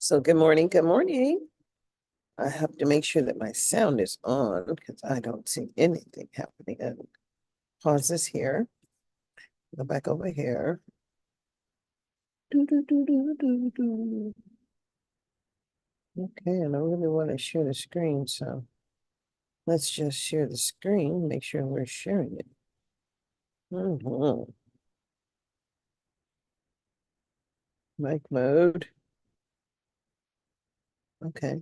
So good morning, good morning. I have to make sure that my sound is on because I don't see anything happening. And pause this here. Go back over here. Do, do, do, do, do, do. Okay, and I really want to share the screen, so let's just share the screen, make sure we're sharing it. Mic mode. Okay.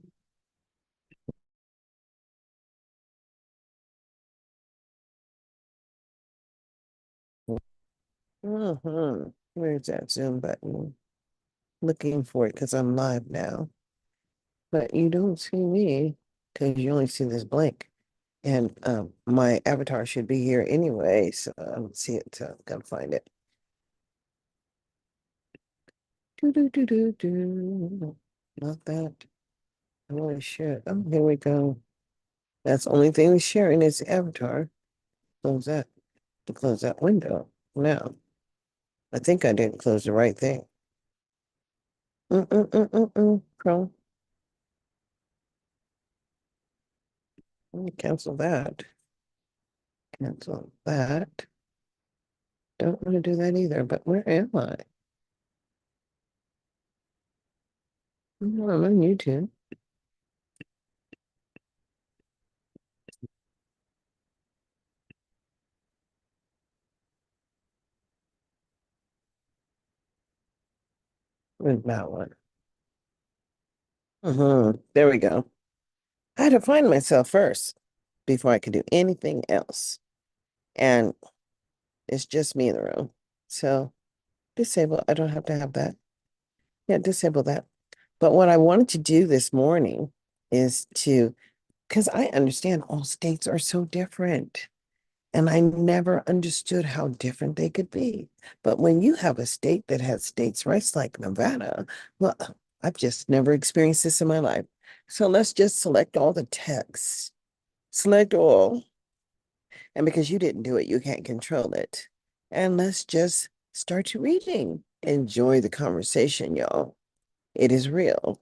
Where's that Zoom button? Looking for it because I'm live now. But you don't see me because you only see this blank. And my avatar should be here anyway, so I don't see it, so I'm gonna find it. Do do do do do. Not that. I really should. Oh, here we go. That's the only thing we're sharing is the avatar. Close that. To close that window. Now, I think I didn't close the right thing. Chrome. Let me cancel that. Cancel that. Don't want to do that either, but where am I? I'm on YouTube. Where's that one? There we go. I had to find myself first before I could do anything else. And it's just me in the room. So disable, I don't have to have that. Yeah, disable that. But what I wanted to do this morning is because I understand all states are so different. And I never understood how different they could be. But when you have a state that has states' rights like Nevada, well, I've just never experienced this in my life. So let's just select all the text. Select all. And because you didn't do it, you can't control it. And let's just start reading. Enjoy the conversation, y'all. It is real.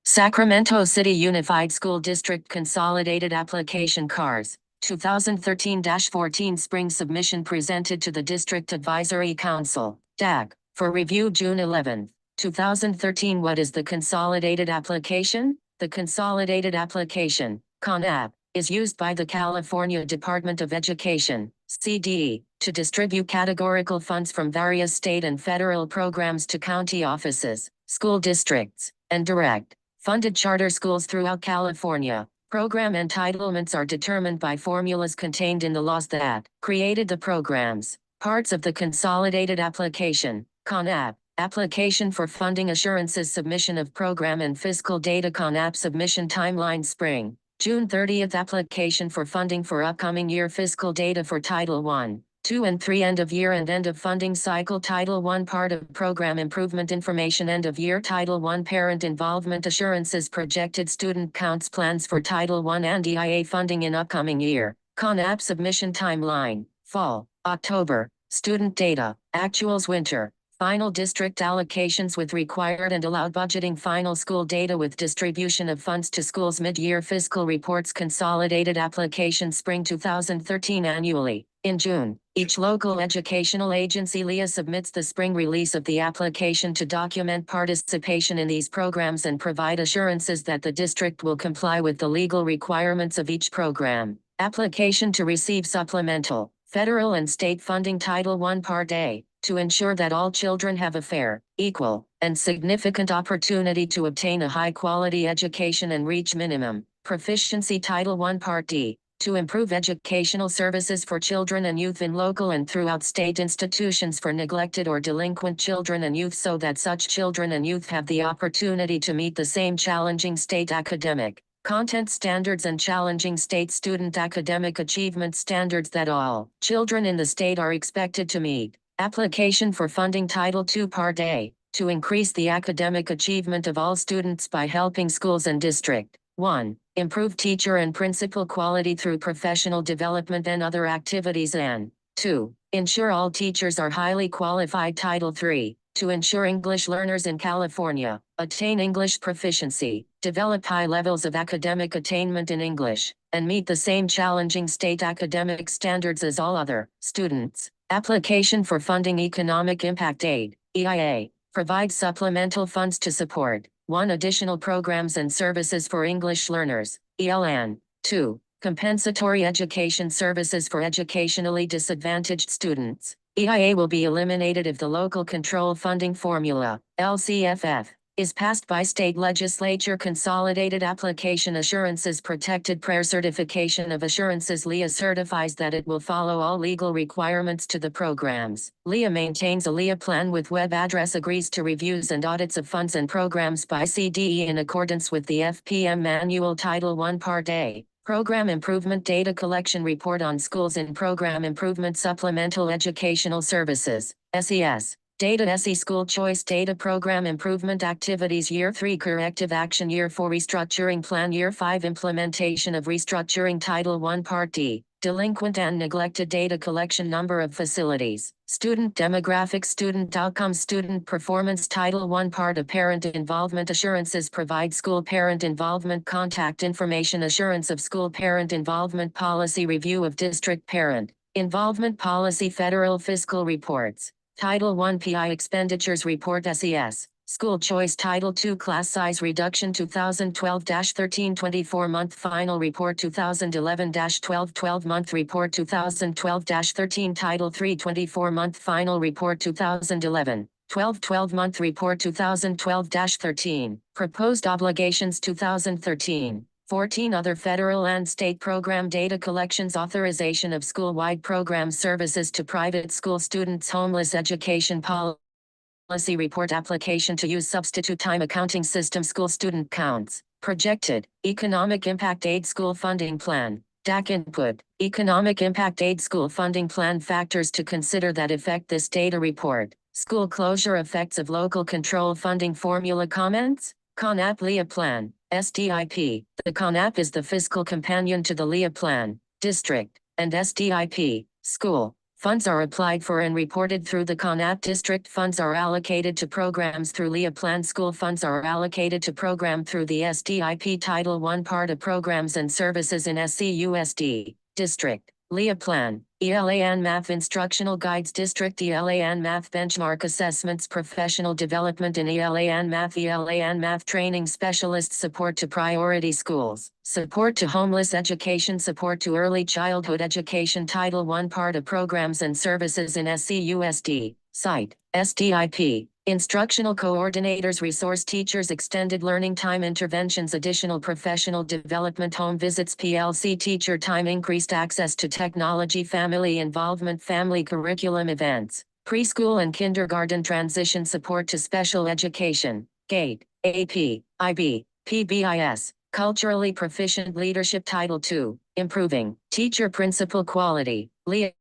Sacramento City Unified School District Consolidated Application CARS 2013-14 Spring Submission presented to the District Advisory Council, DAC, for review June 11, 2013. What is the Consolidated Application? The Consolidated Application, CONAP, is used by the California Department of Education, CDE, to distribute categorical funds from various state and federal programs to county offices, school districts, and direct funded charter schools throughout California. Program entitlements are determined by formulas contained in the laws that created the programs. Parts of the Consolidated Application, CONAP, Application for Funding Assurances, Submission of Program and Fiscal Data. CONAP Submission Timeline Spring, June 30th. Application for funding for upcoming year. Fiscal data for Title I, II and III. End of year and end of funding cycle. Title I Part of Program Improvement Information. End of year. Title I Parent Involvement Assurances. Projected student counts. Plans for Title I and EIA funding in upcoming year. CONAP Submission Timeline, Fall, October. Student data, actuals winter. Final district allocations with required and allowed budgeting. Final school data with distribution of funds to schools. Mid-year fiscal reports. Consolidated Application Spring 2013 Annually. In June, each local educational agency LEA submits the spring release of the application to document participation in these programs and provide assurances that the district will comply with the legal requirements of each program. Application to receive supplemental, federal and state funding. Title I Part A, to ensure that all children have a fair, equal, and significant opportunity to obtain a high-quality education and reach minimum proficiency. Title I Part D, to improve educational services for children and youth in local and throughout state institutions for neglected or delinquent children and youth, so that such children and youth have the opportunity to meet the same challenging state academic content standards and challenging state student academic achievement standards that all children in the state are expected to meet. Application for funding. Title II Part A, to increase the academic achievement of all students by helping schools and district 1. Improve teacher and principal quality through professional development and other activities, and 2. Ensure all teachers are highly qualified. Title III, to ensure English learners in California attain English proficiency, develop high levels of academic attainment in English, and meet the same challenging state academic standards as all other students. Application for funding Economic Impact Aid, EIA, provides supplemental funds to support 1. Additional programs and services for English learners, ELN. 2. Compensatory education services for educationally disadvantaged students. EIA will be eliminated if the Local Control Funding Formula, LCFF, is passed by state legislature. Consolidated Application Assurances Protected Prayer Certification of Assurances. LEA certifies that it will follow all legal requirements to the programs. LEA maintains a LEA plan with web address, agrees to reviews and audits of funds and programs by CDE in accordance with the FPM Manual Title I Part A. Program Improvement Data Collection Report on Schools in Program Improvement Supplemental Educational Services, SES. Data SE School Choice Data Program Improvement Activities Year 3 Corrective Action Year 4 Restructuring Plan Year 5 Implementation of Restructuring Title I Part D. Delinquent and neglected data collection. Number of facilities, student demographics, student outcomes, student performance. Title I Part of Parent Involvement Assurances provide school parent involvement contact information. Assurance of school parent involvement policy. Review of district parent involvement policy. Federal fiscal reports. Title I PI Expenditures Report SES. School Choice Title II Class Size Reduction 2012-13 24-month Final Report 2011-12 12-month Report 2012-13 Title III 24-month Final Report 2011 12 12-month Report 2012-13 Proposed Obligations 2013 14 Other federal and state program data collections. Authorization of school-wide program services to private school students. Homeless education policy report. Application to use substitute time accounting system. School student counts. Projected Economic Impact Aid School Funding Plan. DAC input. Economic Impact Aid School Funding Plan. Factors to consider that affect this data report. School closure effects of Local Control Funding Formula. Comments. CONAP LEA Plan, SDIP. The CONAP is the fiscal companion to the LEA Plan, District, and SDIP, School. Funds are applied for and reported through the CONAP. District funds are allocated to programs through LEA Plan. School funds are allocated to program through the SDIP. Title I Part of Programs and Services in SCUSD, District. LEA Plan, ELAN Math Instructional Guides. District ELAN Math Benchmark Assessments. Professional Development in ELAN Math Training Specialists. Support to Priority Schools. Support to Homeless Education. Support to Early Childhood Education. Title I Part of Programs and Services in SCUSD, Site, SDIP. Instructional Coordinators. Resource Teachers. Extended Learning Time Interventions. Additional Professional Development. Home Visits. PLC Teacher Time. Increased Access to Technology. Family Involvement. Family Curriculum Events. Preschool and Kindergarten Transition. Support to Special Education. GATE, AP, IB, PBIS. Culturally Proficient Leadership. Title II. Improving Teacher Principal Quality. LEA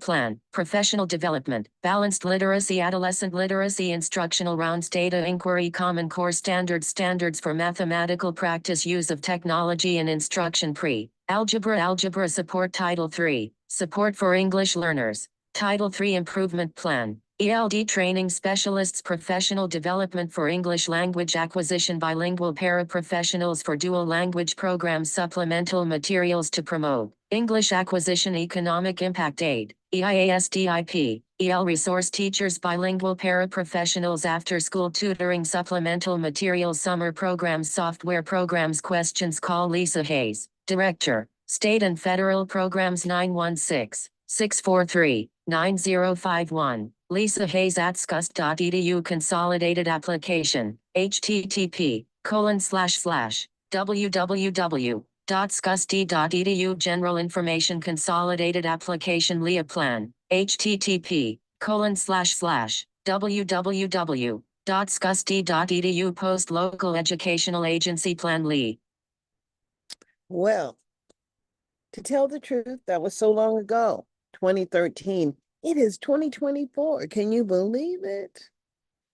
Plan, Professional Development, Balanced Literacy, Adolescent Literacy. Instructional Rounds. Data Inquiry. Common Core Standards. Standards for Mathematical Practice. Use of Technology in Instruction. Algebra Support. Title III. Support for English Learners. Title III Improvement Plan. ELD Training Specialists. Professional Development for English Language Acquisition. Bilingual Paraprofessionals for Dual Language Programs. Supplemental Materials to Promote English Acquisition. Economic Impact Aid, EIASDIP, EL Resource Teachers. Bilingual Paraprofessionals. After School Tutoring. Supplemental Materials. Summer Programs. Software Programs. Questions. Call Lisa Hayes, Director, State and Federal Programs. 916-643-9051. Lisa Hayes at scust.edu. Consolidated Application, http://www.scusd.edu. General Information. Consolidated Application LEA Plan, http://www.scusd.edu. Post Local Educational Agency Plan LEA. Well, to tell the truth, that was so long ago, 2013. It is 2024. Can you believe it?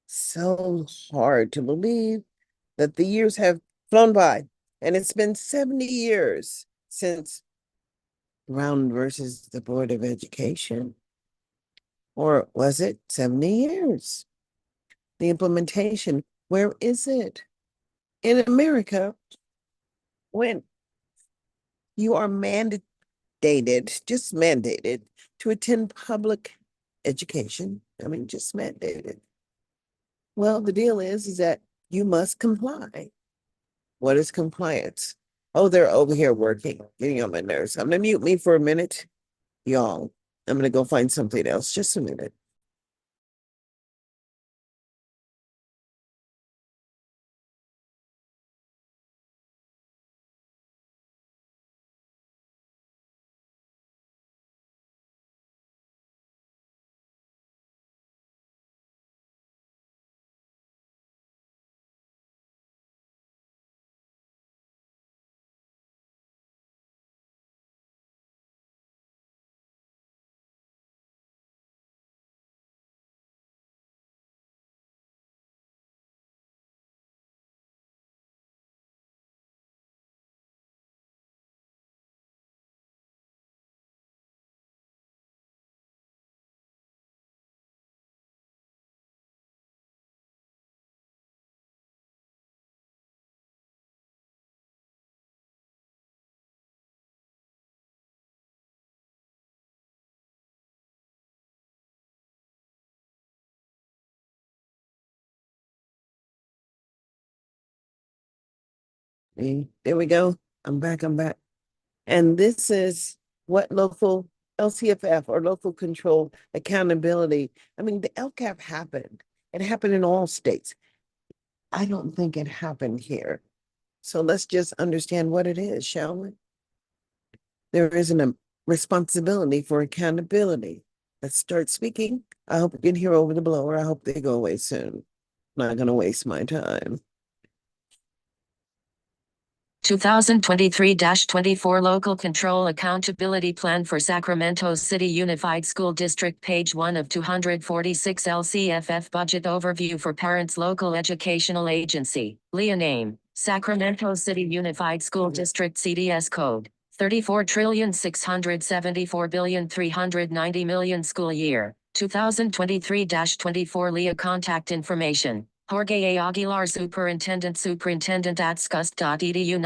So hard to believe that the years have flown by, and it's been 70 years since Brown versus the Board of Education. Or was it 70 years? The implementation, where is it? In America, when you are just mandated to attend public education, I mean, just mandated. Well, the deal is that you must comply. What is compliance? Oh, they're over here working, getting on my nerves. I'm gonna mute me for a minute, y'all. I'm gonna go find something else. Just a minute. There we go. I'm back. I'm back. And this is what local LCFF or local control accountability. I mean, the LCAP happened. It happened in all states. I don't think it happened here. So let's just understand what it is, shall we? There isn't a responsibility for accountability. Let's start speaking. I hope you can hear over the blower. I hope they go away soon. I'm not going to waste my time. 2023-24 Local Control Accountability Plan for Sacramento City Unified School District, page 1 of 246 LCFF Budget Overview for Parents Local Educational Agency. LEA Name, Sacramento City Unified School District CDS Code, 34,674,390,000,000 School Year, 2023-24 LEA Contact Information. Jorge A. Aguilar, Superintendent at scust.edu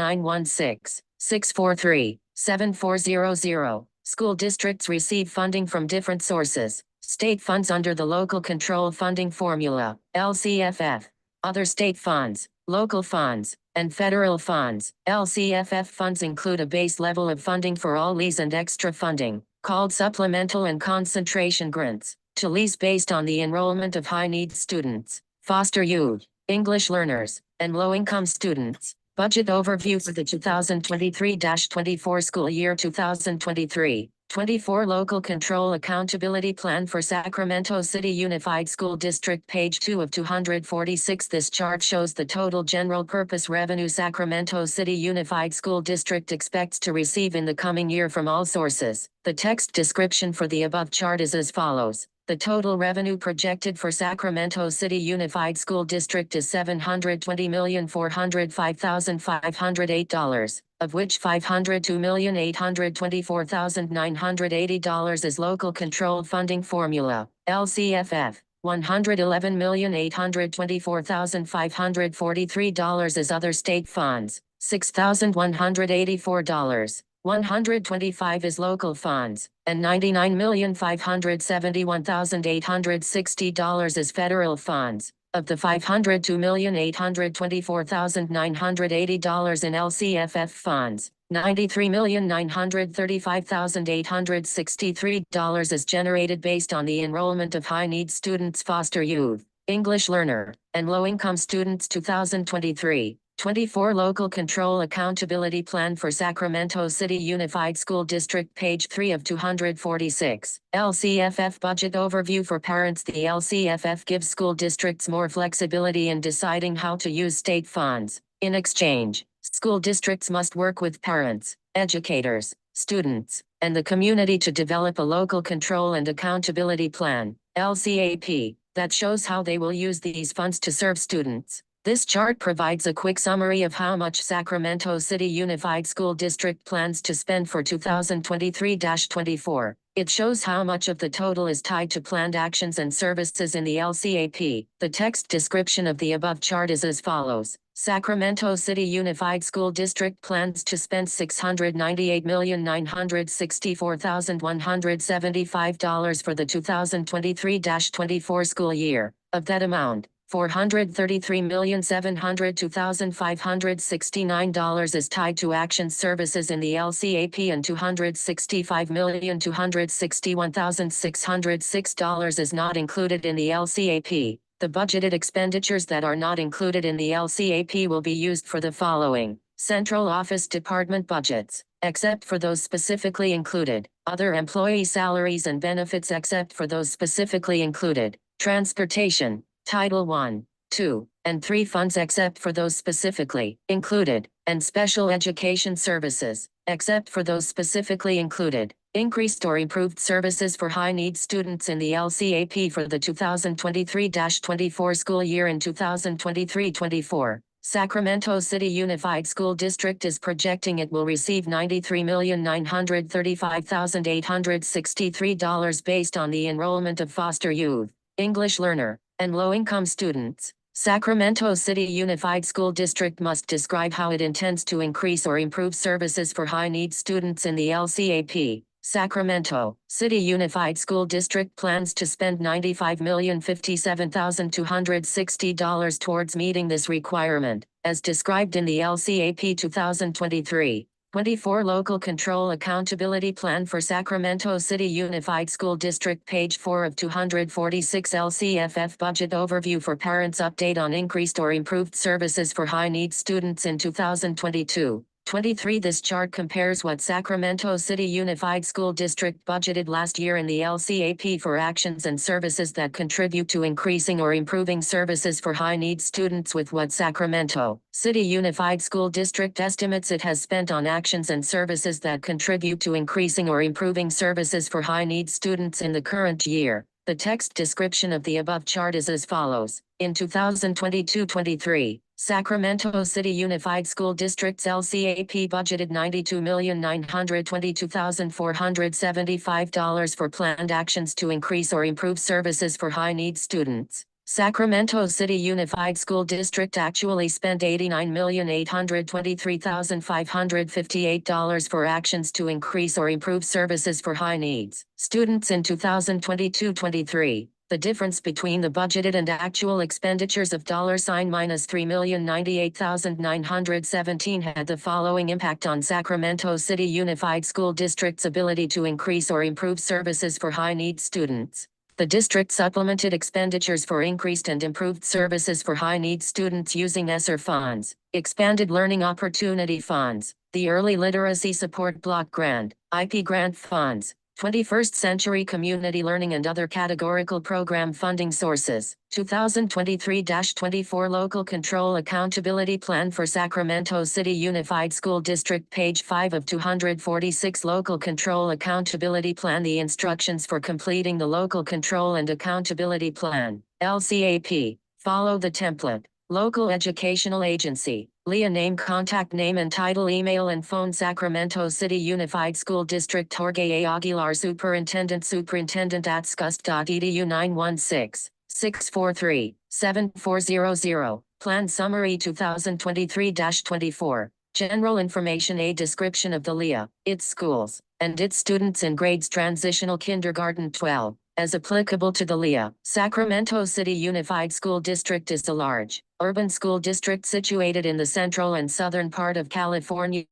916-643-7400. School districts receive funding from different sources. State funds under the Local Control Funding Formula, LCFF. Other state funds, local funds, and federal funds. LCFF funds include a base level of funding for all lease and extra funding, called supplemental and concentration grants, to lease based on the enrollment of high-needs students, foster youth, English learners, and low-income students. Budget overview for the 2023-24 school year. 2023-24 Local Control Accountability Plan for Sacramento City Unified School District, page 2 of 246. This chart shows the total general purpose revenue Sacramento City Unified School District expects to receive in the coming year from all sources. The text description for the above chart is as follows. The total revenue projected for Sacramento City Unified School District is $720,405,508, of which $502,824,980 is local controlled funding formula, LCFF. $111,824,543 is other state funds, $6,184. $125 is local funds, and $99,571,860 is federal funds. Of the $502,824,980 in LCFF funds, $93,935,863 is generated based on the enrollment of high-need students, foster youth, English learner, and low-income students. 2023-24 Local Control Accountability Plan for Sacramento City Unified School District, page 3 of 246. LCFF Budget Overview for Parents. The LCFF gives school districts more flexibility in deciding how to use state funds. In exchange, school districts must work with parents, educators, students, and the community to develop a local control and accountability plan, LCAP, that shows how they will use these funds to serve students. This chart provides a quick summary of how much Sacramento City Unified School District plans to spend for 2023-24. It shows how much of the total is tied to planned actions and services in the LCAP. The text description of the above chart is as follows. Sacramento City Unified School District plans to spend $698,964,175 for the 2023-24 school year. Of that amount, $433,702,569 is tied to action services in the LCAP and $265,261,606 is not included in the LCAP. The budgeted expenditures that are not included in the LCAP will be used for the following: central office department budgets, except for those specifically included; other employee salaries and benefits except for those specifically included; transportation, Title I, II, and III funds except for those specifically included; and special education services, except for those specifically included. Increased or improved services for high-needs students in the LCAP for the 2023-24 school year. In 2023-24, Sacramento City Unified School District is projecting it will receive $93,935,863 based on the enrollment of foster youth, English learner, and low-income students. Sacramento City Unified School District must describe how it intends to increase or improve services for high-needs students in the LCAP. Sacramento City Unified School District plans to spend $95,057,260 towards meeting this requirement, as described in the LCAP 2023-24 Local Control Accountability Plan for Sacramento City Unified School District, page 4 of 246 LCFF Budget Overview for Parents. Update on increased or improved services for high-needs students in 2022-23. This chart compares what Sacramento City Unified School District budgeted last year in the LCAP for actions and services that contribute to increasing or improving services for high-needs students with what Sacramento City Unified School District estimates it has spent on actions and services that contribute to increasing or improving services for high-needs students in the current year. The text description of the above chart is as follows. In 2022-23, Sacramento City Unified School District's LCAP budgeted $92,922,475 for planned actions to increase or improve services for high-needs students. Sacramento City Unified School District actually spent $89,823,558 for actions to increase or improve services for high-needs students in 2022-23. The difference between the budgeted and actual expenditures of minus $3,098,917 had the following impact on Sacramento City Unified School District's ability to increase or improve services for high-needs students. The district supplemented expenditures for increased and improved services for high-needs students using ESSER funds, expanded learning opportunity funds, the Early Literacy Support Block Grant, IP grant funds, 21st Century Community Learning and other categorical program funding sources. 2023-24 Local Control Accountability Plan for Sacramento City Unified School District, page 5 of 246 Local Control Accountability Plan. The instructions for completing the Local Control and Accountability Plan, LCAP, follow the template. Local Educational Agency, LEA name, contact name and title, email and phone. Sacramento City Unified School District, Jorge A. Aguilar, Superintendent, superintendent@scust.edu. 916-643-7400. Plan Summary 2023-24. General Information. A description of the LEA, its schools, and its students in grades Transitional Kindergarten 12. As applicable to the LEA, Sacramento City Unified School District is a large, urban school district situated in the central and southern part of California's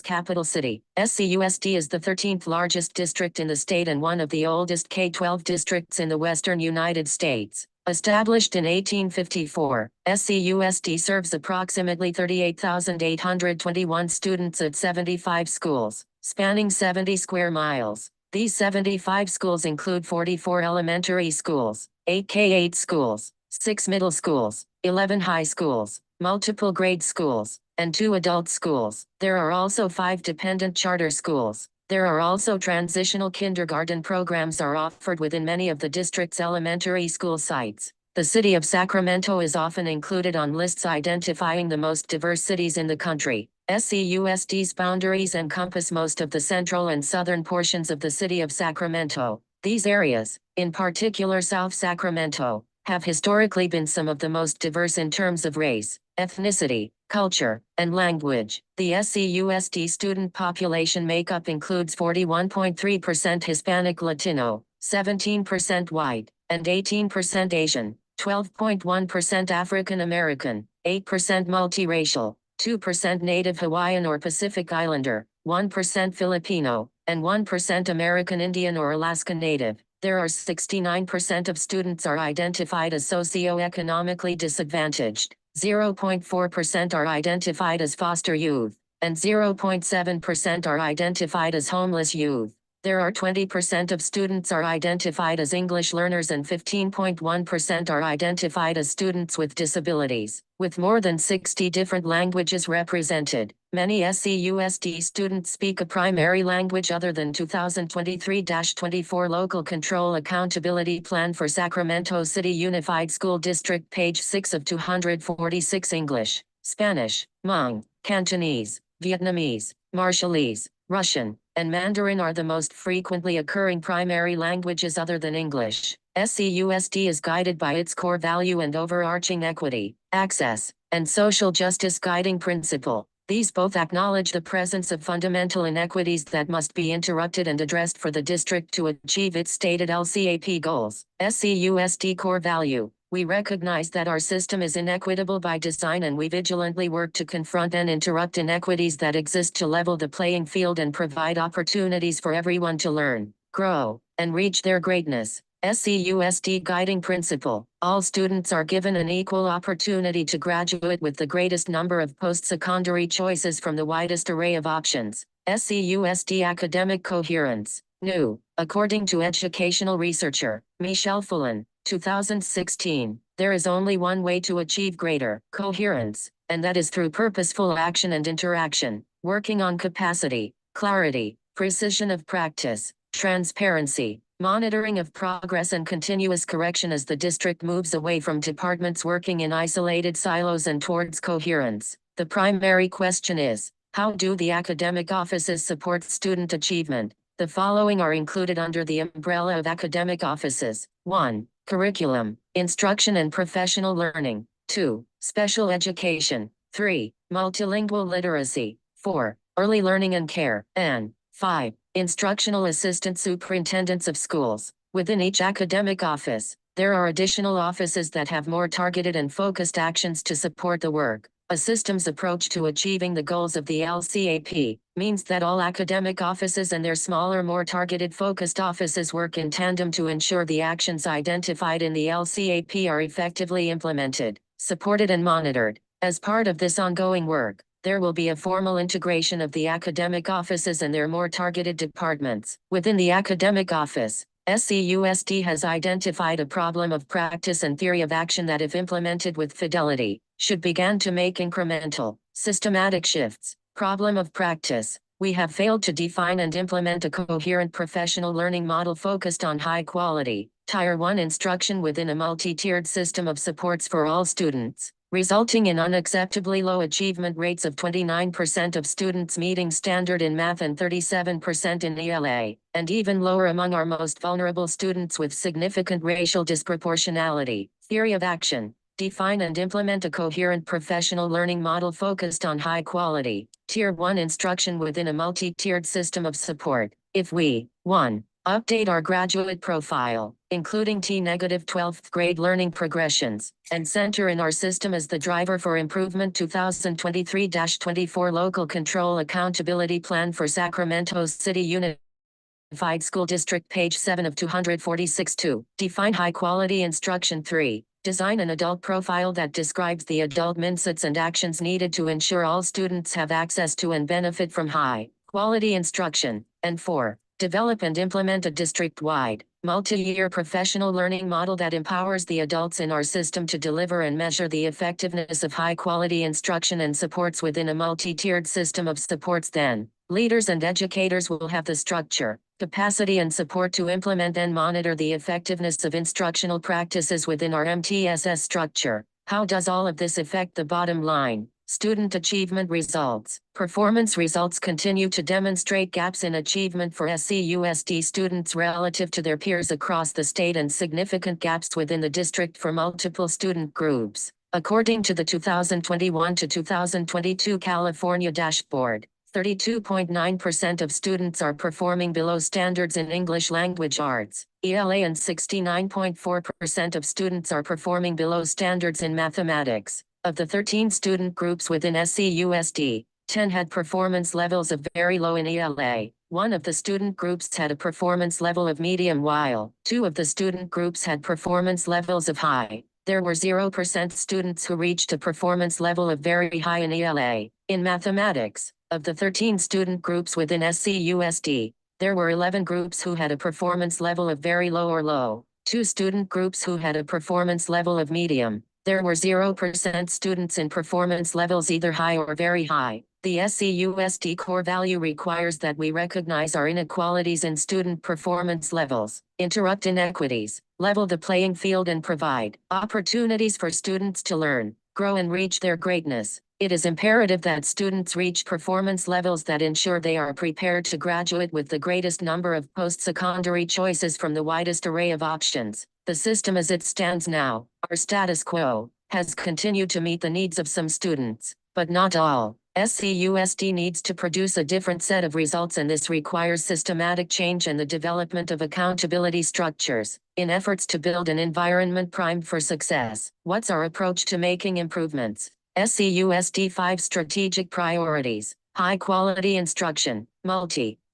capital city. SCUSD is the 13th largest district in the state and one of the oldest K-12 districts in the western United States. Established in 1854, SCUSD serves approximately 38,821 students at 75 schools, spanning 70 square miles. These 75 schools include 44 elementary schools, 8 K-8 schools, 6 middle schools, 11 high schools, multiple grade schools, and 2 adult schools. There are also 5 dependent charter schools. There are also transitional kindergarten programs are offered within many of the district's elementary school sites. The city of Sacramento is often included on lists identifying the most diverse cities in the country. SCUSD's boundaries encompass most of the central and southern portions of the city of Sacramento. These areas, in particular South Sacramento, have historically been some of the most diverse in terms of race, ethnicity, culture, and language. The SCUSD student population makeup includes 41.3% Hispanic Latino, 17% white, and 18% Asian, 12.1% African American, 8% multiracial, 2% Native Hawaiian or Pacific Islander, 1% Filipino, and 1% American Indian or Alaska Native. There are 69% of students are identified as socioeconomically disadvantaged, 0.4% are identified as foster youth, and 0.7% are identified as homeless youth. There are 20% of students are identified as English learners and 15.1% are identified as students with disabilities. With more than 60 different languages represented, many SCUSD students speak a primary language other than 2023-24 Local Control Accountability Plan for Sacramento City Unified School District, page 6 of 246. English, Spanish, Hmong, Cantonese, Vietnamese, Marshallese, Russian, and Mandarin are the most frequently occurring primary languages other than English. SCUSD is guided by its core value and overarching equity, access, and social justice guiding principle. These both acknowledge the presence of fundamental inequities that must be interrupted and addressed for the district to achieve its stated LCAP goals. SCUSD core value. We recognize that our system is inequitable by design, and we vigilantly work to confront and interrupt inequities that exist to level the playing field and provide opportunities for everyone to learn, grow, and reach their greatness. SCUSD guiding principle. All students are given an equal opportunity to graduate with the greatest number of post-secondary choices from the widest array of options. SCUSD academic coherence. New, according to educational researcher Michelle Fullen, 2016, there is only one way to achieve greater coherence, and that is through purposeful action and interaction, working on capacity, clarity, precision of practice, transparency, monitoring of progress, and continuous correction as the district moves away from departments working in isolated silos and towards coherence. The primary question is, how do the academic offices support student achievement? The following are included under the umbrella of academic offices. 1. Curriculum, instruction and professional learning. 2. Special education. 3. Multilingual literacy. 4. Early learning and care. And 5. Instructional assistant superintendents of schools. Within each academic office, there are additional offices that have more targeted and focused actions to support the work. A systems approach to achieving the goals of the LCAP means that all academic offices and their smaller, more targeted focused offices work in tandem to ensure the actions identified in the LCAP are effectively implemented, supported, and monitored. As part of this ongoing work, there will be a formal integration of the academic offices and their more targeted departments. Within the academic office, SCUSD has identified a problem of practice and theory of action that, if implemented with fidelity, should begin to make incremental, systematic shifts. Problem of practice. We have failed to define and implement a coherent professional learning model focused on high quality, Tier 1 instruction within a multi-tiered system of supports for all students, resulting in unacceptably low achievement rates of 29% of students meeting standard in math and 37% in ELA, and even lower among our most vulnerable students with significant racial disproportionality. Theory of action. Define and implement a coherent professional learning model focused on high quality, Tier 1 instruction within a multi-tiered system of support. If we, 1. Update our graduate profile, including T-12th grade learning progressions, and center in our system as the driver for improvement 2023-24 Local Control Accountability Plan for Sacramento City Unified School District, page 7 of 246. 2. Define high-quality instruction. 3. Design an adult profile that describes the adult mindsets and actions needed to ensure all students have access to and benefit from high-quality instruction. And 4. Develop and implement a district-wide, multi-year professional learning model that empowers the adults in our system to deliver and measure the effectiveness of high-quality instruction and supports within a multi-tiered system of supports. Then, leaders and educators will have the structure, capacity and support to implement and monitor the effectiveness of instructional practices within our MTSS structure. How does all of this affect the bottom line? Student achievement results. Performance results continue to demonstrate gaps in achievement for SCUSD students relative to their peers across the state and significant gaps within the district for multiple student groups. According to the 2021 to 2022 California Dashboard, 32.9% of students are performing below standards in English language arts, ELA, and 69.4% of students are performing below standards in mathematics. Of the 13 student groups within SCUSD, 10 had performance levels of very low in ELA. One of the student groups had a performance level of medium, while 2 of the student groups had performance levels of high. There were 0% students who reached a performance level of very high in ELA. In mathematics, of the 13 student groups within SCUSD, there were 11 groups who had a performance level of very low or low, 2 student groups who had a performance level of medium. There were 0% students in performance levels either high or very high. The SCUSD core value requires that we recognize our inequalities in student performance levels, interrupt inequities, level the playing field, and provide opportunities for students to learn, grow, and reach their greatness. It is imperative that students reach performance levels that ensure they are prepared to graduate with the greatest number of post-secondary choices from the widest array of options. The system as it stands now, our status quo, has continued to meet the needs of some students, but not all. SCUSD needs to produce a different set of results, and this requires systematic change and the development of accountability structures in efforts to build an environment primed for success. What's our approach to making improvements? SCUSD 5 strategic priorities: high-quality instruction,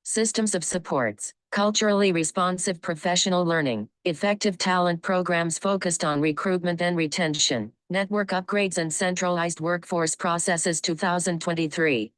systems of supports, culturally responsive professional learning, effective talent programs focused on recruitment and retention, network upgrades and centralized workforce processes. 2023-24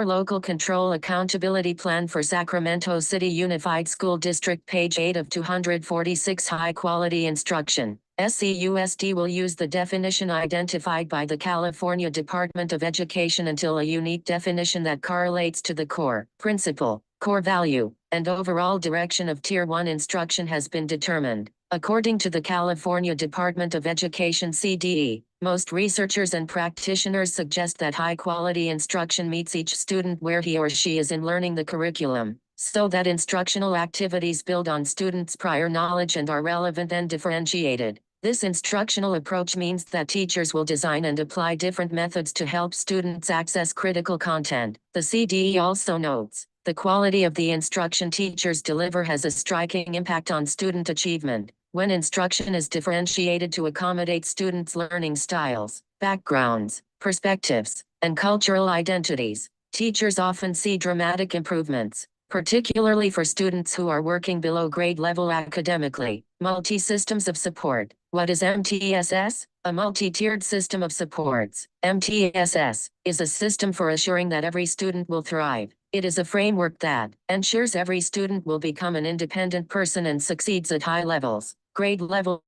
Local Control Accountability Plan for Sacramento City Unified School District, page 8 of 246. High-quality instruction. SCUSD will use the definition identified by the California Department of Education until a unique definition that correlates to the core principle, core value, and overall direction of Tier 1 instruction has been determined. According to the California Department of Education (CDE), most researchers and practitioners suggest that high-quality instruction meets each student where he or she is in learning the curriculum, so that instructional activities build on students' prior knowledge and are relevant and differentiated. This instructional approach means that teachers will design and apply different methods to help students access critical content. The CDE also notes, the quality of the instruction teachers deliver has a striking impact on student achievement. When instruction is differentiated to accommodate students' learning styles, backgrounds, perspectives, and cultural identities, teachers often see dramatic improvements, particularly for students who are working below grade level academically. Multi-systems of support. What is MTSS? A multi-tiered system of supports. MTSS is a system for assuring that every student will thrive. It is a framework that ensures every student will become an independent person and succeeds at high levels, grade level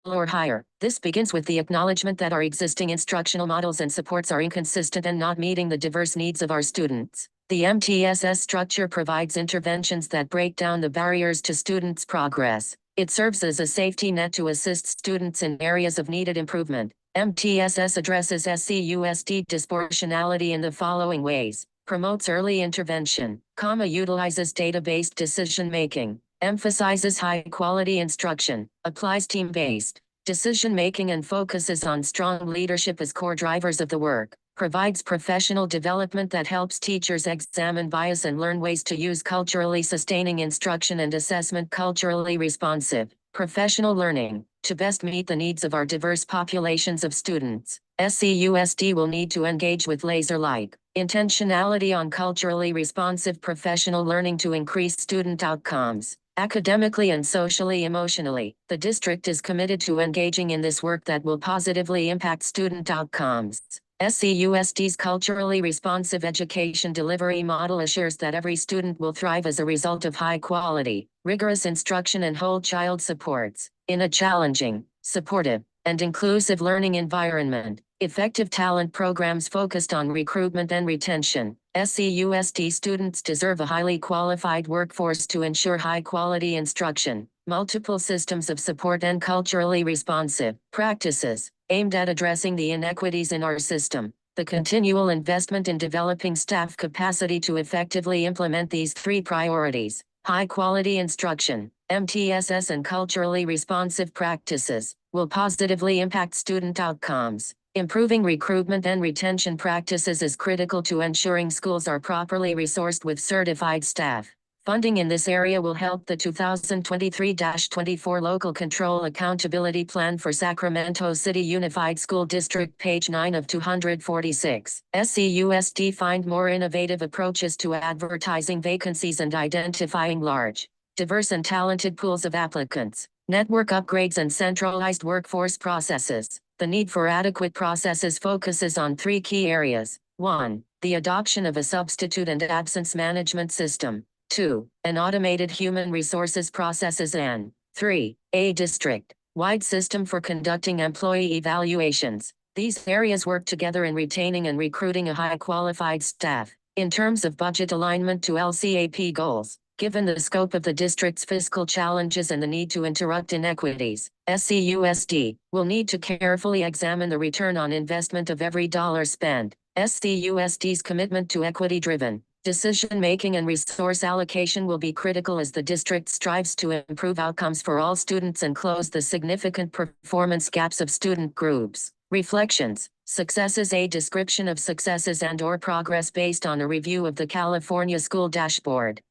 or higher. This begins with the acknowledgement that our existing instructional models and supports are inconsistent and not meeting the diverse needs of our students. The MTSS structure provides interventions that break down the barriers to students' progress. It serves as a safety net to assist students in areas of needed improvement. MTSS addresses SCUSD disproportionality in the following ways: promotes early intervention, utilizes data-based decision-making, emphasizes high-quality instruction, applies team-based decision-making and focuses on strong leadership as core drivers of the work, provides professional development that helps teachers examine bias and learn ways to use culturally sustaining instruction and assessment. Culturally responsive, professional learning. To best meet the needs of our diverse populations of students, SCUSD will need to engage with laser-like intentionality on culturally responsive professional learning to increase student outcomes, academically and socially. Emotionally, the district is committed to engaging in this work that will positively impact student outcomes. SCUSD's culturally responsive education delivery model assures that every student will thrive as a result of high-quality, rigorous instruction and whole child supports. In a challenging, supportive, and inclusive learning environment, Effective talent programs focused on recruitment and retention. SCUSD students deserve a highly qualified workforce to ensure high-quality instruction. Multiple systems of support and culturally responsive practices aimed at addressing the inequities in our system. The continual investment in developing staff capacity to effectively implement these three priorities: high-quality instruction, MTSS, and culturally responsive practices, will positively impact student outcomes. Improving recruitment and retention practices is critical to ensuring schools are properly resourced with certified staff. Funding in this area will help the 2023-24 Local Control Accountability Plan for Sacramento City Unified School District, page 9 of 246. SCUSD find more innovative approaches to advertising vacancies and identifying large, diverse and talented pools of applicants. Network upgrades and centralized workforce processes. The need for adequate processes focuses on three key areas. 1. The adoption of a substitute and absence management system. 2. An automated human resources processes, and 3. A district-wide system for conducting employee evaluations. These areas work together in retaining and recruiting a high-qualified staff. In terms of budget alignment to LCAP goals, given the scope of the district's fiscal challenges and the need to interrupt inequities, SCUSD will need to carefully examine the return on investment of every dollar spent. SCUSD's commitment to equity-driven decision-making and resource allocation will be critical as the district strives to improve outcomes for all students and close the significant performance gaps of student groups. Reflections. Successes. A description of successes and/or progress based on a review of the California School Dashboard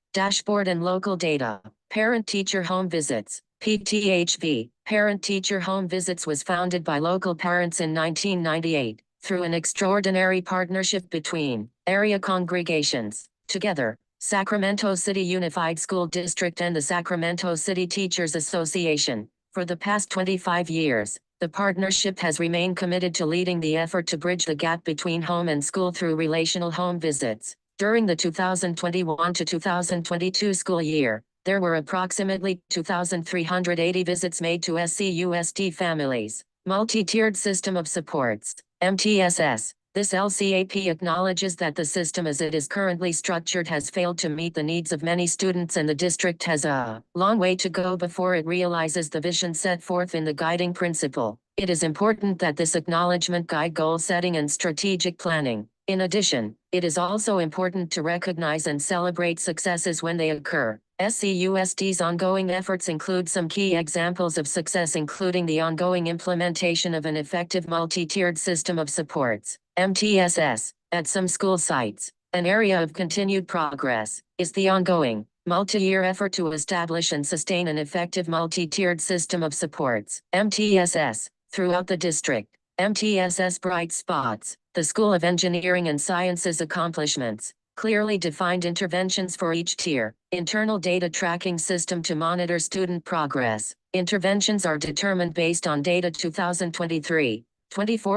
and local data. Parent-teacher home visits. PTHV. Parent-teacher home visits was founded by local parents in 1998. Through an extraordinary partnership between area congregations. Together, Sacramento City Unified School District and the Sacramento City Teachers Association. For the past 25 years, the partnership has remained committed to leading the effort to bridge the gap between home and school through relational home visits. During the 2021 to 2022 school year, there were approximately 2,380 visits made to SCUSD families. Multi-tiered system of supports. MTSS. This LCAP acknowledges that the system as it is currently structured has failed to meet the needs of many students, and the district has a long way to go before it realizes the vision set forth in the guiding principle. It is important that this acknowledgement guide goal setting and strategic planning. In addition, it is also important to recognize and celebrate successes when they occur. SCUSD's ongoing efforts include some key examples of success, including the ongoing implementation of an effective multi-tiered system of supports, MTSS, at some school sites. An area of continued progress is the ongoing, multi-year effort to establish and sustain an effective multi-tiered system of supports, MTSS, throughout the district. MTSS bright spots. The School of Engineering and Sciences accomplishments. Clearly defined interventions for each tier. Internal data tracking system to monitor student progress. Interventions are determined based on data. 2023-24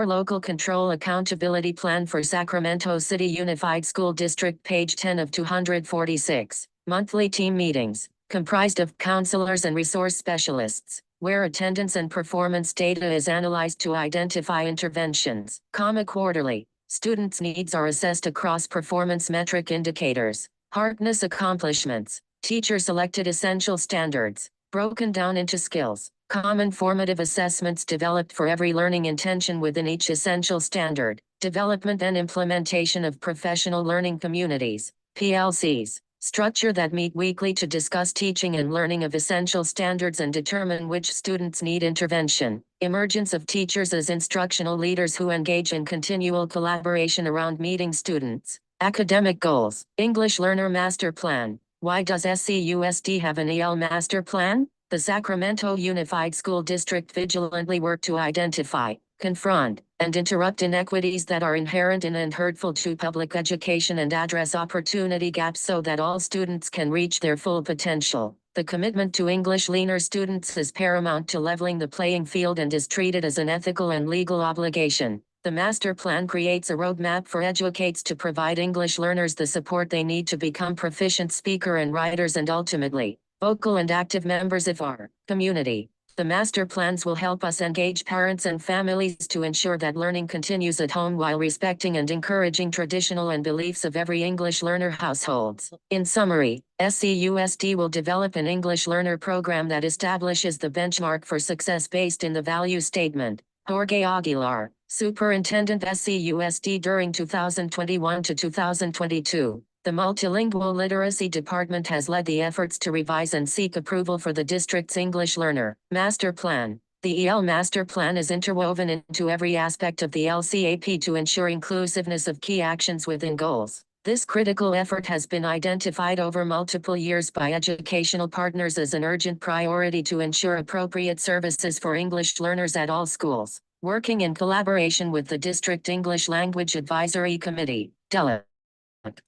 Local Control Accountability Plan for Sacramento City Unified School District, page 10 of 246. Monthly team meetings, comprised of counselors and resource specialists, where attendance and performance data is analyzed to identify interventions. Quarterly. Students' needs are assessed across performance metric indicators. Hardness accomplishments. Teacher-selected essential standards, broken down into skills. Common formative assessments developed for every learning intention within each essential standard. Development and implementation of professional learning communities, PLCs. Structure that meet weekly to discuss teaching and learning of essential standards and determine which students need intervention. Emergence of teachers as instructional leaders who engage in continual collaboration around meeting students' academic goals. English Learner Master Plan. Why does SCUSD have an EL Master Plan? The Sacramento Unified School District vigilantly work to identify, confront, and interrupt inequities that are inherent in and hurtful to public education and address opportunity gaps so that all students can reach their full potential. The commitment to English learner students is paramount to leveling the playing field and is treated as an ethical and legal obligation. The master plan creates a roadmap for educates to provide English learners the support they need to become proficient speaker and writers and ultimately vocal and active members of our community. The master plans will help us engage parents and families to ensure that learning continues at home while respecting and encouraging traditional and beliefs of every English learner households. In summary, SCUSD will develop an English learner program that establishes the benchmark for success based in the value statement. Jorge Aguilar, Superintendent SCUSD during 2021 to 2022. The Multilingual Literacy Department has led the efforts to revise and seek approval for the district's English Learner Master Plan. The EL Master Plan is interwoven into every aspect of the LCAP to ensure inclusiveness of key actions within goals. This critical effort has been identified over multiple years by educational partners as an urgent priority to ensure appropriate services for English learners at all schools. Working in collaboration with the District English Language Advisory Committee, DELA,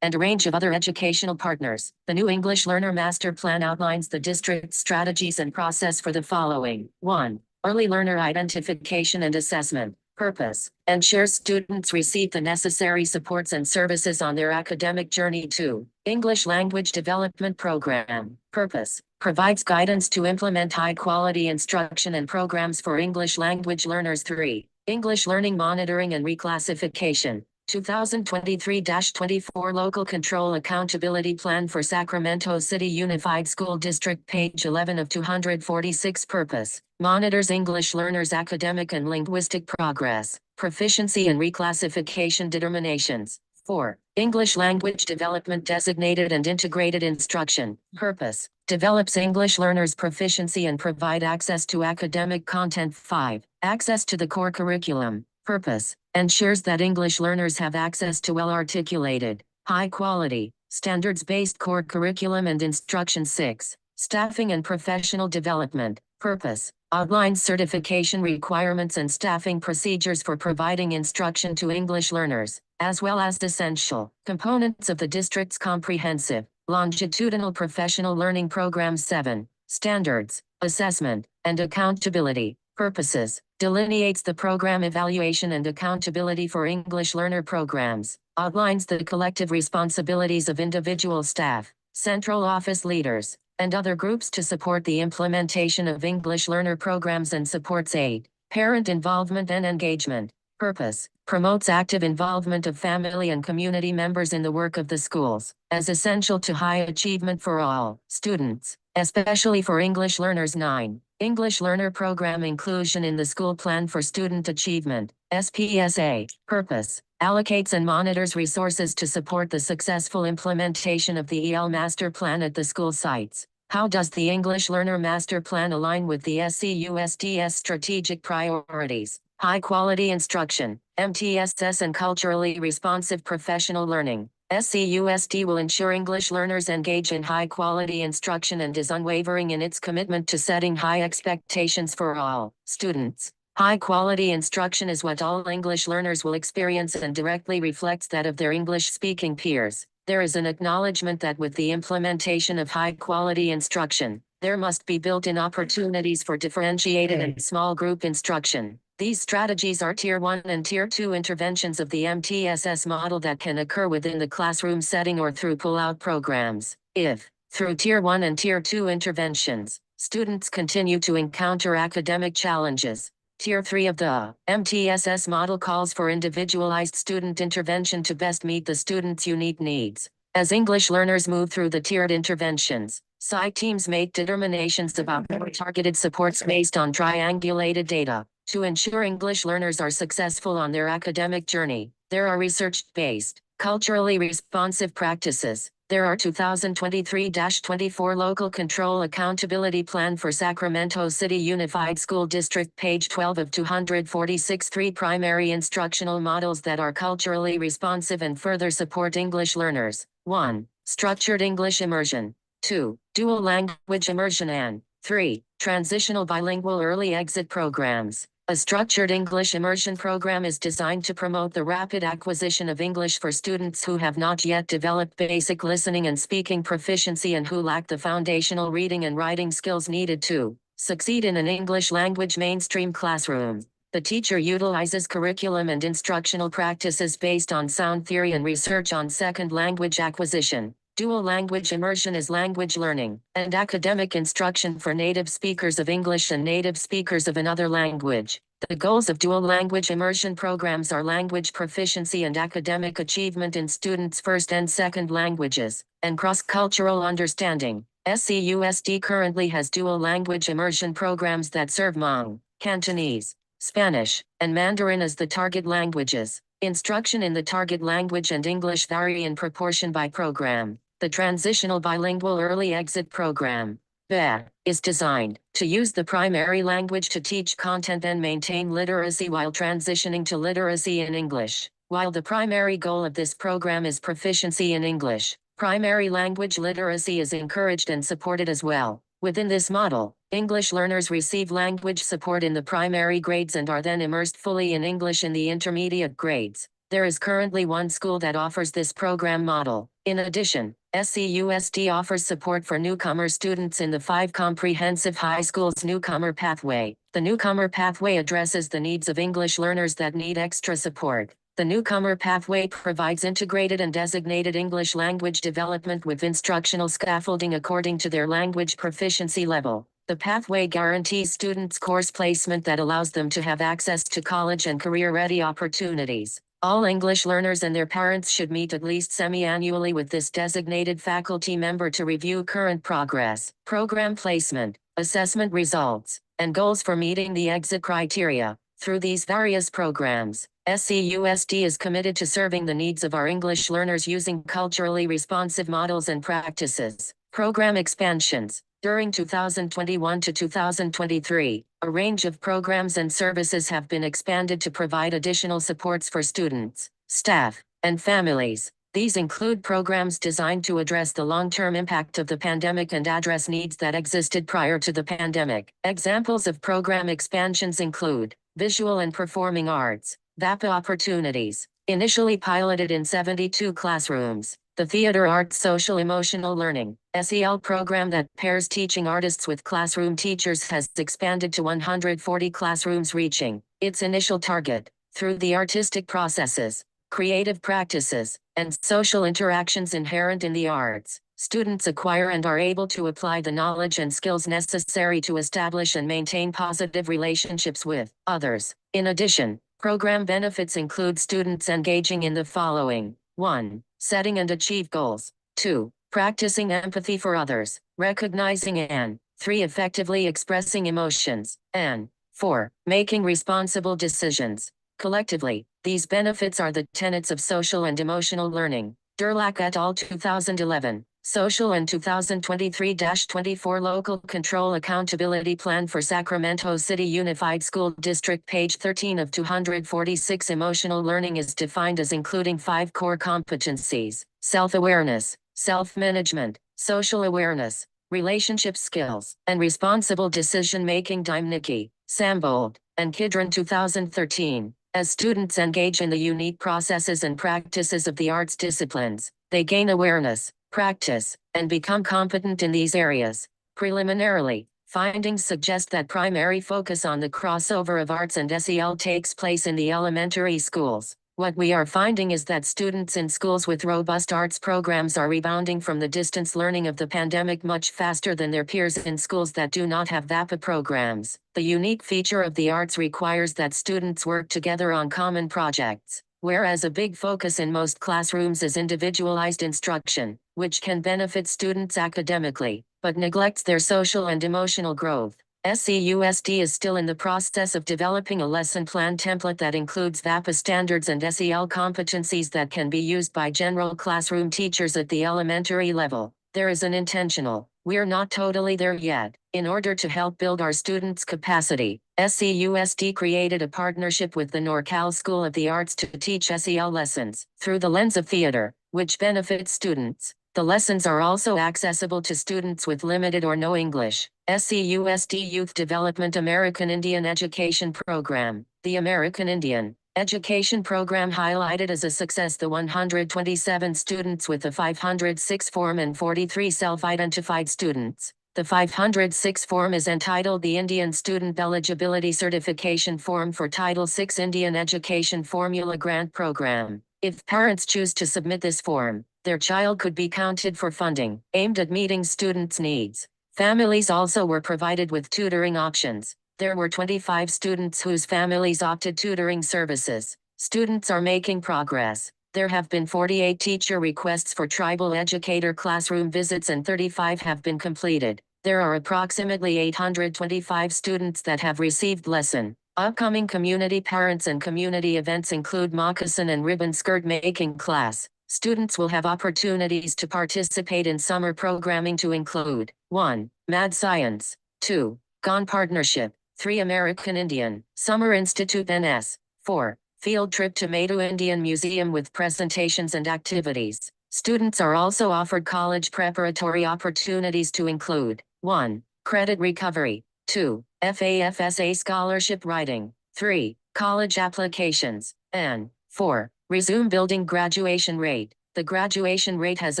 and a range of other educational partners, the new English Learner Master Plan outlines the district's strategies and process for the following. 1. Early learner identification and assessment. Purpose: ensures students receive the necessary supports and services on their academic journey. 2. English Language Development Program. Purpose: provides guidance to implement high-quality instruction and programs for English language learners. 3. English Learning Monitoring and Reclassification. 2023-24 Local Control Accountability Plan for Sacramento City Unified School District, page 11 of 246. Purpose: monitors English learners' academic and linguistic progress, proficiency and reclassification determinations. 4. English Language Development Designated and Integrated Instruction. Purpose: develops English learners' proficiency and provide access to academic content. 5. Access to the core curriculum. Purpose: ensures that English learners have access to well-articulated, high-quality, standards-based core curriculum and instruction. 6. Staffing and professional development. Purpose: outlines certification requirements and staffing procedures for providing instruction to English learners, as well as essential components of the district's comprehensive, longitudinal professional learning program. 7. Standards, assessment, and accountability. Purposes: delineates the program evaluation and accountability for English learner programs, outlines the collective responsibilities of individual staff, central office leaders, and other groups to support the implementation of English learner programs and supports aid, parent involvement and engagement. Purpose: promotes active involvement of family and community members in the work of the schools, as essential to high achievement for all students, especially for English learners. 9. English Learner Program Inclusion in the School Plan for Student Achievement, SPSA. Purpose: allocates and monitors resources to support the successful implementation of the EL Master Plan at the school sites. How does the English Learner Master Plan align with the SCUSD's strategic priorities? High-quality instruction, MTSS, and culturally responsive professional learning. SCUSD will ensure English learners engage in high-quality instruction and is unwavering in its commitment to setting high expectations for all students. High-quality instruction is what all English learners will experience and directly reflects that of their English-speaking peers. There is an acknowledgement that with the implementation of high-quality instruction, there must be built-in opportunities for differentiated and small group instruction. These strategies are Tier 1 and Tier 2 interventions of the MTSS model that can occur within the classroom setting or through pull-out programs. If, through Tier 1 and Tier 2 interventions, students continue to encounter academic challenges, Tier 3 of the MTSS model calls for individualized student intervention to best meet the student's unique needs. As English learners move through the tiered interventions, site teams make determinations about more targeted supports based on triangulated data. To ensure English learners are successful on their academic journey, there are research-based, culturally responsive practices. There are 2023-24 Local Control Accountability Plan for Sacramento City Unified School District, page 12 of 246. 3 primary instructional models that are culturally responsive and further support English learners. 1. Structured English immersion. 2. Dual language immersion. And 3. Transitional bilingual early exit programs. A structured English immersion program is designed to promote the rapid acquisition of English for students who have not yet developed basic listening and speaking proficiency and who lack the foundational reading and writing skills needed to succeed in an English language mainstream classroom. The teacher utilizes curriculum and instructional practices based on sound theory and research on second language acquisition. Dual language immersion is language learning and academic instruction for native speakers of English and native speakers of another language. The goals of dual language immersion programs are language proficiency and academic achievement in students' first and second languages, and cross-cultural understanding. SCUSD currently has dual language immersion programs that serve Hmong, Cantonese, Spanish, and Mandarin as the target languages. Instruction in the target language and English vary in proportion by program. The Transitional Bilingual Early Exit Program (BEA) is designed to use the primary language to teach content and maintain literacy while transitioning to literacy in English. While the primary goal of this program is proficiency in English, primary language literacy is encouraged and supported as well. Within this model, English learners receive language support in the primary grades and are then immersed fully in English in the intermediate grades. There is currently one school that offers this program model. In addition, SCUSD offers support for newcomer students in the 5 comprehensive high schools newcomer pathway. The newcomer pathway addresses the needs of English learners that need extra support. The newcomer pathway provides integrated and designated English language development with instructional scaffolding according to their language proficiency level. The pathway guarantees students course placement that allows them to have access to college and career-ready opportunities. All English learners and their parents should meet at least semi-annually with this designated faculty member to review current progress, program placement, assessment results, and goals for meeting the exit criteria. Through these various programs, SCUSD is committed to serving the needs of our English learners using culturally responsive models and practices. Program expansions. During 2021 to 2023, a range of programs and services have been expanded to provide additional supports for students, staff, and families. These include programs designed to address the long-term impact of the pandemic and address needs that existed prior to the pandemic. Examples of program expansions include visual and performing arts, VAPA opportunities, initially piloted in 72 classrooms. The Theater Arts Social Emotional Learning (SEL) program that pairs teaching artists with classroom teachers has expanded to 140 classrooms, reaching its initial target. Through the artistic processes, creative practices, and social interactions inherent in the arts, students acquire and are able to apply the knowledge and skills necessary to establish and maintain positive relationships with others. In addition, program benefits include students engaging in the following: 1. Setting and achieve goals. 2. Practicing empathy for others, recognizing and 3. Effectively expressing emotions, and 4. Making responsible decisions. Collectively, these benefits are the tenets of social and emotional learning. Durlach et al. 2011. Social and 2023-24 Local Control Accountability Plan for Sacramento City Unified School District. Page 13 of 246. Emotional learning is defined as including 5 core competencies: self-awareness, self-management, social awareness, relationship skills, and responsible decision-making. Dimnicki, Sambold, and Kidron 2013. As students engage in the unique processes and practices of the arts disciplines, they gain awareness, practice, and become competent in these areas. Preliminarily, findings suggest that primary focus on the crossover of arts and SEL takes place in the elementary schools. What we are finding is that students in schools with robust arts programs are rebounding from the distance learning of the pandemic much faster than their peers in schools that do not have VAPA programs. The unique feature of the arts requires that students work together on common projects, whereas a big focus in most classrooms is individualized instruction, which can benefit students academically, but neglects their social and emotional growth. SCUSD is still in the process of developing a lesson plan template that includes VAPA standards and SEL competencies that can be used by general classroom teachers at the elementary level. There is an intentional, we're not totally there yet. In order to help build our students' capacity, SCUSD created a partnership with the NorCal School of the Arts to teach SEL lessons through the lens of theater, which benefits students. The lessons are also accessible to students with limited or no English. SCUSD Youth Development American Indian Education Program. The American Indian Education Program highlighted as a success the 127 students with the 506 form and 43 self-identified students. The 506 form is entitled the Indian Student Eligibility Certification Form for Title VI Indian Education Formula Grant Program. If parents choose to submit this form, their child could be counted for funding aimed at meeting students' needs. Families also were provided with tutoring options. There were 25 students whose families opted tutoring services. Students are making progress. There have been 48 teacher requests for tribal educator classroom visits and 35 have been completed. There are approximately 825 students that have received lesson. Upcoming community parents and community events include moccasin and ribbon skirt making class. Students will have opportunities to participate in summer programming to include 1. Mad Science, 2. Gone Partnership, 3. American Indian, Summer Institute NS, 4. Field trip to Maidu Indian Museum with presentations and activities. Students are also offered college preparatory opportunities to include 1. Credit recovery, 2. FAFSA scholarship writing, 3. College applications, and 4. Resume building graduation rate. The graduation rate has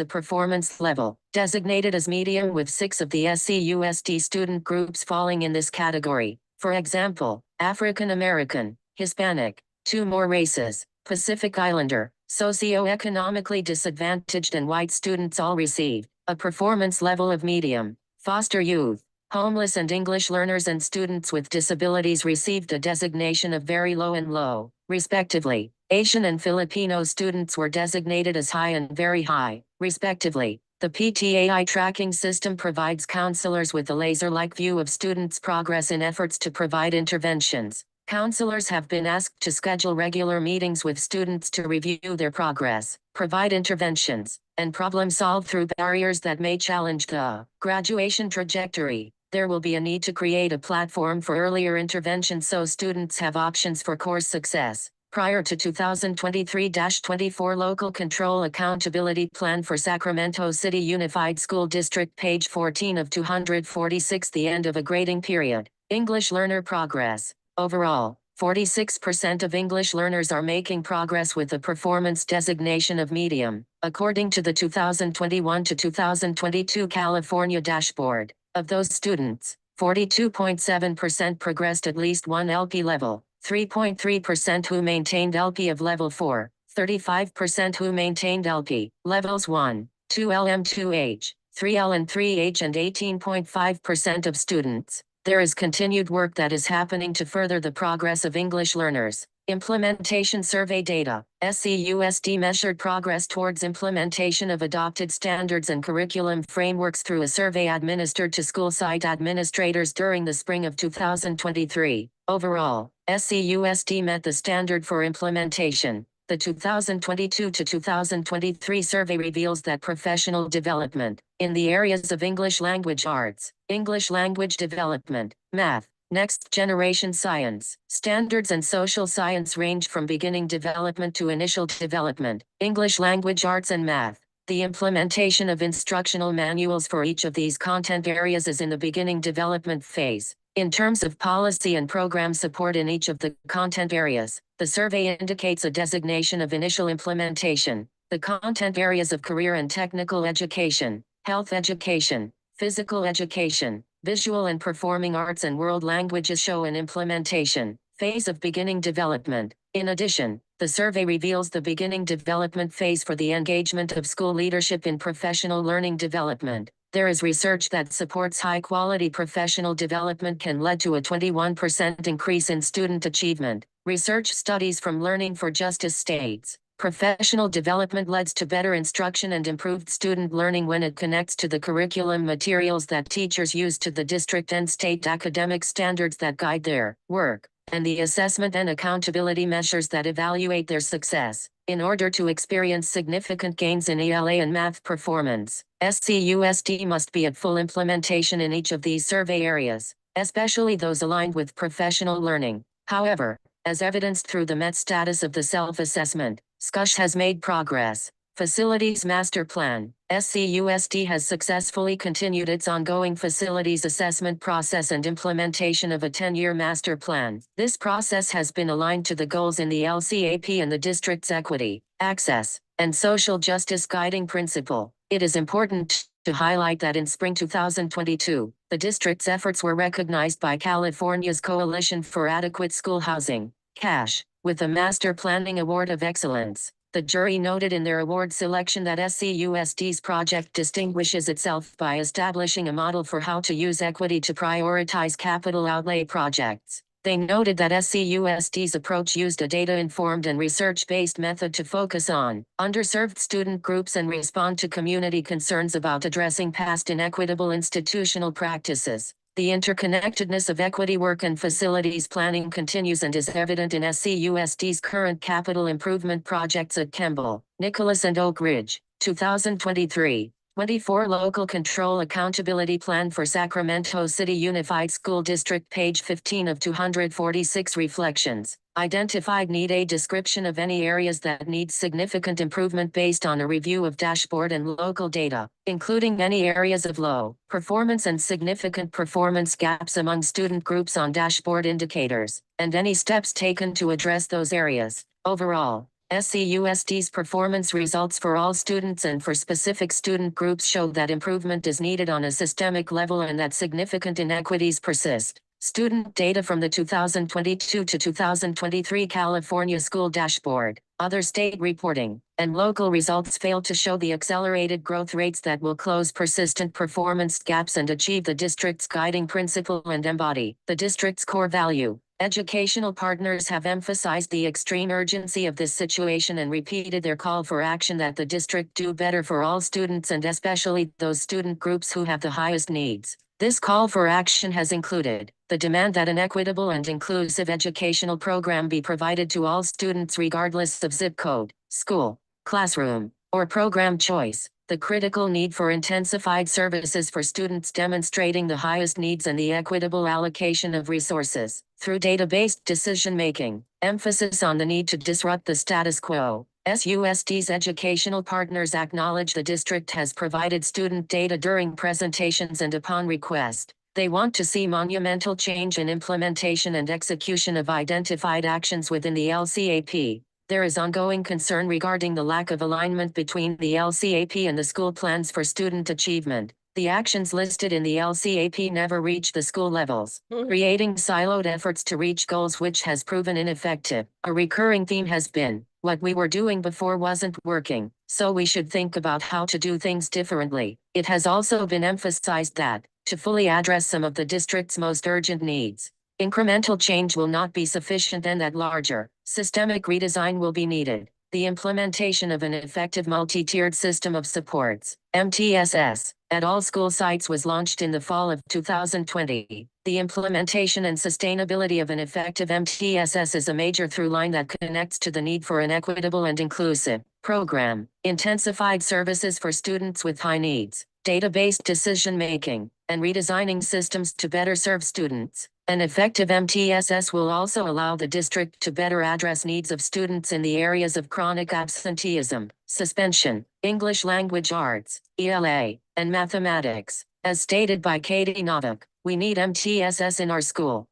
a performance level, designated as medium with 6 of the SCUSD student groups falling in this category. For example, African American, Hispanic, 2 more races, Pacific Islander, socioeconomically disadvantaged and white students all received a performance level of medium. Foster youth, homeless and English learners and students with disabilities received a designation of very low and low, respectively. Asian and Filipino students were designated as high and very high, respectively. The PTAI tracking system provides counselors with a laser-like view of students' progress in efforts to provide interventions. Counselors have been asked to schedule regular meetings with students to review their progress, provide interventions, and problem solve through barriers that may challenge the graduation trajectory. There will be a need to create a platform for earlier intervention so students have options for course success. Prior to 2023-24 Local Control Accountability Plan for Sacramento City Unified School District, page 14 of 246, the end of a grading period. English learner progress. Overall, 46% of English learners are making progress with a performance designation of medium, according to the 2021 to 2022 California dashboard. Of those students, 42.7% progressed at least one LP level, 3.3% who maintained LP of level 4, 35% who maintained LP, levels 1, 2L and 2H, 3L and 3H, and 18.5% of students. There is continued work that is happening to further the progress of English learners. Implementation survey data. SCUSD measured progress towards implementation of adopted standards and curriculum frameworks through a survey administered to school site administrators during the spring of 2023. Overall, SCUSD met the standard for implementation. The 2022 to 2023 survey reveals that professional development in the areas of English language arts, English language development, math, next generation science, standards and social science range from beginning development to initial development, English language arts and math. The implementation of instructional manuals for each of these content areas is in the beginning development phase. In terms of policy and program support in each of the content areas, the survey indicates a designation of initial implementation. The content areas of career and technical education, health education, physical education, visual and performing arts and world languages show an implementation phase of beginning development. In addition, the survey reveals the beginning development phase for the engagement of school leadership in professional learning development. There is research that supports high-quality professional development can lead to a 21% increase in student achievement. Research studies from Learning for Justice states, professional development leads to better instruction and improved student learning when it connects to the curriculum materials that teachers use to the district and state academic standards that guide their work, and the assessment and accountability measures that evaluate their success. In order to experience significant gains in ELA and math performance, SCUSD must be at full implementation in each of these survey areas, especially those aligned with professional learning. However, as evidenced through the MET status of the self-assessment, SCUSH has made progress. Facilities Master Plan. SCUSD has successfully continued its ongoing facilities assessment process and implementation of a 10-year master plan. This process has been aligned to the goals in the LCAP and the district's equity, access, and social justice guiding principle. It is important to highlight that in spring 2022, the district's efforts were recognized by California's Coalition for Adequate School Housing, CASH, with the Master Planning Award of Excellence. The jury noted in their award selection that SCUSD's project distinguishes itself by establishing a model for how to use equity to prioritize capital outlay projects. They noted that SCUSD's approach used a data-informed and research-based method to focus on underserved student groups and respond to community concerns about addressing past inequitable institutional practices. The interconnectedness of equity work and facilities planning continues and is evident in SCUSD's current capital improvement projects at Kemble, Nicholas and Oak Ridge. 2023. 24 Local Control Accountability Plan for Sacramento City Unified School District, page 15 of 246 reflections. Identified need a description of any areas that need significant improvement based on a review of dashboard and local data, including any areas of low performance and significant performance gaps among student groups on dashboard indicators, and any steps taken to address those areas. Overall, SCUSD's performance results for all students and for specific student groups show that improvement is needed on a systemic level and that significant inequities persist. Student data from the 2022 to 2023 California School Dashboard, other state reporting, and local results fail to show the accelerated growth rates that will close persistent performance gaps and achieve the district's guiding principle and embody the district's core value. Educational partners have emphasized the extreme urgency of this situation and repeated their call for action that the district do better for all students and especially those student groups who have the highest needs. This call for action has included the demand that an equitable and inclusive educational program be provided to all students regardless of zip code, school, classroom, or program choice, the critical need for intensified services for students demonstrating the highest needs and the equitable allocation of resources through data-based decision-making, emphasis on the need to disrupt the status quo. SUSD's educational partners acknowledge the district has provided student data during presentations and upon request. They want to see monumental change in implementation and execution of identified actions within the LCAP. There is ongoing concern regarding the lack of alignment between the LCAP and the school plans for student achievement. The actions listed in the LCAP never reach the school levels, creating siloed efforts to reach goals which has proven ineffective. A recurring theme has been, what we were doing before wasn't working, so we should think about how to do things differently. It has also been emphasized that, to fully address some of the district's most urgent needs, incremental change will not be sufficient and that larger, systemic redesign will be needed. The implementation of an effective multi-tiered system of supports, MTSS, at all school sites was launched in the fall of 2020. The implementation and sustainability of an effective MTSS is a major through line that connects to the need for an equitable and inclusive program, intensified services for students with high needs, data-based decision-making, and redesigning systems to better serve students. An effective MTSS will also allow the district to better address needs of students in the areas of chronic absenteeism, suspension, English language arts, ELA, and mathematics. As stated by Katie Novak, we need MTSS in our school,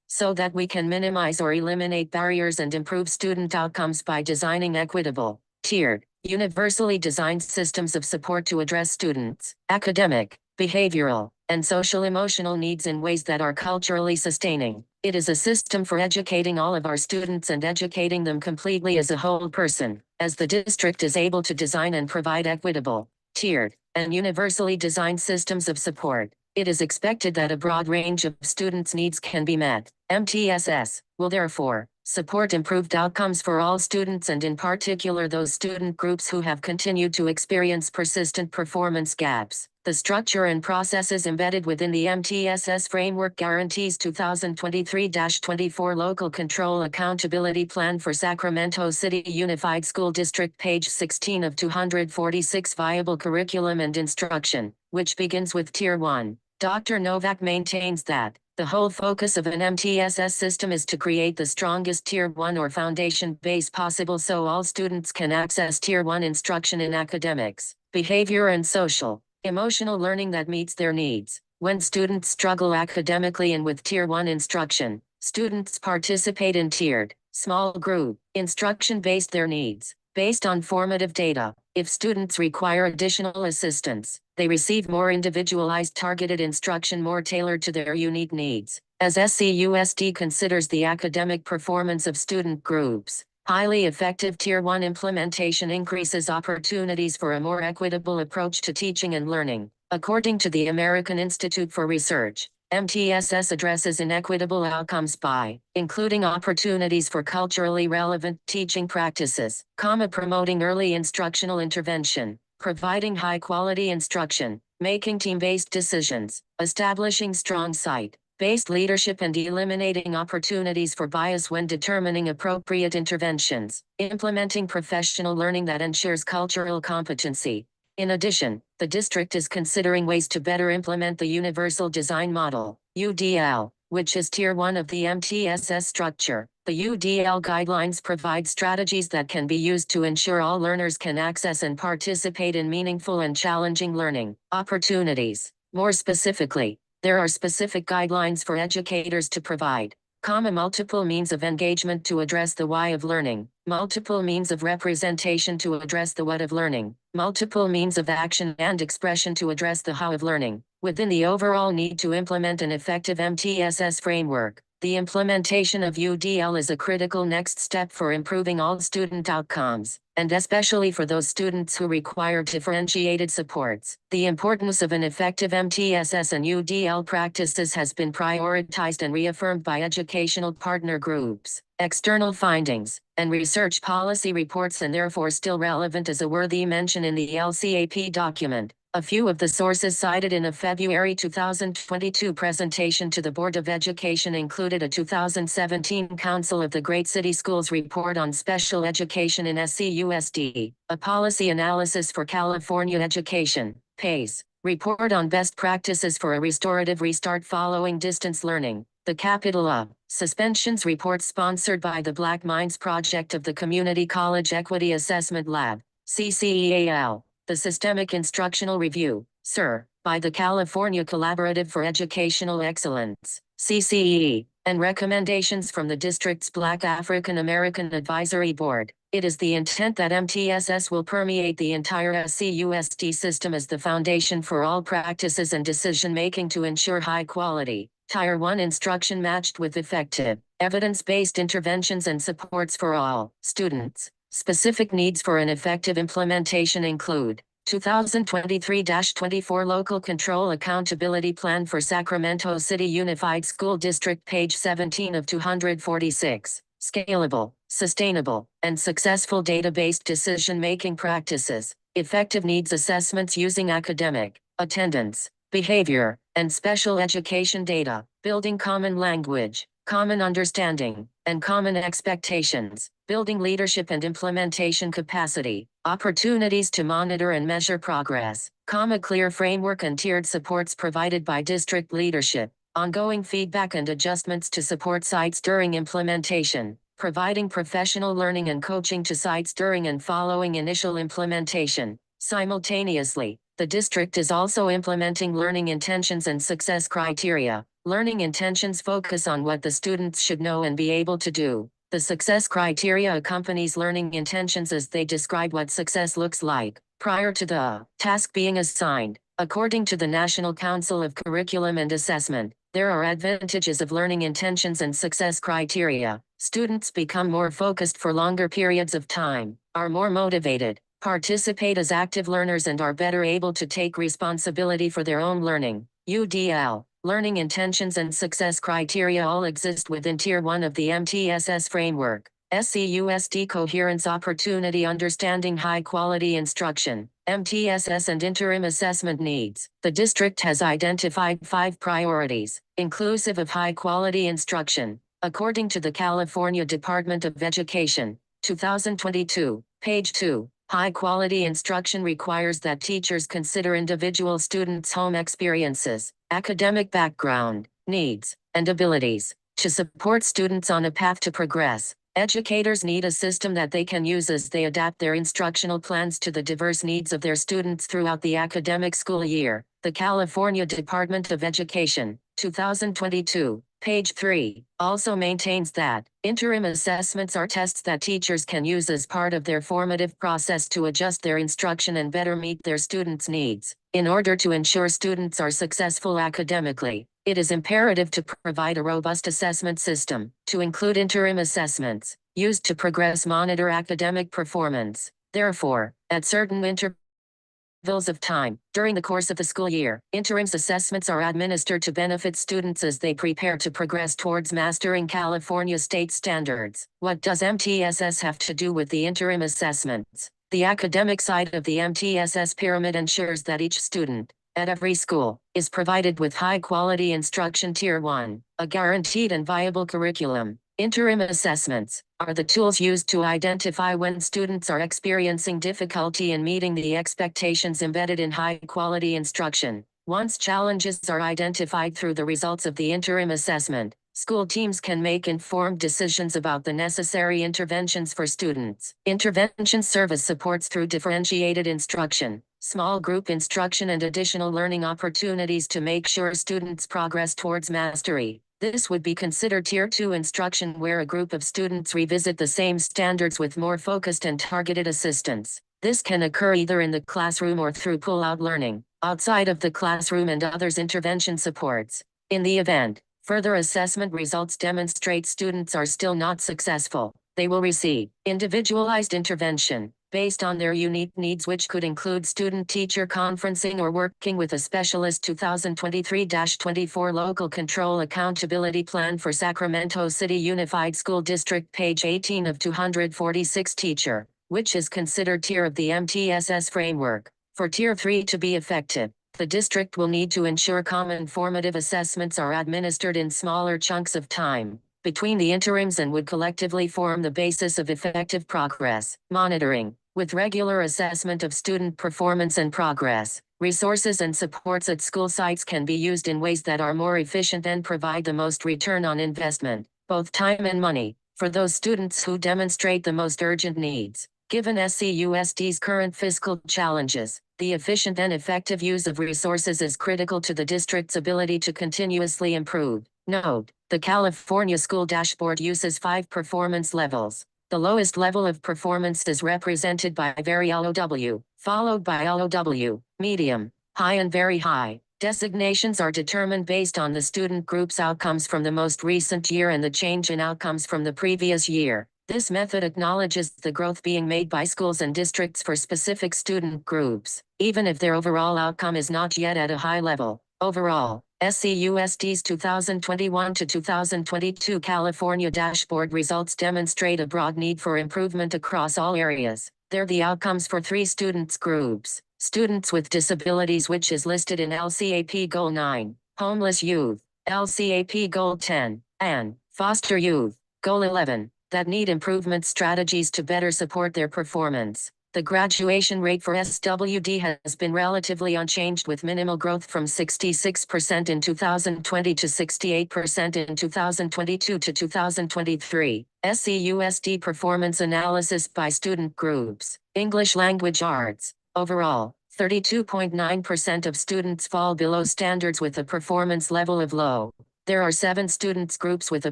so that we can minimize or eliminate barriers and improve student outcomes by designing equitable, tiered, universally designed systems of support to address students' academic, behavioral, and social-emotional needs in ways that are culturally sustaining. It is a system for educating all of our students and educating them completely as a whole person. As the district is able to design and provide equitable, tiered, and universally designed systems of support, it is expected that a broad range of students' needs can be met. MTSS will therefore support improved outcomes for all students and in particular those student groups who have continued to experience persistent performance gaps. The structure and processes embedded within the MTSS framework guarantees 2023-24 Local Control Accountability Plan for Sacramento City Unified School District, page 16 of 246 viable curriculum and instruction, which begins with Tier 1. Dr. Novak maintains that the whole focus of an MTSS system is to create the strongest Tier 1 or foundation base possible so all students can access Tier 1 instruction in academics, behavior and social, emotional learning that meets their needs. When students struggle academically and with Tier 1 instruction, students participate in tiered, small group, instruction based their needs, based on formative data. If students require additional assistance, they receive more individualized targeted instruction more tailored to their unique needs. As SCUSD considers the academic performance of student groups, Highly effective Tier 1 implementation increases opportunities for a more equitable approach to teaching and learning. According to the American Institute for Research, MTSS addresses inequitable outcomes by including opportunities for culturally relevant teaching practices, promoting early instructional intervention, providing high-quality instruction, making team-based decisions, establishing strong site-based leadership and eliminating opportunities for bias when determining appropriate interventions, implementing professional learning that ensures cultural competency. In addition, the district is considering ways to better implement the Universal Design Model, UDL, which is Tier 1 of the MTSS structure. The UDL guidelines provide strategies that can be used to ensure all learners can access and participate in meaningful and challenging learning opportunities. More specifically, there are specific guidelines for educators to provide, multiple means of engagement to address the why of learning, multiple means of representation to address the what of learning, multiple means of action and expression to address the how of learning. Within the overall need to implement an effective MTSS framework, the implementation of UDL is a critical next step for improving all student outcomes, and especially for those students who require differentiated supports. The importance of an effective MTSS and UDL practices has been prioritized and reaffirmed by educational partner groups, external findings, and research policy reports, and therefore still relevant as a worthy mention in the LCAP document. A few of the sources cited in a February 2022 presentation to the Board of Education included a 2017 Council of the Great City Schools report on special education in SCUSD, a policy analysis for California education, PACE, report on best practices for a restorative restart following distance learning, the Capital of Suspensions report sponsored by the Black Minds Project of the Community College Equity Assessment Lab, CCEAL. The Systemic Instructional Review, SIR, by the California Collaborative for Educational Excellence, CCEE, and recommendations from the district's Black African American Advisory Board. It is the intent that MTSS will permeate the entire SCUSD system as the foundation for all practices and decision-making to ensure high-quality, Tier 1 instruction matched with effective, evidence-based interventions and supports for all students. Specific needs for an effective implementation include 2023-24 Local Control Accountability Plan for Sacramento City Unified School District, page 17 of 246. Scalable, sustainable, and successful data-based decision-making practices, effective needs assessments using academic, attendance, behavior, and special education data, building common language, common understanding, and common expectations, building leadership and implementation capacity, opportunities to monitor and measure progress, clear framework and tiered supports provided by district leadership, ongoing feedback and adjustments to support sites during implementation, providing professional learning and coaching to sites during and following initial implementation. Simultaneously, the district is also implementing learning intentions and success criteria. Learning intentions focus on what the students should know and be able to do. The success criteria accompanies learning intentions as they describe what success looks like prior to the task being assigned. According to the National Council of Curriculum and Assessment, there are advantages of learning intentions and success criteria. Students become more focused for longer periods of time, are more motivated, participate as active learners, and are better able to take responsibility for their own learning. UDL. Learning intentions and success criteria all exist within Tier 1 of the MTSS framework. SCUSD Coherence Opportunity Understanding High-Quality Instruction, MTSS and Interim Assessment Needs. The district has identified 5 priorities, inclusive of high-quality instruction. According to the California Department of Education, 2022, page 2. High-quality instruction requires that teachers consider individual students' home experiences, academic background, needs, and abilities to support students on a path to progress. Educators need a system that they can use as they adapt their instructional plans to the diverse needs of their students throughout the academic school year. The California Department of Education, 2022, page 3, also maintains that interim assessments are tests that teachers can use as part of their formative process to adjust their instruction and better meet their students' needs. In order to ensure students are successful academically, It is imperative to provide a robust assessment system, to include interim assessments, used to progress monitor academic performance. Therefore, at certain intervals of time, during the course of the school year, interims assessments are administered to benefit students as they prepare to progress towards mastering California state standards. What does MTSS have to do with the interim assessments? The academic side of the MTSS pyramid ensures that each student, at every school, is provided with high-quality instruction Tier 1, a guaranteed and viable curriculum. Interim assessments are the tools used to identify when students are experiencing difficulty in meeting the expectations embedded in high-quality instruction. Once challenges are identified through the results of the interim assessment, school teams can make informed decisions about the necessary interventions for students. Intervention service supports through differentiated instruction, small group instruction, and additional learning opportunities to make sure students progress towards mastery. This would be considered Tier 2 instruction, where a group of students revisit the same standards with more focused and targeted assistance. This can occur either in the classroom or through pull-out learning, outside of the classroom, and others intervention supports. In the event further assessment results demonstrate students are still not successful, they will receive individualized intervention based on their unique needs, which could include student-teacher conferencing or working with a specialist. 2023-24 Local Control Accountability Plan for Sacramento City Unified School District, page 18 of 246. Teacher, which is considered tier of the MTSS framework. For Tier 3 to be effective, the district will need to ensure common formative assessments are administered in smaller chunks of time between the interims and would collectively form the basis of effective progress monitoring, with regular assessment of student performance and progress. Resources and supports at school sites can be used in ways that are more efficient and provide the most return on investment, both time and money, for those students who demonstrate the most urgent needs. Given SCUSD's current fiscal challenges, the efficient and effective use of resources is critical to the district's ability to continuously improve. Note, the California School Dashboard uses 5 performance levels. The lowest level of performance is represented by very LOW, followed by LOW, medium, high, and very high. Designations are determined based on the student group's outcomes from the most recent year and the change in outcomes from the previous year. This method acknowledges the growth being made by schools and districts for specific student groups, even if their overall outcome is not yet at a high level. Overall, SCUSD's 2021 to 2022 California dashboard results demonstrate a broad need for improvement across all areas. They're the outcomes for 3 students groups: students with disabilities, which is listed in LCAP Goal 9, homeless youth, LCAP Goal 10, and foster youth, Goal 11, that need improvement strategies to better support their performance. The graduation rate for SWD has been relatively unchanged, with minimal growth from 66% in 2020 to 68% in 2022 to 2023. SCUSD performance analysis by student groups. English language arts. Overall, 32.9% of students fall below standards with a performance level of low. There are 7 students groups with a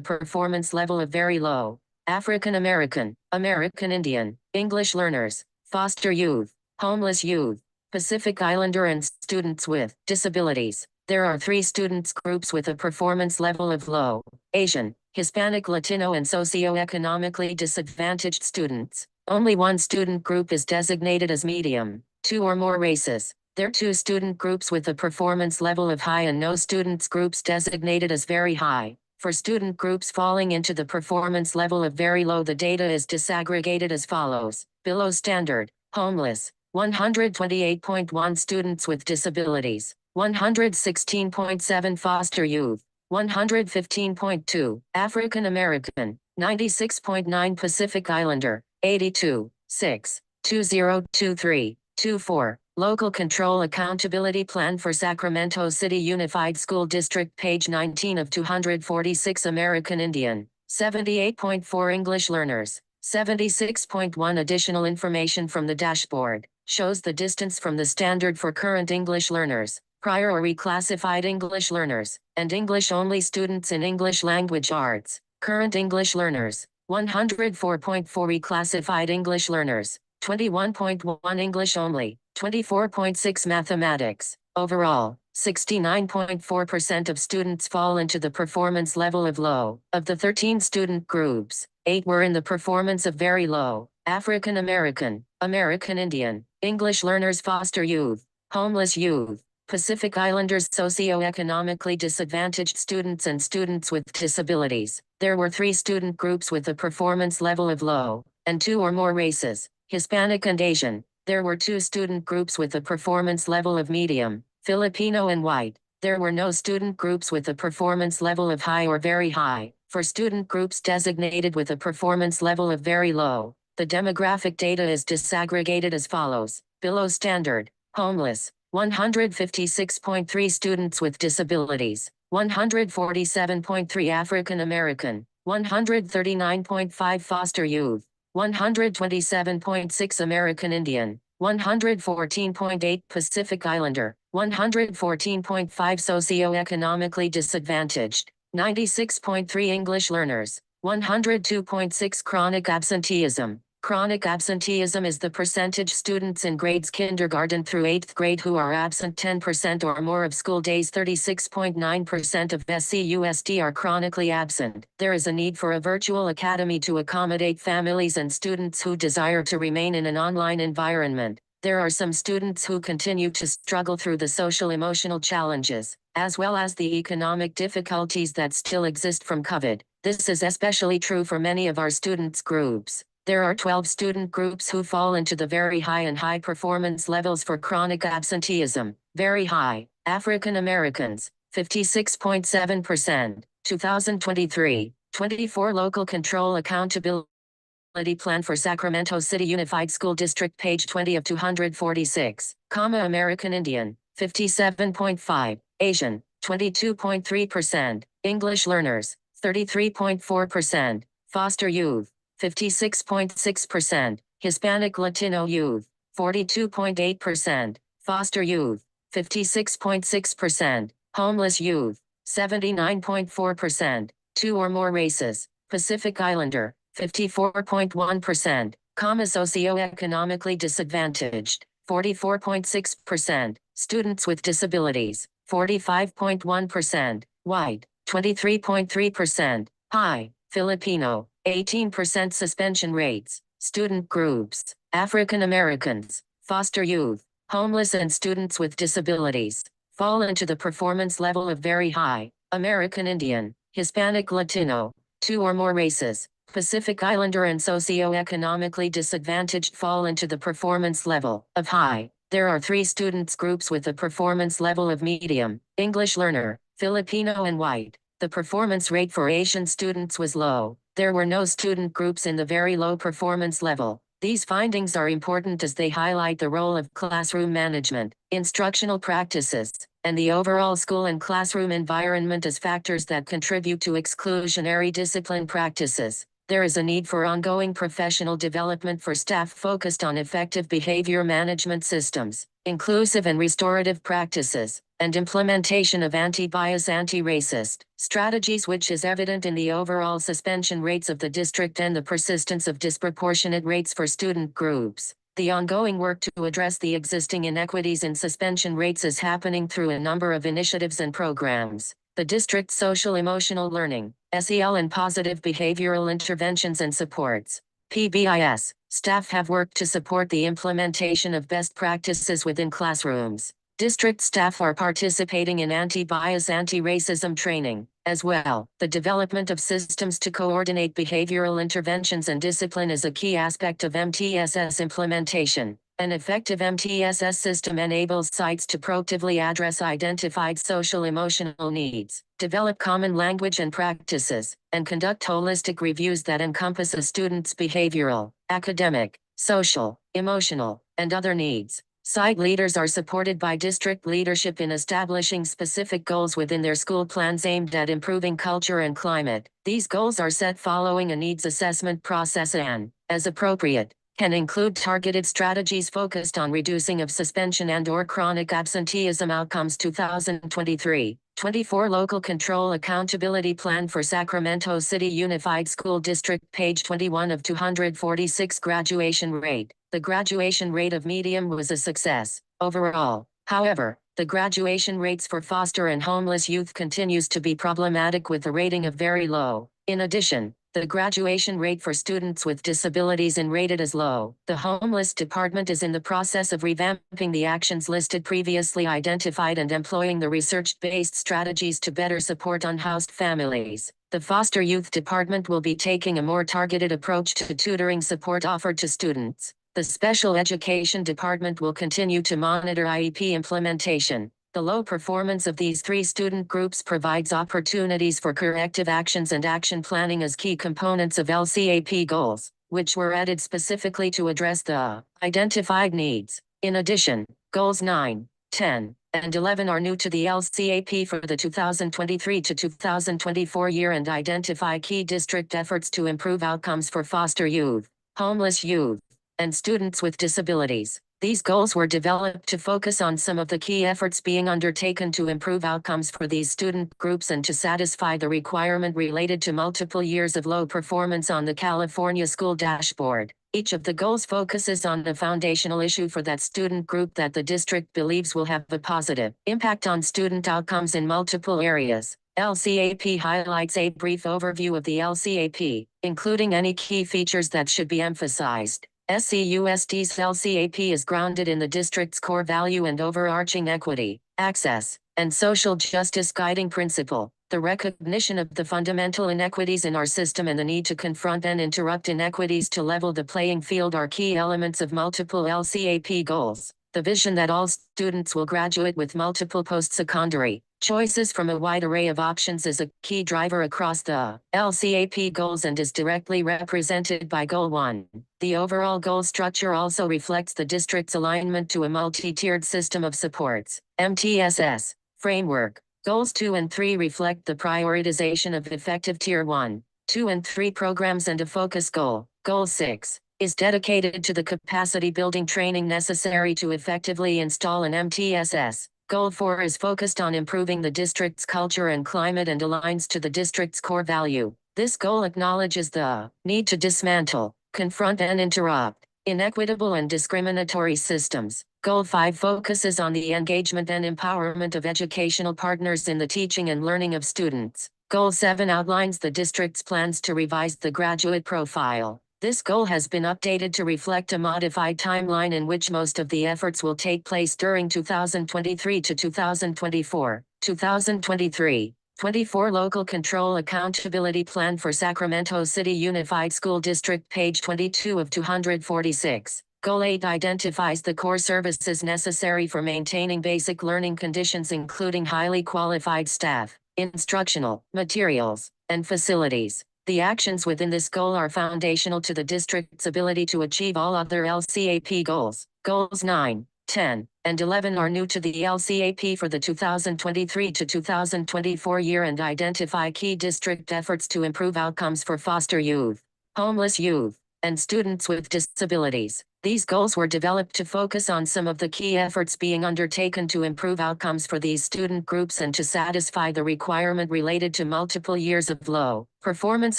performance level of very low. African American, American Indian, English learners, foster youth, homeless youth, Pacific Islander, and students with disabilities. There are 3 students groups with a performance level of low: Asian, Hispanic, Latino, and socioeconomically disadvantaged students. Only 1 student group is designated as medium, 2 or more races. There are 2 student groups with a performance level of high and no students groups designated as very high. For student groups falling into the performance level of very low, the data is disaggregated as follows: below standard, homeless, 128.1 students with disabilities, 116.7 foster youth, 115.2 African American, 96.9 Pacific Islander, 82.6, 2023, 24. Local Control Accountability Plan for Sacramento City Unified School District, page 19 of 246. American Indian, 78.4 English learners, 76.1. Additional information from the dashboard shows the distance from the standard for current English learners, prior or reclassified English learners, and English-only students in English language arts. Current English learners, 104.4. Reclassified English learners, 21.1 English only, 24.6 mathematics. Overall, 69.4% of students fall into the performance level of low. Of the 13 student groups, 8 were in the performance of very low: African American, American Indian, English learners, foster youth, homeless youth, Pacific Islanders, socioeconomically disadvantaged students, and students with disabilities. There were 3 student groups with a performance level of low, and 2 or more races: Hispanic and Asian. There were 2 student groups with a performance level of medium: Filipino and white. There were no student groups with a performance level of high or very high. For student groups designated with a performance level of very low, the demographic data is disaggregated as follows. Below standard: homeless, 156.3 students with disabilities, 147.3 African American, 139.5 foster youth, 127.6 American Indian, 114.8 Pacific Islander, 114.5 socioeconomically disadvantaged, 96.3 English learners, 102.6 chronic absenteeism. Chronic absenteeism is the percentage students in grades kindergarten through 8th grade who are absent 10% or more of school days. 36.9% of SCUSD are chronically absent. There is a need for a virtual academy to accommodate families and students who desire to remain in an online environment. There are some students who continue to struggle through the social-emotional challenges, as well as the economic difficulties that still exist from COVID. This is especially true for many of our students' groups. There are 12 student groups who fall into the very high and high performance levels for chronic absenteeism. Very high: African Americans, 56.7%, 2023, 24 Local Control Accountability Plan for Sacramento City Unified School District, page 20 of 246, American Indian, 57.5, Asian, 22.3%, English learners, 33.4%, foster youth, 56.6%, Hispanic Latino youth, 42.8%, foster youth, 56.6%, homeless youth, 79.4%, 2 or more races, Pacific Islander, 54.1%, socioeconomically disadvantaged, 44.6%, students with disabilities, 45.1%, white, 23.3%, high, Filipino, 18% suspension rates. Student groups: African Americans, foster youth, homeless, and students with disabilities fall into the performance level of very high. American Indian, Hispanic Latino, 2 or more races, Pacific Islander, and socioeconomically disadvantaged fall into the performance level of high. There are 3 students groups with a performance level of medium: English learner, Filipino, and white. The performance rate for Asian students was low. There were no student groups in the very low performance level. These findings are important as they highlight the role of classroom management, instructional practices, and the overall school and classroom environment as factors that contribute to exclusionary discipline practices. There is a need for ongoing professional development for staff focused on effective behavior management systems, inclusive and restorative practices, and implementation of anti-bias, anti-racist strategies, which is evident in the overall suspension rates of the district and the persistence of disproportionate rates for student groups. The ongoing work to address the existing inequities in suspension rates is happening through a number of initiatives and programs. The district's social-emotional learning, SEL, and positive behavioral interventions and supports, PBIS, staff have worked to support the implementation of best practices within classrooms. District staff are participating in anti-bias, anti-racism training, as well. The development of systems to coordinate behavioral interventions and discipline is a key aspect of MTSS implementation. An effective MTSS system enables sites to proactively address identified social-emotional needs, develop common language and practices, and conduct holistic reviews that encompass a student's behavioral, academic, social, emotional, and other needs. Site leaders are supported by district leadership in establishing specific goals within their school plans aimed at improving culture and climate. These goals are set following a needs assessment process and, as appropriate, can include targeted strategies focused on reducing of suspension and/or chronic absenteeism outcomes. 2023. 24 Local Control Accountability Plan for Sacramento City Unified School District, page 21 of 246. Graduation rate. The graduation rate of medium was a success overall. However, the graduation rates for foster and homeless youth continues to be problematic with a rating of very low. In addition, the graduation rate for students with disabilities is rated as low. The Homeless Department is in the process of revamping the actions listed previously identified and employing the research-based strategies to better support unhoused families. The Foster Youth Department will be taking a more targeted approach to tutoring support offered to students. The Special Education Department will continue to monitor IEP implementation. The low performance of these three student groups provides opportunities for corrective actions and action planning as key components of LCAP goals, which were added specifically to address the identified needs. In addition, goals 9, 10, and 11 are new to the LCAP for the 2023 to 2024 year and identify key district efforts to improve outcomes for foster youth, homeless youth, and students with disabilities. These goals were developed to focus on some of the key efforts being undertaken to improve outcomes for these student groups and to satisfy the requirement related to multiple years of low performance on the California School Dashboard. Each of the goals focuses on the foundational issue for that student group that the district believes will have a positive impact on student outcomes in multiple areas. LCAP highlights a brief overview of the LCAP, including any key features that should be emphasized. SCUSD's LCAP is grounded in the district's core value and overarching equity, access, and social justice guiding principle. The recognition of the fundamental inequities in our system and the need to confront and interrupt inequities to level the playing field are key elements of multiple LCAP goals. The vision that all students will graduate with multiple post-secondary choices from a wide array of options is a key driver across the LCAP goals and is directly represented by Goal 1. The overall goal structure also reflects the district's alignment to a multi-tiered system of supports, MTSS, framework. Goals 2 and 3 reflect the prioritization of effective Tier 1, 2 and 3 programs and a focus goal. Goal 6 is dedicated to the capacity building training necessary to effectively install an MTSS. Goal 4 is focused on improving the district's culture and climate and aligns to the district's core value. This goal acknowledges the need to dismantle, confront and interrupt inequitable and discriminatory systems. Goal 5 focuses on the engagement and empowerment of educational partners in the teaching and learning of students. Goal 7 outlines the district's plans to revise the graduate profile. This goal has been updated to reflect a modified timeline in which most of the efforts will take place during 2023 to 2024. 2023. 24 Local Control Accountability Plan for Sacramento City Unified School District, page 22 of 246. Goal 8 identifies the core services necessary for maintaining basic learning conditions including highly qualified staff, instructional materials, and facilities. The actions within this goal are foundational to the district's ability to achieve all other LCAP goals. Goals 9, 10, and 11 are new to the LCAP for the 2023 to 2024 year and identify key district efforts to improve outcomes for foster youth, homeless youth, and students with disabilities. These goals were developed to focus on some of the key efforts being undertaken to improve outcomes for these student groups and to satisfy the requirement related to multiple years of low performance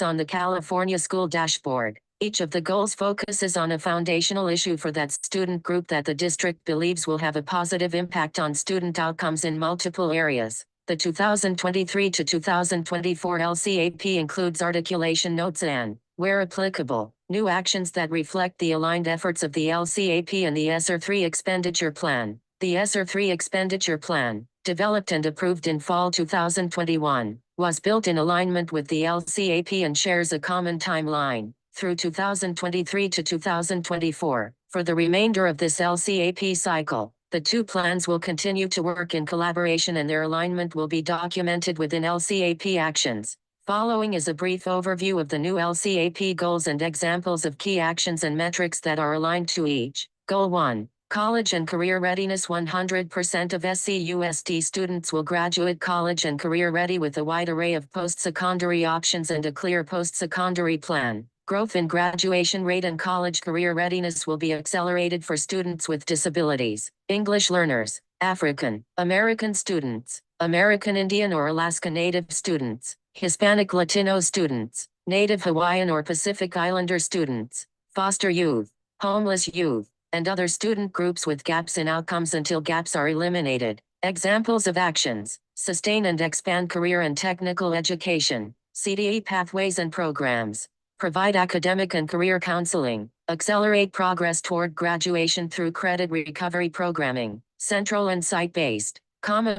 on the California School Dashboard. Each of the goals focuses on a foundational issue for that student group that the district believes will have a positive impact on student outcomes in multiple areas. The 2023 to 2024 LCAP includes articulation notes and, where applicable, new actions that reflect the aligned efforts of the LCAP and the ESSER 3 expenditure plan. The ESSER 3 expenditure plan, developed and approved in fall 2021, was built in alignment with the LCAP and shares a common timeline through 2023 to 2024. For the remainder of this LCAP cycle, the two plans will continue to work in collaboration and their alignment will be documented within LCAP actions. Following is a brief overview of the new LCAP goals and examples of key actions and metrics that are aligned to each. Goal 1. College and career readiness. 100% of SCUSD students will graduate college and career ready with a wide array of post-secondary options and a clear post-secondary plan. Growth in graduation rate and college career readiness will be accelerated for students with disabilities, English learners, African American students, American Indian or Alaska Native students, Hispanic Latino students, Native Hawaiian or Pacific Islander students, foster youth, homeless youth, and other student groups with gaps in outcomes until gaps are eliminated. Examples of actions: sustain and expand career and technical education, CDE pathways and programs, provide academic and career counseling, accelerate progress toward graduation through credit recovery programming, central and site-based,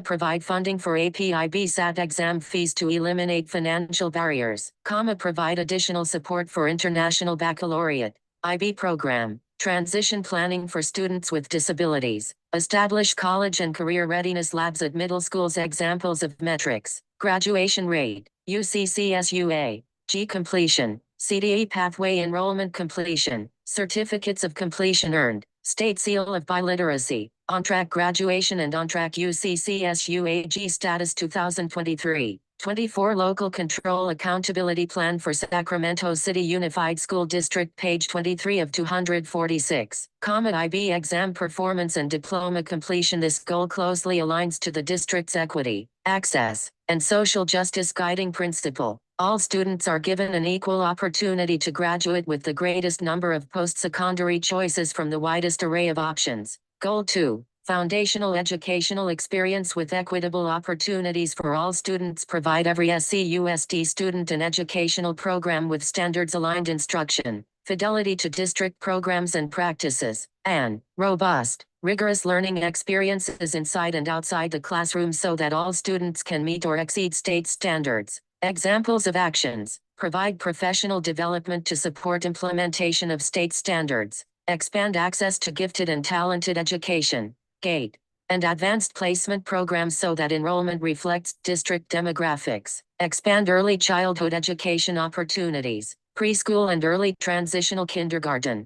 provide funding for APIB SAT exam fees to eliminate financial barriers, provide additional support for international baccalaureate, IB program, transition planning for students with disabilities, establish college and career readiness labs at middle schools. Examples of metrics: graduation rate, UCCSUA, G completion, CDE pathway enrollment completion, certificates of completion earned, state seal of biliteracy, on-track graduation and on-track UCCSUAG status 2023. 24 Local Control Accountability Plan for Sacramento City Unified School District, page 23 of 246, IB exam performance and diploma completion. This goal closely aligns to the district's equity, access, and social justice guiding principle. All students are given an equal opportunity to graduate with the greatest number of post-secondary choices from the widest array of options. Goal 2. Foundational educational experience with equitable opportunities for all students. Provide every SCUSD student an educational program with standards-aligned instruction, fidelity to district programs and practices, and robust, rigorous learning experiences inside and outside the classroom so that all students can meet or exceed state standards. Examples of actions: provide professional development to support implementation of state standards, expand access to gifted and talented education, GATE, and advanced placement programs so that enrollment reflects district demographics, expand early childhood education opportunities, preschool and early transitional kindergarten,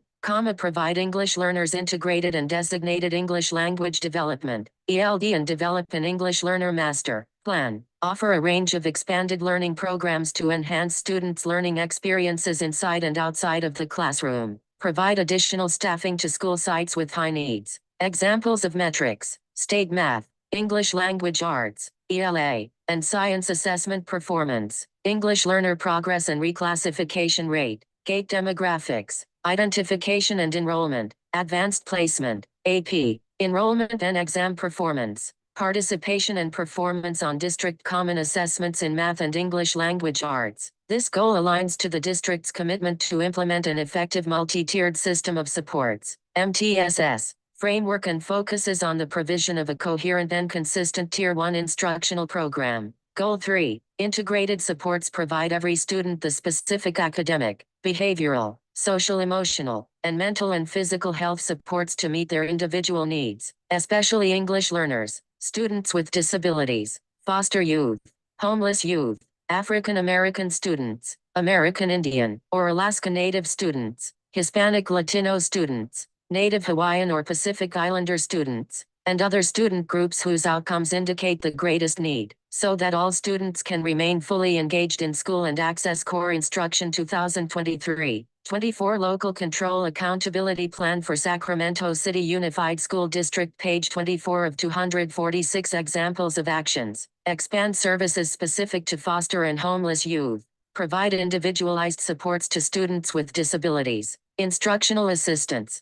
provide English learners integrated and designated English language development, ELD, and develop an English learner master plan, offer a range of expanded learning programs to enhance students' learning experiences inside and outside of the classroom, provide additional staffing to school sites with high needs. Examples of metrics: state math, English language arts, ELA, and science assessment performance, English learner progress and reclassification rate, GATE demographics, identification and enrollment, advanced placement, AP, enrollment and exam performance, participation and performance on district common assessments in math and English language arts. This goal aligns to the district's commitment to implement an effective multi-tiered system of supports, MTSS, framework, and focuses on the provision of a coherent and consistent Tier 1 instructional program. Goal 3. Integrated supports provide every student the specific academic, behavioral, social, emotional, and mental and physical health supports to meet their individual needs, especially English learners, students with disabilities, foster youth, homeless youth, African American students, American Indian or Alaska Native students, Hispanic Latino students, Native Hawaiian or Pacific Islander students, and other student groups whose outcomes indicate the greatest need, so that all students can remain fully engaged in school and access core instruction. 2023. 24 Local Control Accountability Plan for Sacramento City Unified School District, page 24 of 246. Examples of actions: expand services specific to foster and homeless youth, provide individualized supports to students with disabilities, instructional assistance,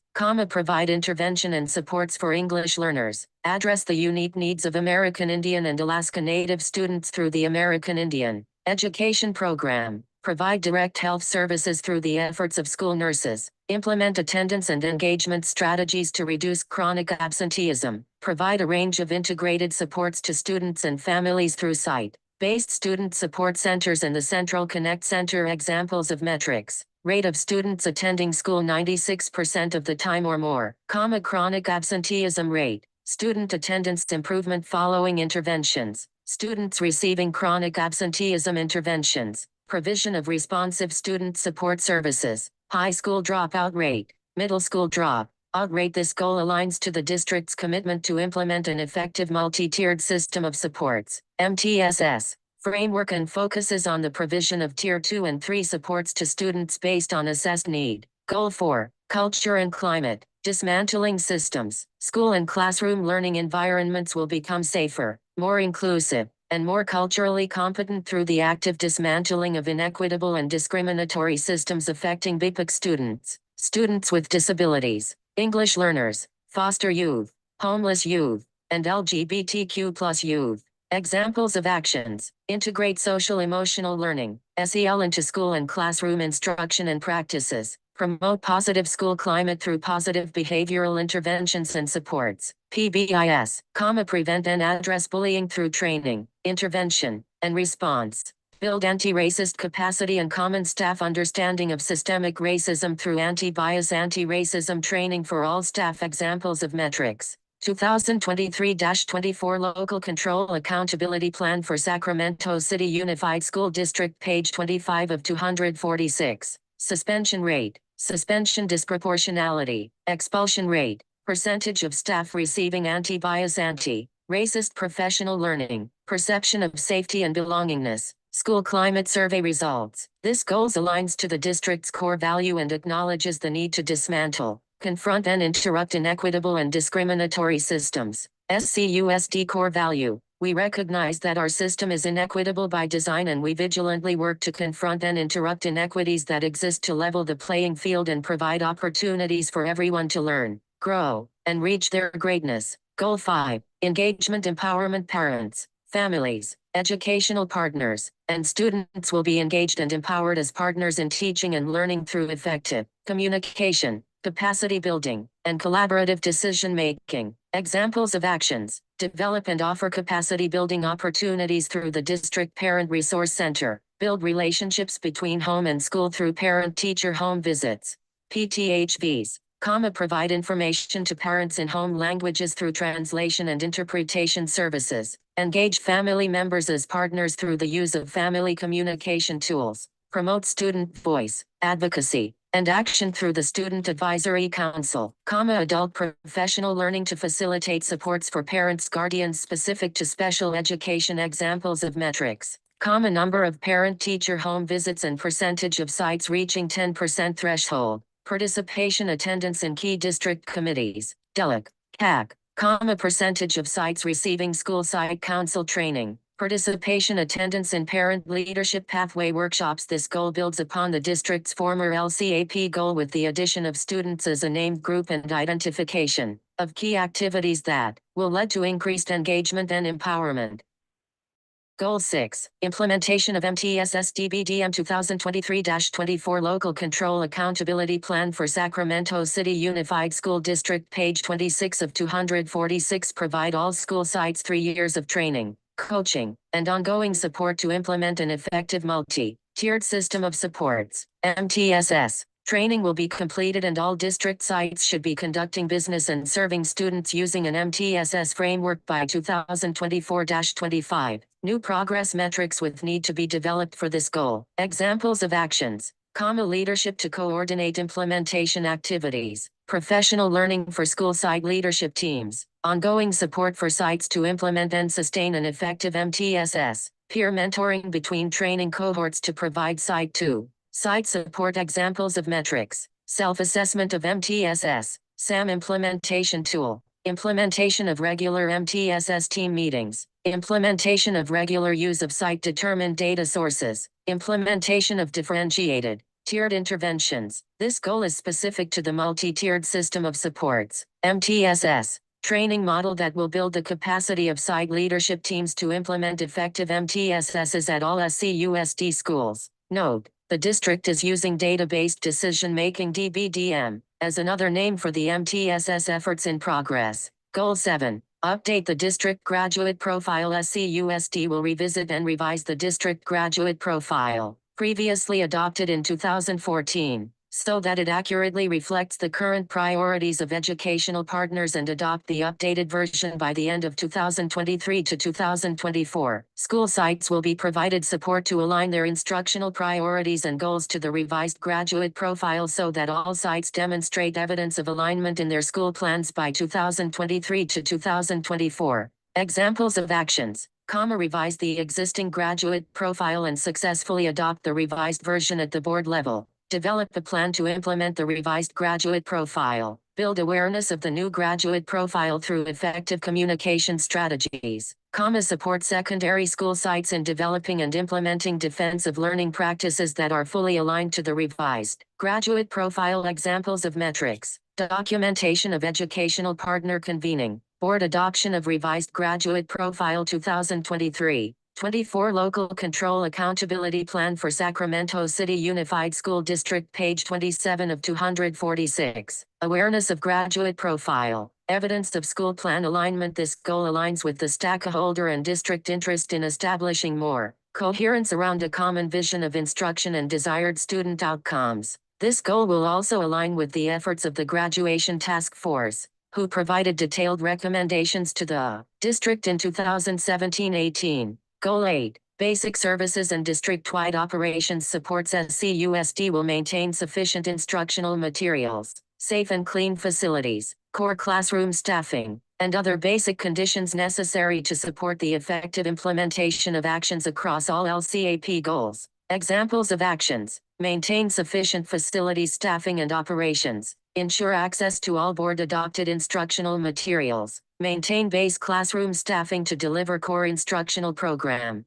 provide intervention and supports for English learners, address the unique needs of American Indian and Alaska Native students through the American Indian Education Program, provide direct health services through the efforts of school nurses, implement attendance and engagement strategies to reduce chronic absenteeism, provide a range of integrated supports to students and families through site-based student support centers and the Central Connect Center. Examples of metrics: rate of students attending school 96% of the time or more, chronic absenteeism rate, student attendance improvement following interventions, students receiving chronic absenteeism interventions, provision of responsive student support services, high school dropout rate, middle school dropout rate. This goal aligns to the district's commitment to implement an effective multi-tiered system of supports, MTSS, framework, and focuses on the provision of Tier 2 and 3 supports to students based on assessed need. Goal 4, culture and climate. Dismantling systems. School and classroom learning environments will become safer, more inclusive, and more culturally competent through the active dismantling of inequitable and discriminatory systems affecting BIPOC students, students with disabilities, English learners, foster youth, homeless youth, and LGBTQ+ youth. Examples of actions: integrate social-emotional learning, SEL, into school and classroom instruction and practices. Promote positive school climate through positive behavioral interventions and supports. PBIS, prevent and address bullying through training, intervention, and response. Build anti-racist capacity and common staff understanding of systemic racism through anti-bias anti-racism training for all staff. Examples of metrics. 2023-24 Local Control Accountability Plan for Sacramento City Unified School District, page 25 of 246. Suspension rate, suspension disproportionality, expulsion rate, percentage of staff receiving anti-bias anti-racist professional learning, perception of safety and belongingness, school climate survey results. This goals aligns to the district's core value and acknowledges the need to dismantle, confront and interrupt inequitable and discriminatory systems. SCUSD core value. We recognize that our system is inequitable by design, and we vigilantly work to confront and interrupt inequities that exist to level the playing field and provide opportunities for everyone to learn, grow, and reach their greatness. Goal 5. Engagement empowerment. Parents, families, educational partners, and students will be engaged and empowered as partners in teaching and learning through effective communication, capacity building, and collaborative decision-making. Examples of actions: develop and offer capacity building opportunities through the District Parent Resource Center. Build relationships between home and school through parent-teacher home visits. PTHVs, provide information to parents in home languages through translation and interpretation services. Engage family members as partners through the use of family communication tools. Promote student voice, advocacy, and action through the Student Advisory Council, adult professional learning to facilitate supports for parents, guardians specific to special education. Examples of metrics: number of parent-teacher home visits and percentage of sites reaching 10% threshold, participation attendance in key district committees, DELIC, CAC, percentage of sites receiving school site council training, participation attendance in parent leadership pathway workshops. This goal builds upon the district's former LCAP goal with the addition of students as a named group and identification of key activities that will lead to increased engagement and empowerment. Goal 6. Implementation of MTSS DBDM 2023-24 Local Control Accountability Plan for Sacramento City Unified School District, page 26 of 246. Provide all school sites 3 years of training, coaching, and ongoing support to implement an effective multi-tiered system of supports. MTSS training will be completed, and all district sites should be conducting business and serving students using an MTSS framework by 2024-25. New progress metrics with need to be developed for this goal. Examples of actions: leadership to coordinate implementation activities, professional learning for school site leadership teams, ongoing support for sites to implement and sustain an effective MTSS, peer mentoring between training cohorts to provide site to site support. Examples of metrics: self-assessment of MTSS, SAM implementation tool, implementation of regular MTSS team meetings, implementation of regular use of site-determined data sources, implementation of differentiated, tiered interventions. This goal is specific to the multi-tiered system of supports, MTSS, training model that will build the capacity of site leadership teams to implement effective MTSSs at all SCUSD schools. Note: the district is using data-based decision-making (DBDM) as another name for the MTSS efforts in progress. Goal 7. Update the district graduate profile. SCUSD will revisit and revise the district graduate profile, previously adopted in 2014, so that it accurately reflects the current priorities of educational partners, and adopt the updated version by the end of 2023 to 2024. School sites will be provided support to align their instructional priorities and goals to the revised graduate profile, so that all sites demonstrate evidence of alignment in their school plans by 2023 to 2024. Examples of actions: revise the existing graduate profile and successfully adopt the revised version at the board level. Develop a plan to implement the revised graduate profile. Build awareness of the new graduate profile through effective communication strategies. Support secondary school sites in developing and implementing defensive learning practices that are fully aligned to the revised graduate profile. Examples of metrics. Documentation of educational partner convening. Board adoption of revised graduate profile 2023. 24 Local Control Accountability Plan for Sacramento City Unified School District, page 27 of 246. Awareness of graduate profile. Evidence of school plan alignment. This goal aligns with the stakeholder and district interest in establishing more coherence around a common vision of instruction and desired student outcomes. This goal will also align with the efforts of the Graduation Task Force, who provided detailed recommendations to the district in 2017-18. Goal 8. Basic services and district-wide operations supports. SCUSD will maintain sufficient instructional materials, safe and clean facilities, core classroom staffing, and other basic conditions necessary to support the effective implementation of actions across all LCAP goals. Examples of actions: maintain sufficient facilities, staffing, and operations, ensure access to all board-adopted instructional materials, maintain base classroom staffing to deliver core instructional program,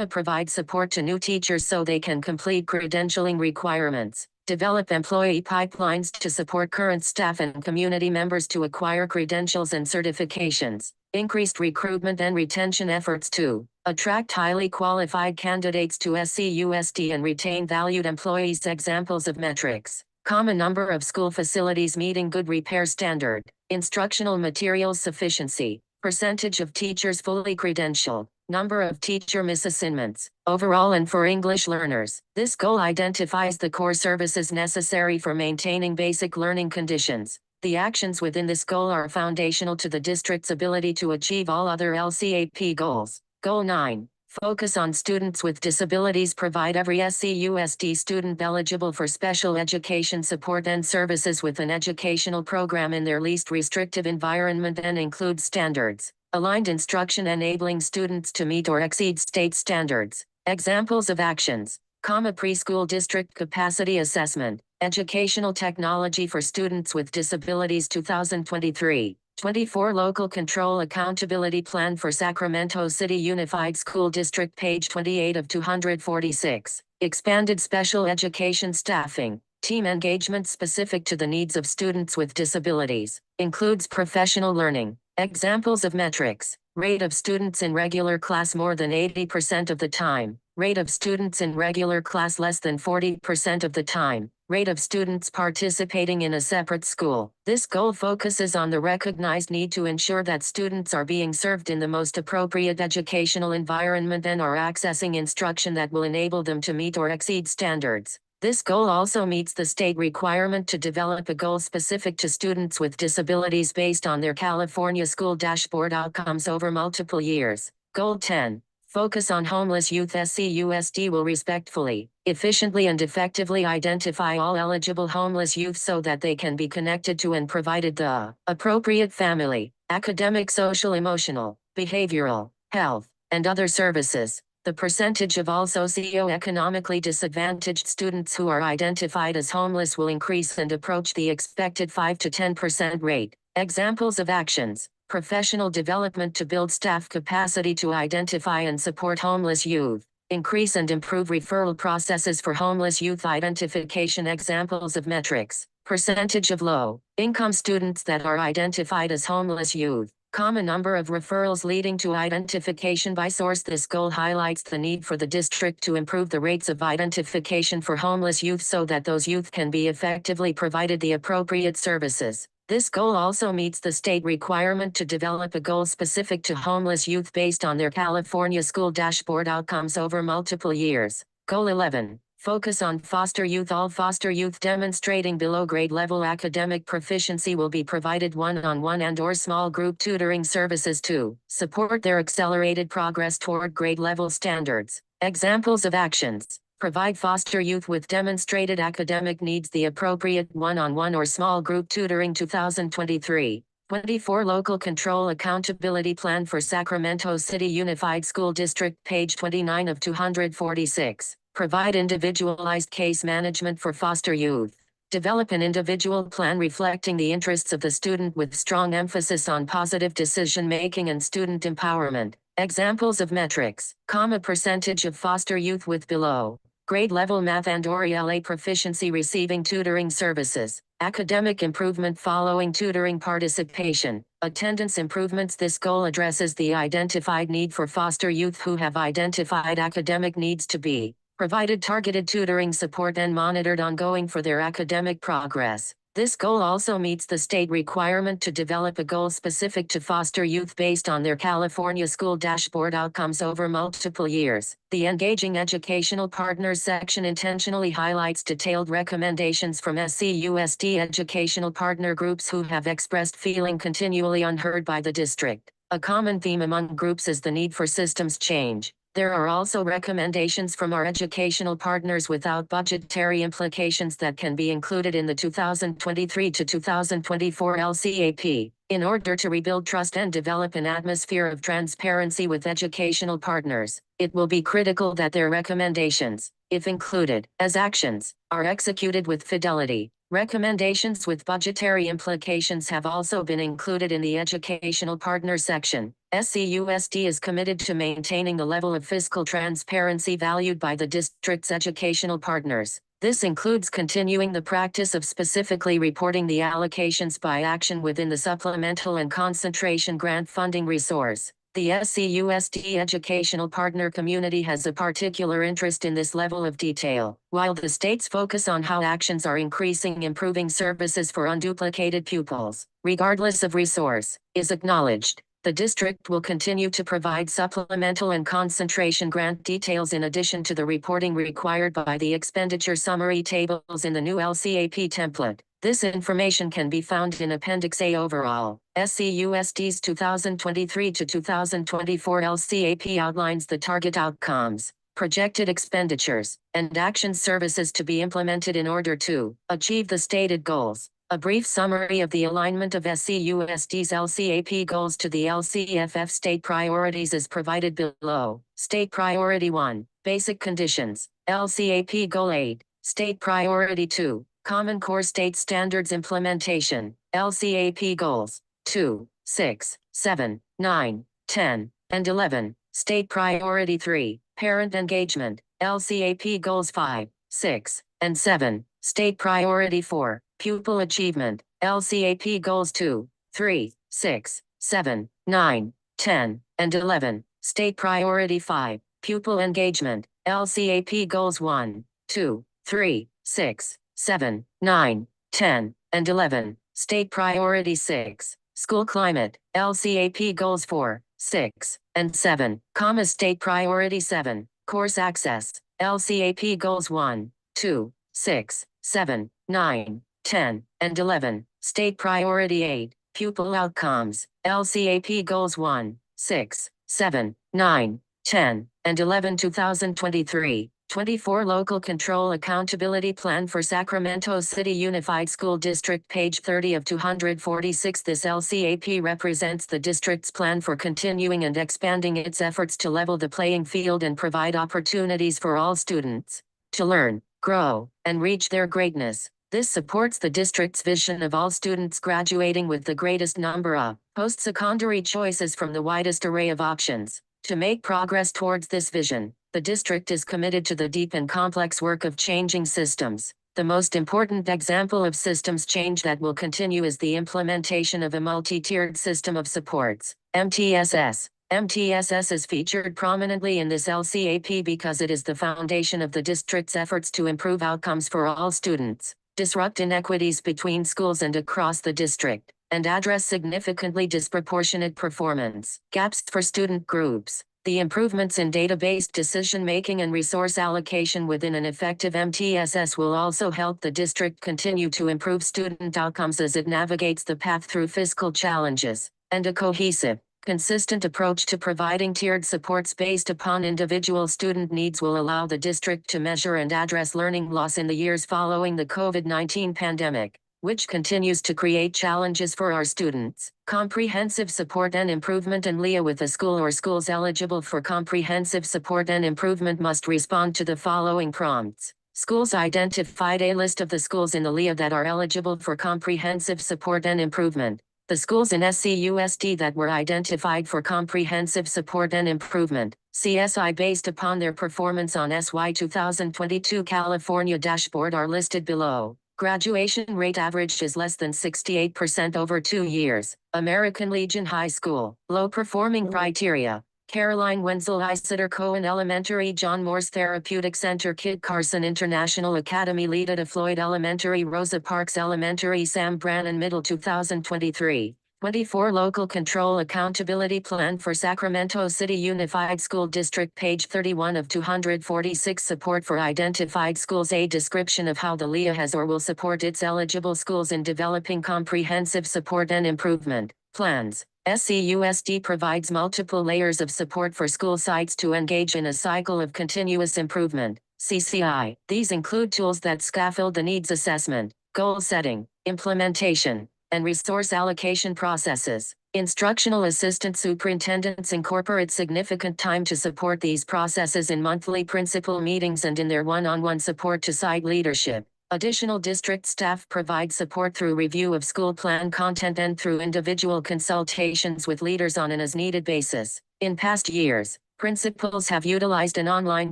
provide support to new teachers so they can complete credentialing requirements, develop employee pipelines to support current staff and community members to acquire credentials and certifications, increased recruitment and retention efforts to attract highly qualified candidates to SCUSD and retain valued employees. Examples of metrics: common number of school facilities meeting good repair standard, instructional materials sufficiency, percentage of teachers fully credentialed, number of teacher misassignments, overall and for English learners. This goal identifies the core services necessary for maintaining basic learning conditions. The actions within this goal are foundational to the district's ability to achieve all other LCAP goals. Goal 9. Focus on students with disabilities. Provide every SCUSD student eligible for special education support and services with an educational program in their least restrictive environment and include standards. Aligned instruction enabling students to meet or exceed state standards. Examples of actions: preschool district capacity assessment, educational technology for students with disabilities 2023. 24 Local Control Accountability Plan for Sacramento City Unified School District, page 28 of 246. Expanded special education staffing. Team engagement specific to the needs of students with disabilities. Includes professional learning. Examples of metrics: rate of students in regular class more than 80% of the time, rate of students in regular class less than 40% of the time, rate of students participating in a separate school. This goal focuses on the recognized need to ensure that students are being served in the most appropriate educational environment and are accessing instruction that will enable them to meet or exceed standards. This goal also meets the state requirement to develop a goal specific to students with disabilities based on their California School Dashboard outcomes over multiple years. Goal 10. Focus on homeless youth. SCUSD will respectfully, efficiently and effectively identify all eligible homeless youth so that they can be connected to and provided the appropriate family, academic, social, emotional, behavioral, health, and other services. The percentage of all socioeconomically disadvantaged students who are identified as homeless will increase and approach the expected 5 to 10% rate. Examples of actions: professional development to build staff capacity to identify and support homeless youth, increase and improve referral processes for homeless youth identification. Examples of metrics: percentage of low-income students that are identified as homeless youth, common number of referrals leading to identification by source. This goal highlights the need for the district to improve the rates of identification for homeless youth so that those youth can be effectively provided the appropriate services. This goal also meets the state requirement to develop a goal specific to homeless youth based on their California School Dashboard outcomes over multiple years. Goal 11. Focus on foster youth. All foster youth demonstrating below grade level academic proficiency will be provided one-on-one and/or small group tutoring services to support their accelerated progress toward grade level standards. Examples of actions: provide foster youth with demonstrated academic needs the appropriate one-on-one or small group tutoring. 2023. 24 Local Control Accountability Plan for Sacramento City Unified School District, page 29 of 246. Provide individualized case management for foster youth. Develop an individual plan reflecting the interests of the student with strong emphasis on positive decision-making and student empowerment. Examples of metrics, percentage of foster youth with below grade level math and/or ELA proficiency receiving tutoring services, academic improvement following tutoring participation, attendance improvements. This goal addresses the identified need for foster youth who have identified academic needs to be provided targeted tutoring support and monitored ongoing for their academic progress. This goal also meets the state requirement to develop a goal specific to foster youth based on their California School Dashboard outcomes over multiple years. The Engaging Educational Partners section intentionally highlights detailed recommendations from SCUSD educational partner groups who have expressed feeling continually unheard by the district. A common theme among groups is the need for systems change. There are also recommendations from our educational partners without budgetary implications that can be included in the 2023 to 2024 LCAP. In order to rebuild trust and develop an atmosphere of transparency with educational partners, it will be critical that their recommendations, if included as actions, are executed with fidelity. Recommendations with budgetary implications have also been included in the Educational Partner section. SCUSD is committed to maintaining the level of fiscal transparency valued by the district's educational partners. This includes continuing the practice of specifically reporting the allocations by action within the supplemental and concentration grant funding resource. The SCUSD educational partner community has a particular interest in this level of detail. While the state's focus on how actions are improving services for unduplicated pupils, regardless of resource, is acknowledged, the district will continue to provide supplemental and concentration grant details in addition to the reporting required by the expenditure summary tables in the new LCAP template. This information can be found in Appendix A. Overall, SCUSD's 2023 to 2024 LCAP outlines the target outcomes, projected expenditures, and action services to be implemented in order to achieve the stated goals. A brief summary of the alignment of SCUSD's LCAP goals to the LCFF state priorities is provided below. State Priority 1, Basic Conditions, LCAP Goal 8, State Priority 2, Common Core State Standards Implementation, LCAP Goals 2, 6, 7, 9, 10, and 11. State Priority 3, Parent Engagement, LCAP Goals 5, 6, and 7. State Priority 4, Pupil Achievement, LCAP Goals 2, 3, 6, 7, 9, 10, and 11. State Priority 5, Pupil Engagement, LCAP Goals 1, 2, 3, 6, 7, 9, 10, and 11. State Priority 6, School Climate, LCAP Goals 4, 6, and 7, State Priority 7, Course Access, LCAP Goals 1, 2, 6, 7, 9, 10, and 11. State Priority 8, Pupil Outcomes, LCAP Goals 1, 6, 7, 9, 10, and 11. 2023-24 Local Control Accountability Plan for Sacramento City Unified School District, page 30 of 246. This LCAP represents the district's plan for continuing and expanding its efforts to level the playing field and provide opportunities for all students to learn, grow, and reach their greatness. This supports the district's vision of all students graduating with the greatest number of post-secondary choices from the widest array of options. To make progress towards this vision, the district is committed to the deep and complex work of changing systems. The most important example of systems change that will continue is the implementation of a multi-tiered system of supports, MTSS. MTSS is featured prominently in this LCAP because it is the foundation of the district's efforts to improve outcomes for all students, disrupt inequities between schools and across the district, and address significantly disproportionate performance gaps for student groups. The improvements in data-based decision-making and resource allocation within an effective MTSS will also help the district continue to improve student outcomes as it navigates the path through fiscal challenges, and a cohesive, consistent approach to providing tiered supports based upon individual student needs will allow the district to measure and address learning loss in the years following the COVID-19 pandemic. which continues to create challenges for our students. Comprehensive support and improvement in LEA with a school or schools eligible for comprehensive support and improvement must respond to the following prompts. Schools identified a list of the schools in the LEA that are eligible for comprehensive support and improvement. The schools in SCUSD that were identified for comprehensive support and improvement, CSI based upon their performance on SY 2022 California dashboard are listed below. Graduation rate average is less than 68% over 2 years. American Legion High School, low performing criteria. Caroline Wenzel Isider Cohen Elementary John Morse Therapeutic Center Kid Carson International Academy Leda Floyd Elementary Rosa Parks Elementary Sam Brannan Middle 2023. 24 Local Control Accountability Plan for Sacramento City Unified School District page 31 of 246 Support for Identified Schools A description of how the LEA has or will support its eligible schools in developing comprehensive support and improvement plans. SCUSD provides multiple layers of support for school sites to engage in a cycle of continuous improvement, CCI. These include tools that scaffold the needs assessment, goal setting, implementation, and resource allocation processes. Instructional assistant superintendents incorporate significant time to support these processes in monthly principal meetings and in their one-on-one support to site leadership. Additional district staff provide support through review of school plan content and through individual consultations with leaders on an as-needed basis. In past years, principals have utilized an online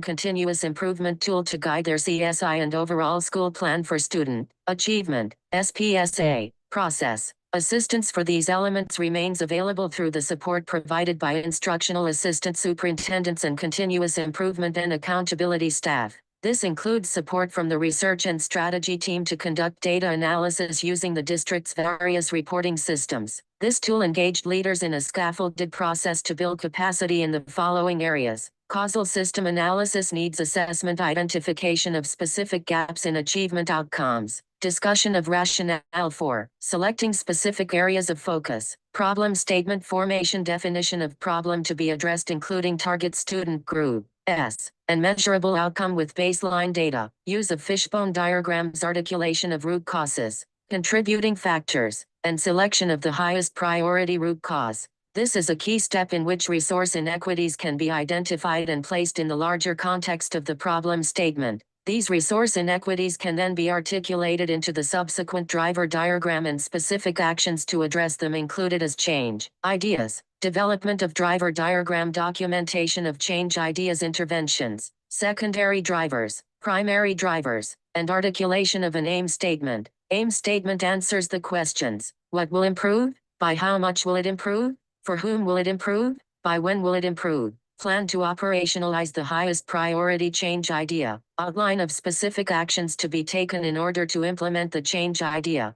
continuous improvement tool to guide their CSI and overall school plan for student achievement, SPSA, process. Assistance for these elements remains available through the support provided by instructional assistant superintendents and continuous improvement and accountability staff. This includes support from the research and strategy team to conduct data analysis using the district's various reporting systems. This tool engaged leaders in a scaffolded process to build capacity in the following areas: causal system analysis, needs assessment, identification of specific gaps in achievement outcomes, discussion of rationale for selecting specific areas of focus, problem statement formation, definition of problem to be addressed including target student group, and measurable outcome with baseline data, use of fishbone diagrams, articulation of root causes, contributing factors, and selection of the highest priority root cause. This is a key step in which resource inequities can be identified and placed in the larger context of the problem statement. These resource inequities can then be articulated into the subsequent driver diagram and specific actions to address them included as change ideas, development of driver diagram, documentation of change ideas, interventions, secondary drivers, primary drivers, and articulation of an aim statement. Aim statement answers the questions: what will improve? By how much will it improve? For whom will it improve? By when will it improve? Plan to operationalize the highest priority change idea. Outline of specific actions to be taken in order to implement the change idea.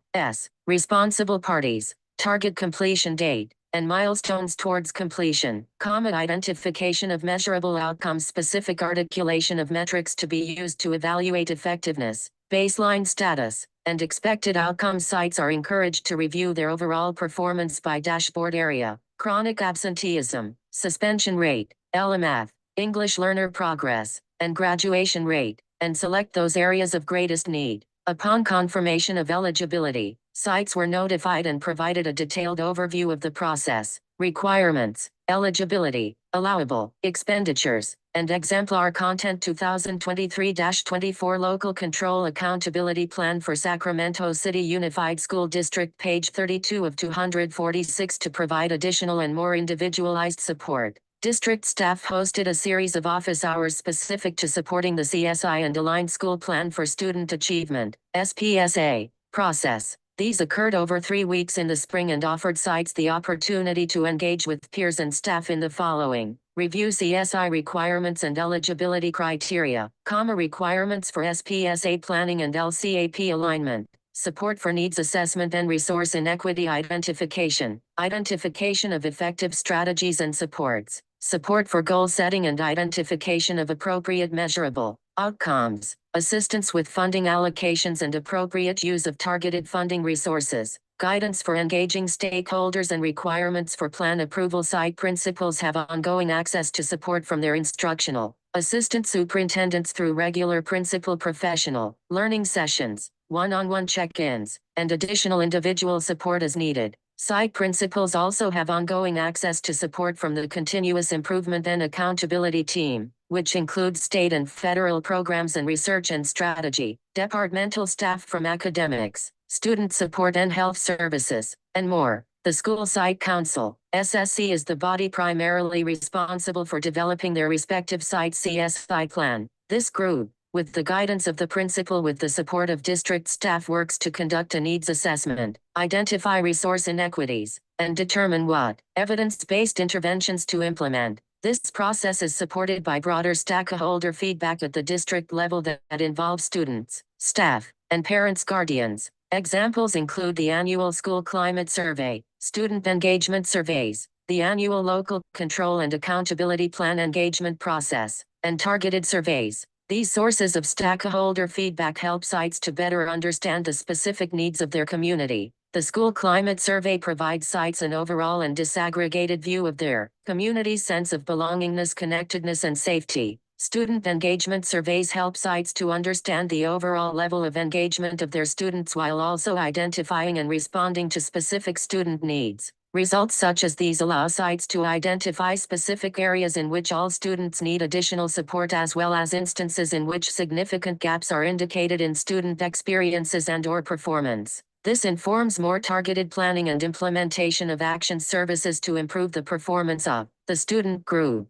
Responsible parties, target completion date, and milestones towards completion. Identification of measurable outcomes, specific articulation of metrics to be used to evaluate effectiveness, baseline status, and expected outcomes. Sites are encouraged to review their overall performance by dashboard area. Chronic absenteeism, suspension rate, LMAF, English learner progress, and graduation rate, and select those areas of greatest need. Upon confirmation of eligibility, sites were notified and provided a detailed overview of the process, requirements, eligibility, allowable expenditures, and exemplar content. 2023-24 Local Control Accountability Plan for Sacramento City Unified School District page 32 of 246 to provide additional and more individualized support. District staff hosted a series of office hours specific to supporting the CSI and aligned school plan for student achievement, SPSA, process. These occurred over 3 weeks in the spring and offered sites the opportunity to engage with peers and staff in the following: review CSI requirements and eligibility criteria, requirements for SPSA planning and LCAP alignment, support for needs assessment and resource inequity identification, identification of effective strategies and supports, support for goal setting and identification of appropriate measurable outcomes, assistance with funding allocations and appropriate use of targeted funding resources, guidance for engaging stakeholders and requirements for plan approval. Site principals have ongoing access to support from their instructional assistant superintendents through regular principal professional learning sessions, one-on-one check-ins, and additional individual support as needed. Site principals also have ongoing access to support from the Continuous Improvement and Accountability Team, which includes state and federal programs and research and strategy, departmental staff from academics, student support and health services, and more. The School Site Council, SSC, is the body primarily responsible for developing their respective site CSI plan. This group, with the guidance of the principal with the support of district staff, works to conduct a needs assessment, identify resource inequities, and determine what evidence-based interventions to implement. This process is supported by broader stakeholder feedback at the district level that involves students, staff, and parents' guardians. Examples include the annual school climate survey, student engagement surveys, the annual local control and accountability plan engagement process, and targeted surveys. These sources of stakeholder feedback help sites to better understand the specific needs of their community. The School Climate Survey provides sites an overall and disaggregated view of their community's sense of belongingness, connectedness, and safety. Student engagement surveys help sites to understand the overall level of engagement of their students while also identifying and responding to specific student needs. Results such as these allow sites to identify specific areas in which all students need additional support, as well as instances in which significant gaps are indicated in student experiences and/or performance. This informs more targeted planning and implementation of action services to improve the performance of the student group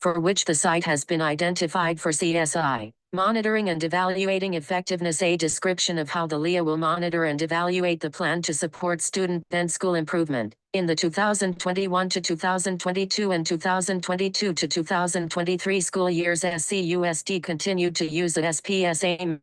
for which the site has been identified for CSI. Monitoring and evaluating effectiveness. A description of how the LEA will monitor and evaluate the plan to support student and school improvement. In the 2021 to 2022 and 2022 to 2023 school years, SCUSD continued to use the SPSA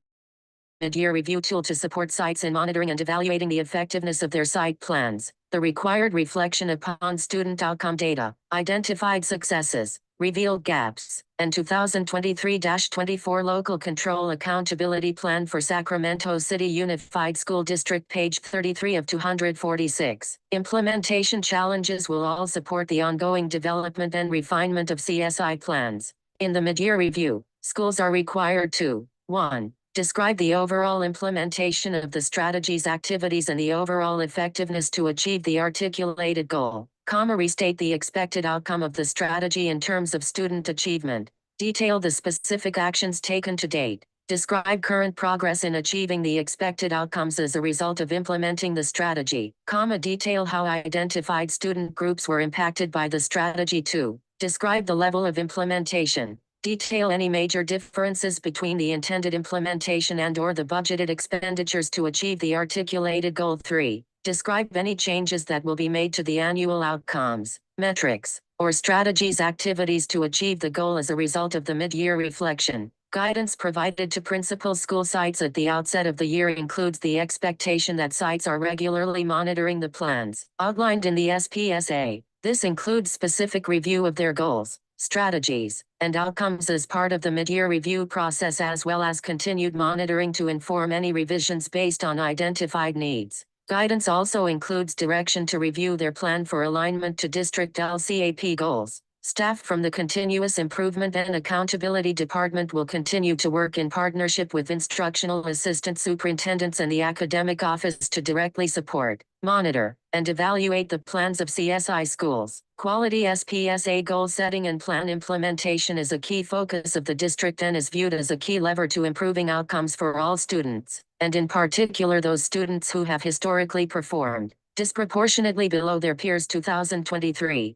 mid-year review tool to support sites in monitoring and evaluating the effectiveness of their site plans. The required reflection upon student outcome data, identified successes, revealed gaps, and 2023-24 Local Control Accountability Plan for Sacramento City Unified School District, page 33 of 246. Implementation challenges will all support the ongoing development and refinement of CSI plans. In the mid-year review, schools are required to 1. Describe the overall implementation of the strategy's activities and the overall effectiveness to achieve the articulated goal, restate the expected outcome of the strategy in terms of student achievement, detail the specific actions taken to date, describe current progress in achieving the expected outcomes as a result of implementing the strategy, detail how identified student groups were impacted by the strategy. 2. Describe the level of implementation. Detail any major differences between the intended implementation and/or the budgeted expenditures to achieve the articulated goal. 3. Describe any changes that will be made to the annual outcomes, metrics, or strategies activities to achieve the goal as a result of the mid-year reflection. Guidance provided to principal school sites at the outset of the year includes the expectation that sites are regularly monitoring the plans outlined in the SPSA. This includes specific review of their goals, strategies, and outcomes as part of the mid-year review process, as well as continued monitoring to inform any revisions based on identified needs. Guidance also includes direction to review their plan for alignment to district LCAP goals. Staff from the Continuous Improvement and Accountability Department will continue to work in partnership with instructional assistant superintendents and the academic office to directly support, monitor, and evaluate the plans of CSI schools. Quality SPSA goal setting and plan implementation is a key focus of the district and is viewed as a key lever to improving outcomes for all students, and in particular those students who have historically performed disproportionately below their peers. 2023-24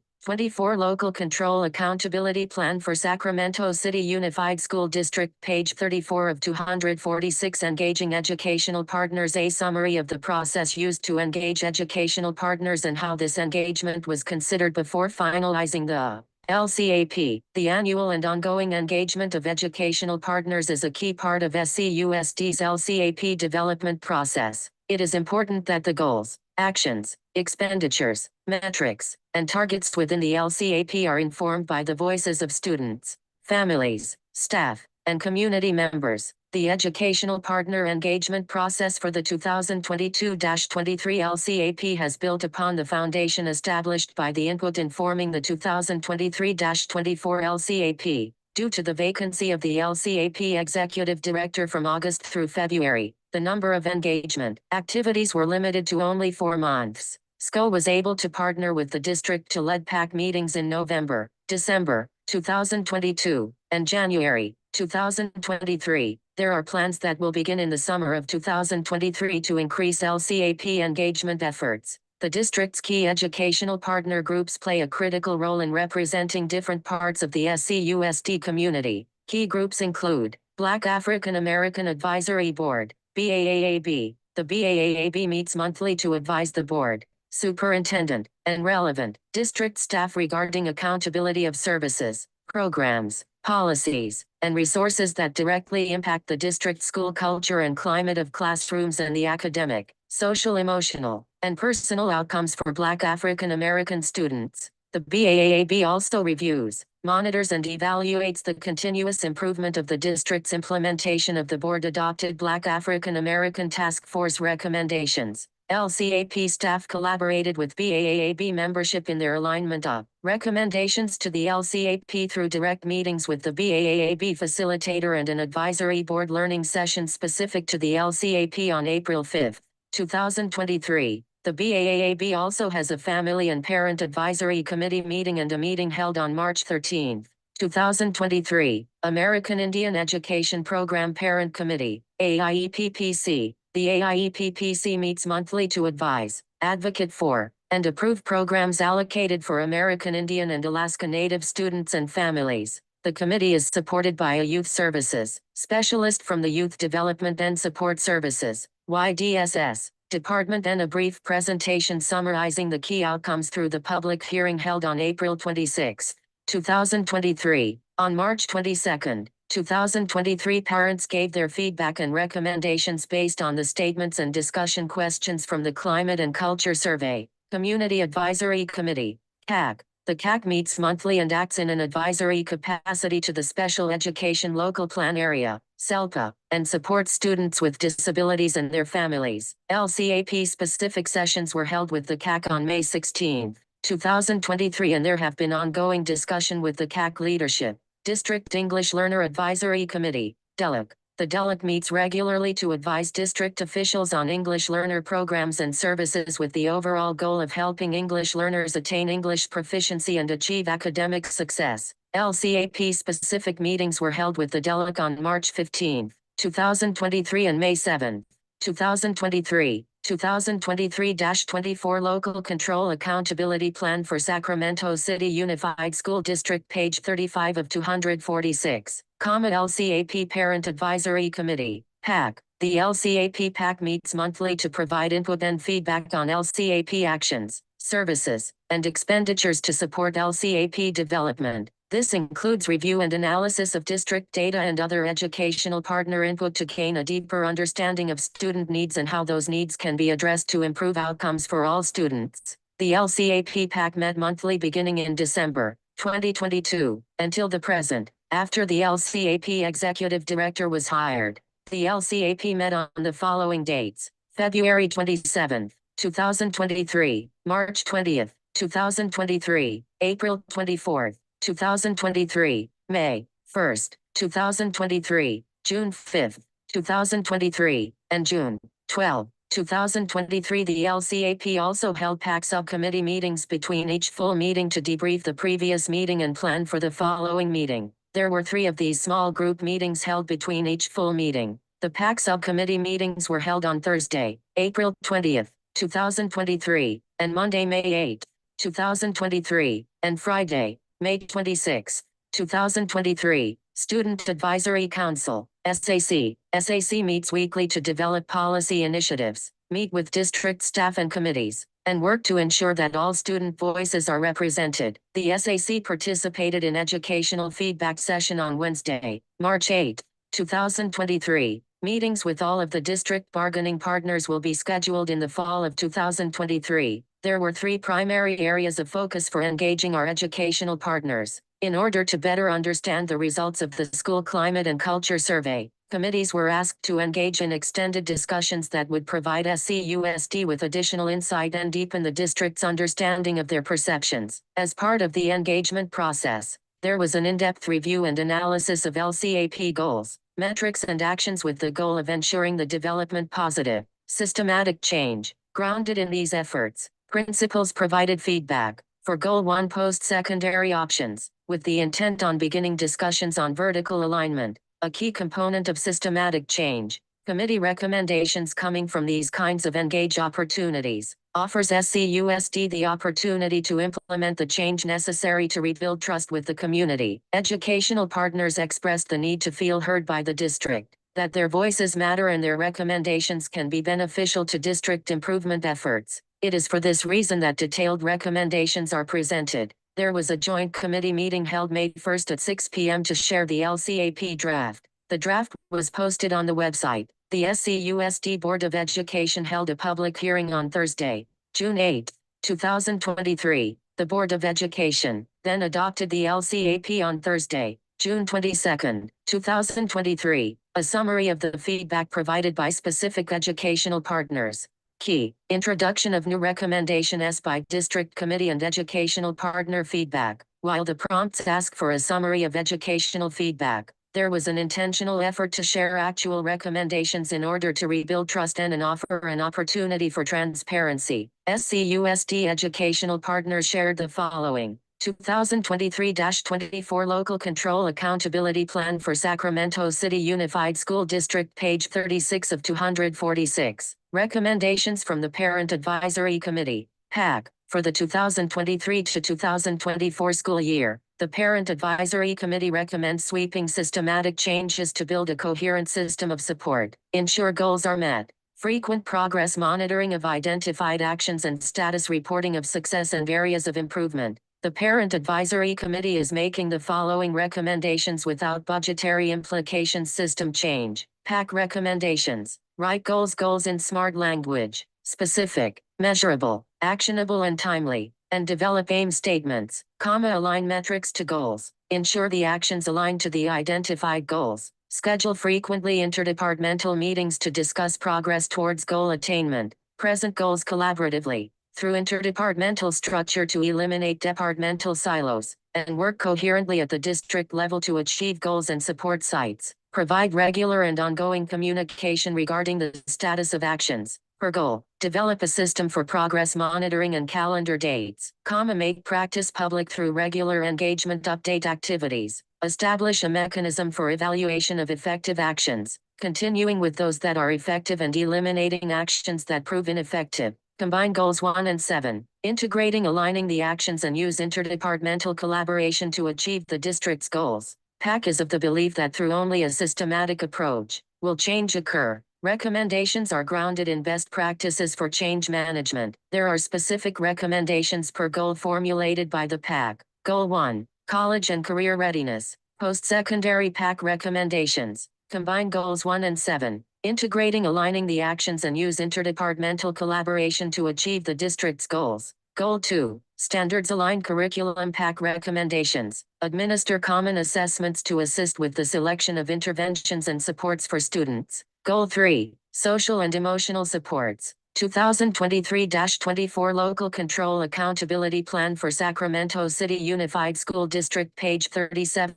Local Control Accountability Plan for Sacramento City Unified School District, page 34 of 246. Engaging educational partners. A summary of the process used to engage educational partners and how this engagement was considered before finalizing the LCAP. The annual and ongoing engagement of educational partners is a key part of SCUSD's LCAP development process. It is important that the goals, actions, expenditures, metrics, and targets within the LCAP are informed by the voices of students, families, staff, and community members. The educational partner engagement process for the 2022-23 LCAP has built upon the foundation established by the input informing the 2023-24 LCAP. Due to the vacancy of the LCAP executive director from August through February, the number of engagement activities were limited to only 4 months. SCO was able to partner with the district to lead PAC meetings in November, December 2022, and January 2023. There are plans that will begin in the summer of 2023 to increase LCAP engagement efforts. The district's key educational partner groups play a critical role in representing different parts of the SCUSD community. Key groups include Black African American Advisory Board, BAAAB. The BAAAB meets monthly to advise the board, superintendent, and relevant district staff regarding accountability of services, programs, policies, and resources that directly impact the district school culture and climate of classrooms and the academic, social, emotional, and personal outcomes for Black African American students. The BAAAB also reviews, monitors, and evaluates the continuous improvement of the district's implementation of the board-adopted Black African American Task Force recommendations. LCAP staff collaborated with BAAAB membership in their alignment of recommendations to the LCAP through direct meetings with the BAAAB facilitator and an advisory board learning session specific to the LCAP on April 5, 2023. The BAAAB also has a Family and Parent Advisory Committee meeting and a meeting held on March 13, 2023. American Indian Education Program Parent Committee, AIEPPC. The AIEPPC meets monthly to advise, advocate for, and approve programs allocated for American Indian and Alaska Native students and families. The committee is supported by a youth services specialist from the Youth Development and Support Services, YDSS, department, and a brief presentation summarizing the key outcomes through the public hearing held on April 26, 2023. On March 22, 2023, parents gave their feedback and recommendations based on the statements and discussion questions from the Climate and Culture Survey, Community Advisory Committee, CAC. The CAC meets monthly and acts in an advisory capacity to the Special Education Local Plan Area, SELPA, and supports students with disabilities and their families. LCAP-specific sessions were held with the CAC on May 16, 2023, and there have been ongoing discussion with the CAC leadership. District English Learner Advisory Committee, DELIC. The DELIC meets regularly to advise district officials on English learner programs and services with the overall goal of helping English learners attain English proficiency and achieve academic success. LCAP-specific meetings were held with the DELIC on March 15, 2023 and May 7, 2023. 2023-24 Local Control Accountability Plan for Sacramento City Unified School District, page 35 of 246, LCAP Parent Advisory Committee, PAC. The LCAP PAC meets monthly to provide input and feedback on LCAP actions, services, and expenditures to support LCAP development. This includes review and analysis of district data and other educational partner input to gain a deeper understanding of student needs and how those needs can be addressed to improve outcomes for all students. The LCAP PAC met monthly beginning in December 2022 until the present, after the LCAP executive director was hired. The LCAP met on the following dates: February 27, 2023, March 20, 2023, April 24, 2023, May 1st, 2023, June 5th, 2023, and June 12, 2023. The LCAP also held PAC subcommittee meetings between each full meeting to debrief the previous meeting and plan for the following meeting. There were 3 of these small group meetings held between each full meeting. The PAC subcommittee meetings were held on Thursday, April 20th, 2023, and Monday, May 8th, 2023, and Friday, May 26, 2023. Student Advisory Council, SAC. SAC meets weekly to develop policy initiatives, meet with district staff and committees, and work to ensure that all student voices are represented. The SAC participated in educational feedback session on Wednesday, March 8, 2023. Meetings with all of the district bargaining partners will be scheduled in the fall of 2023. There were 3 primary areas of focus for engaging our educational partners. In order to better understand the results of the School Climate and Culture Survey, committees were asked to engage in extended discussions that would provide SCUSD with additional insight and deepen the district's understanding of their perceptions. As part of the engagement process, There was an in-depth review and analysis of LCAP goals, metrics and actions with the goal of ensuring the development positive, systematic change. Grounded in these efforts, principals provided feedback for Goal 1 post-secondary options, with the intent on beginning discussions on vertical alignment, a key component of systematic change. Committee recommendations coming from these kinds of engage opportunities offers SCUSD the opportunity to implement the change necessary to rebuild trust with the community. Educational partners expressed the need to feel heard by the district, that their voices matter and their recommendations can be beneficial to district improvement efforts. It is for this reason that detailed recommendations are presented. There was a joint committee meeting held May 1st at 6 p.m. to share the LCAP draft. The draft was posted on the website. The SCUSD Board of Education held a public hearing on Thursday, June 8, 2023. The Board of Education then adopted the LCAP on Thursday, June 22, 2023. A summary of the feedback provided by specific educational partners. Key: introduction of new recommendations by district committee and educational partner feedback. While the prompts ask for a summary of educational feedback, there was an intentional effort to share actual recommendations in order to rebuild trust and offer an opportunity for transparency. SCUSD educational partners shared the following: 2023-24 Local Control Accountability Plan for Sacramento City Unified School District, page 36 of 246. Recommendations from the Parent Advisory Committee, PAC, for the 2023 to 2024 school year. The Parent Advisory Committee recommends sweeping systematic changes to build a coherent system of support, ensure goals are met, frequent progress monitoring of identified actions and status reporting of success and areas of improvement. The Parent Advisory Committee is making the following recommendations without budgetary implications: system change. PAC recommendations: write goals in smart language, specific, measurable, actionable and timely, and develop aim statements, align metrics to goals, ensure the actions align to the identified goals, schedule frequently interdepartmental meetings to discuss progress towards goal attainment, present goals collaboratively, through interdepartmental structure to eliminate departmental silos, and work coherently at the district level to achieve goals and support sites. Provide regular and ongoing communication regarding the status of actions. Per goal, develop a system for progress monitoring and calendar dates. Make practice public through regular engagement update activities. Establish a mechanism for evaluation of effective actions, continuing with those that are effective and eliminating actions that prove ineffective. Combine goals 1 and 7, integrating aligning the actions and use interdepartmental collaboration to achieve the district's goals. PAC is of the belief that through only a systematic approach will change occur. Recommendations are grounded in best practices for change management. There are specific recommendations per goal formulated by the PAC. Goal 1, college and career readiness. Post-secondary PAC recommendations. Combine goals 1 and 7, integrating aligning the actions and use interdepartmental collaboration to achieve the district's goals. Goal 2, standards aligned curriculum. PAC recommendations. Administer common assessments to assist with the selection of interventions and supports for students. Goal 3, social and emotional supports. 2023-24 Local Control Accountability Plan for Sacramento City Unified School District, page 37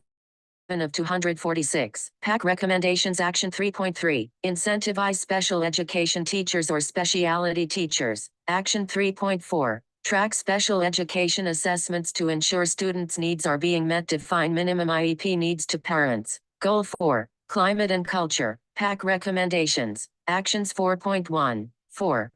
of 246. PAC recommendations. Action 3.3, incentivize special education teachers or specialty teachers. Action 3.4, track special education assessments to ensure students' needs are being met. Define minimum IEP needs to parents. Goal 4, climate and culture. PAC recommendations. Actions 4.1, 4,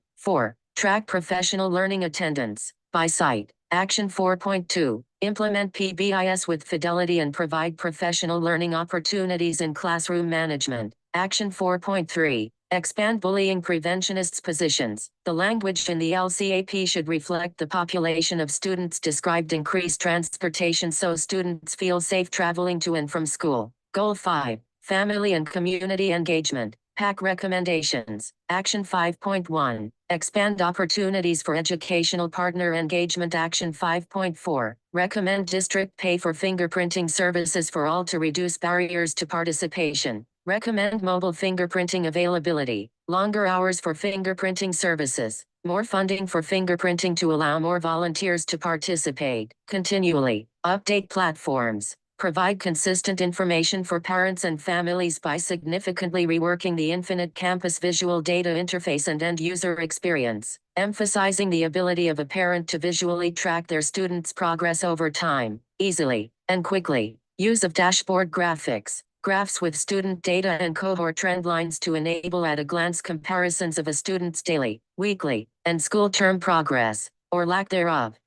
track professional learning attendance by site. Action 4.2, implement PBIS with fidelity and provide professional learning opportunities in classroom management. Action 4.3, expand bullying preventionists' positions. The language in the LCAP should reflect the population of students described. Increase transportation so students feel safe traveling to and from school. Goal 5, family and community engagement. PAC recommendations. Action 5.1, expand opportunities for educational partner engagement. Action 5.4, recommend district pay for fingerprinting services for all to reduce barriers to participation. Recommend mobile fingerprinting availability, longer hours for fingerprinting services, more funding for fingerprinting to allow more volunteers to participate continually. Update platforms. Provide consistent information for parents and families by significantly reworking the Infinite Campus visual data interface and end-user experience, emphasizing the ability of a parent to visually track their students' progress over time, easily and quickly. Use of dashboard graphics, graphs with student data and cohort trend lines to enable at-a-glance comparisons of a student's daily, weekly, and school term progress, or lack thereof.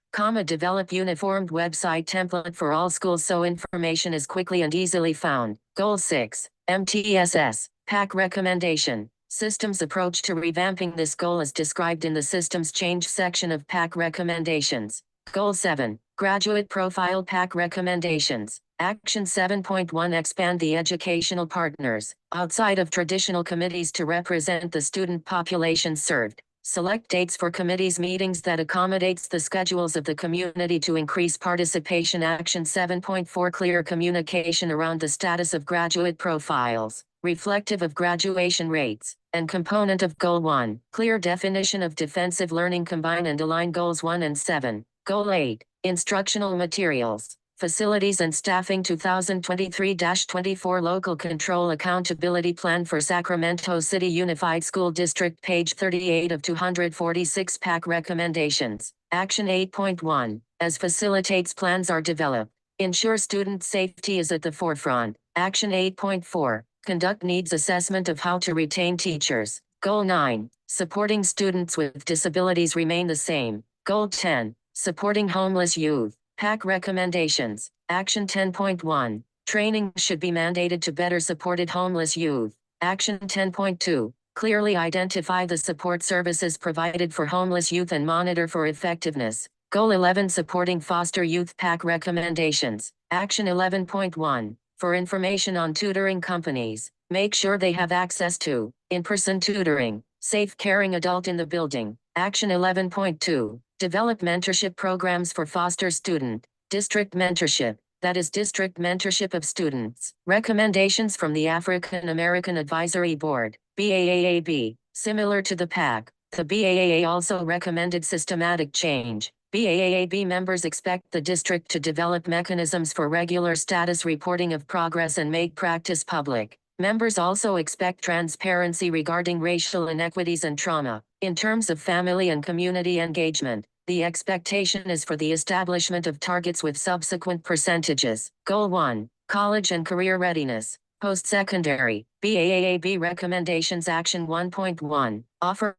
Develop uniformed website template for all schools so information is quickly and easily found. Goal 6. MTSS. PAC recommendation. Systems approach to revamping this goal is described in the Systems Change section of PAC recommendations. Goal 7. Graduate Profile PAC recommendations. Action 7.1 Expand the educational partners outside of traditional committees to represent the student population served. Select dates for committees meetings that accommodates the schedules of the community to increase participation. Action 7.4 Clear communication around the status of graduate profiles, reflective of graduation rates, and component of Goal 1. Clear definition of defensive learning. Combine and align Goals 1 and 7. Goal 8. Instructional materials. Facilities and Staffing 2023-24 Local Control Accountability Plan for Sacramento City Unified School District page 38 of 246 PAC recommendations. Action 8.1. As facilitates plans are developed, ensure student safety is at the forefront. Action 8.4. Conduct needs assessment of how to retain teachers. Goal 9. Supporting students with disabilities remain the same. Goal 10. Supporting homeless youth. PAC recommendations. Action 10.1. Training should be mandated to better supported homeless youth. Action 10.2. Clearly identify the support services provided for homeless youth and monitor for effectiveness. Goal 11. Supporting foster youth. PAC recommendations. Action 11.1. For information on tutoring companies, make sure they have access to in-person tutoring, safe caring adult in the building. Action 11.2. Develop mentorship programs for foster student, district mentorship, that is district mentorship of students. Recommendations from the African American Advisory Board, BAAAB, similar to the PAC. The BAAA also recommended systematic change. BAAAB members expect the district to develop mechanisms for regular status reporting of progress and make practice public. Members also expect transparency regarding racial inequities and trauma. In terms of family and community engagement, the expectation is for the establishment of targets with subsequent percentages. Goal 1. College and career readiness. Post-secondary. BAAAB recommendations. Action 1.1. Offer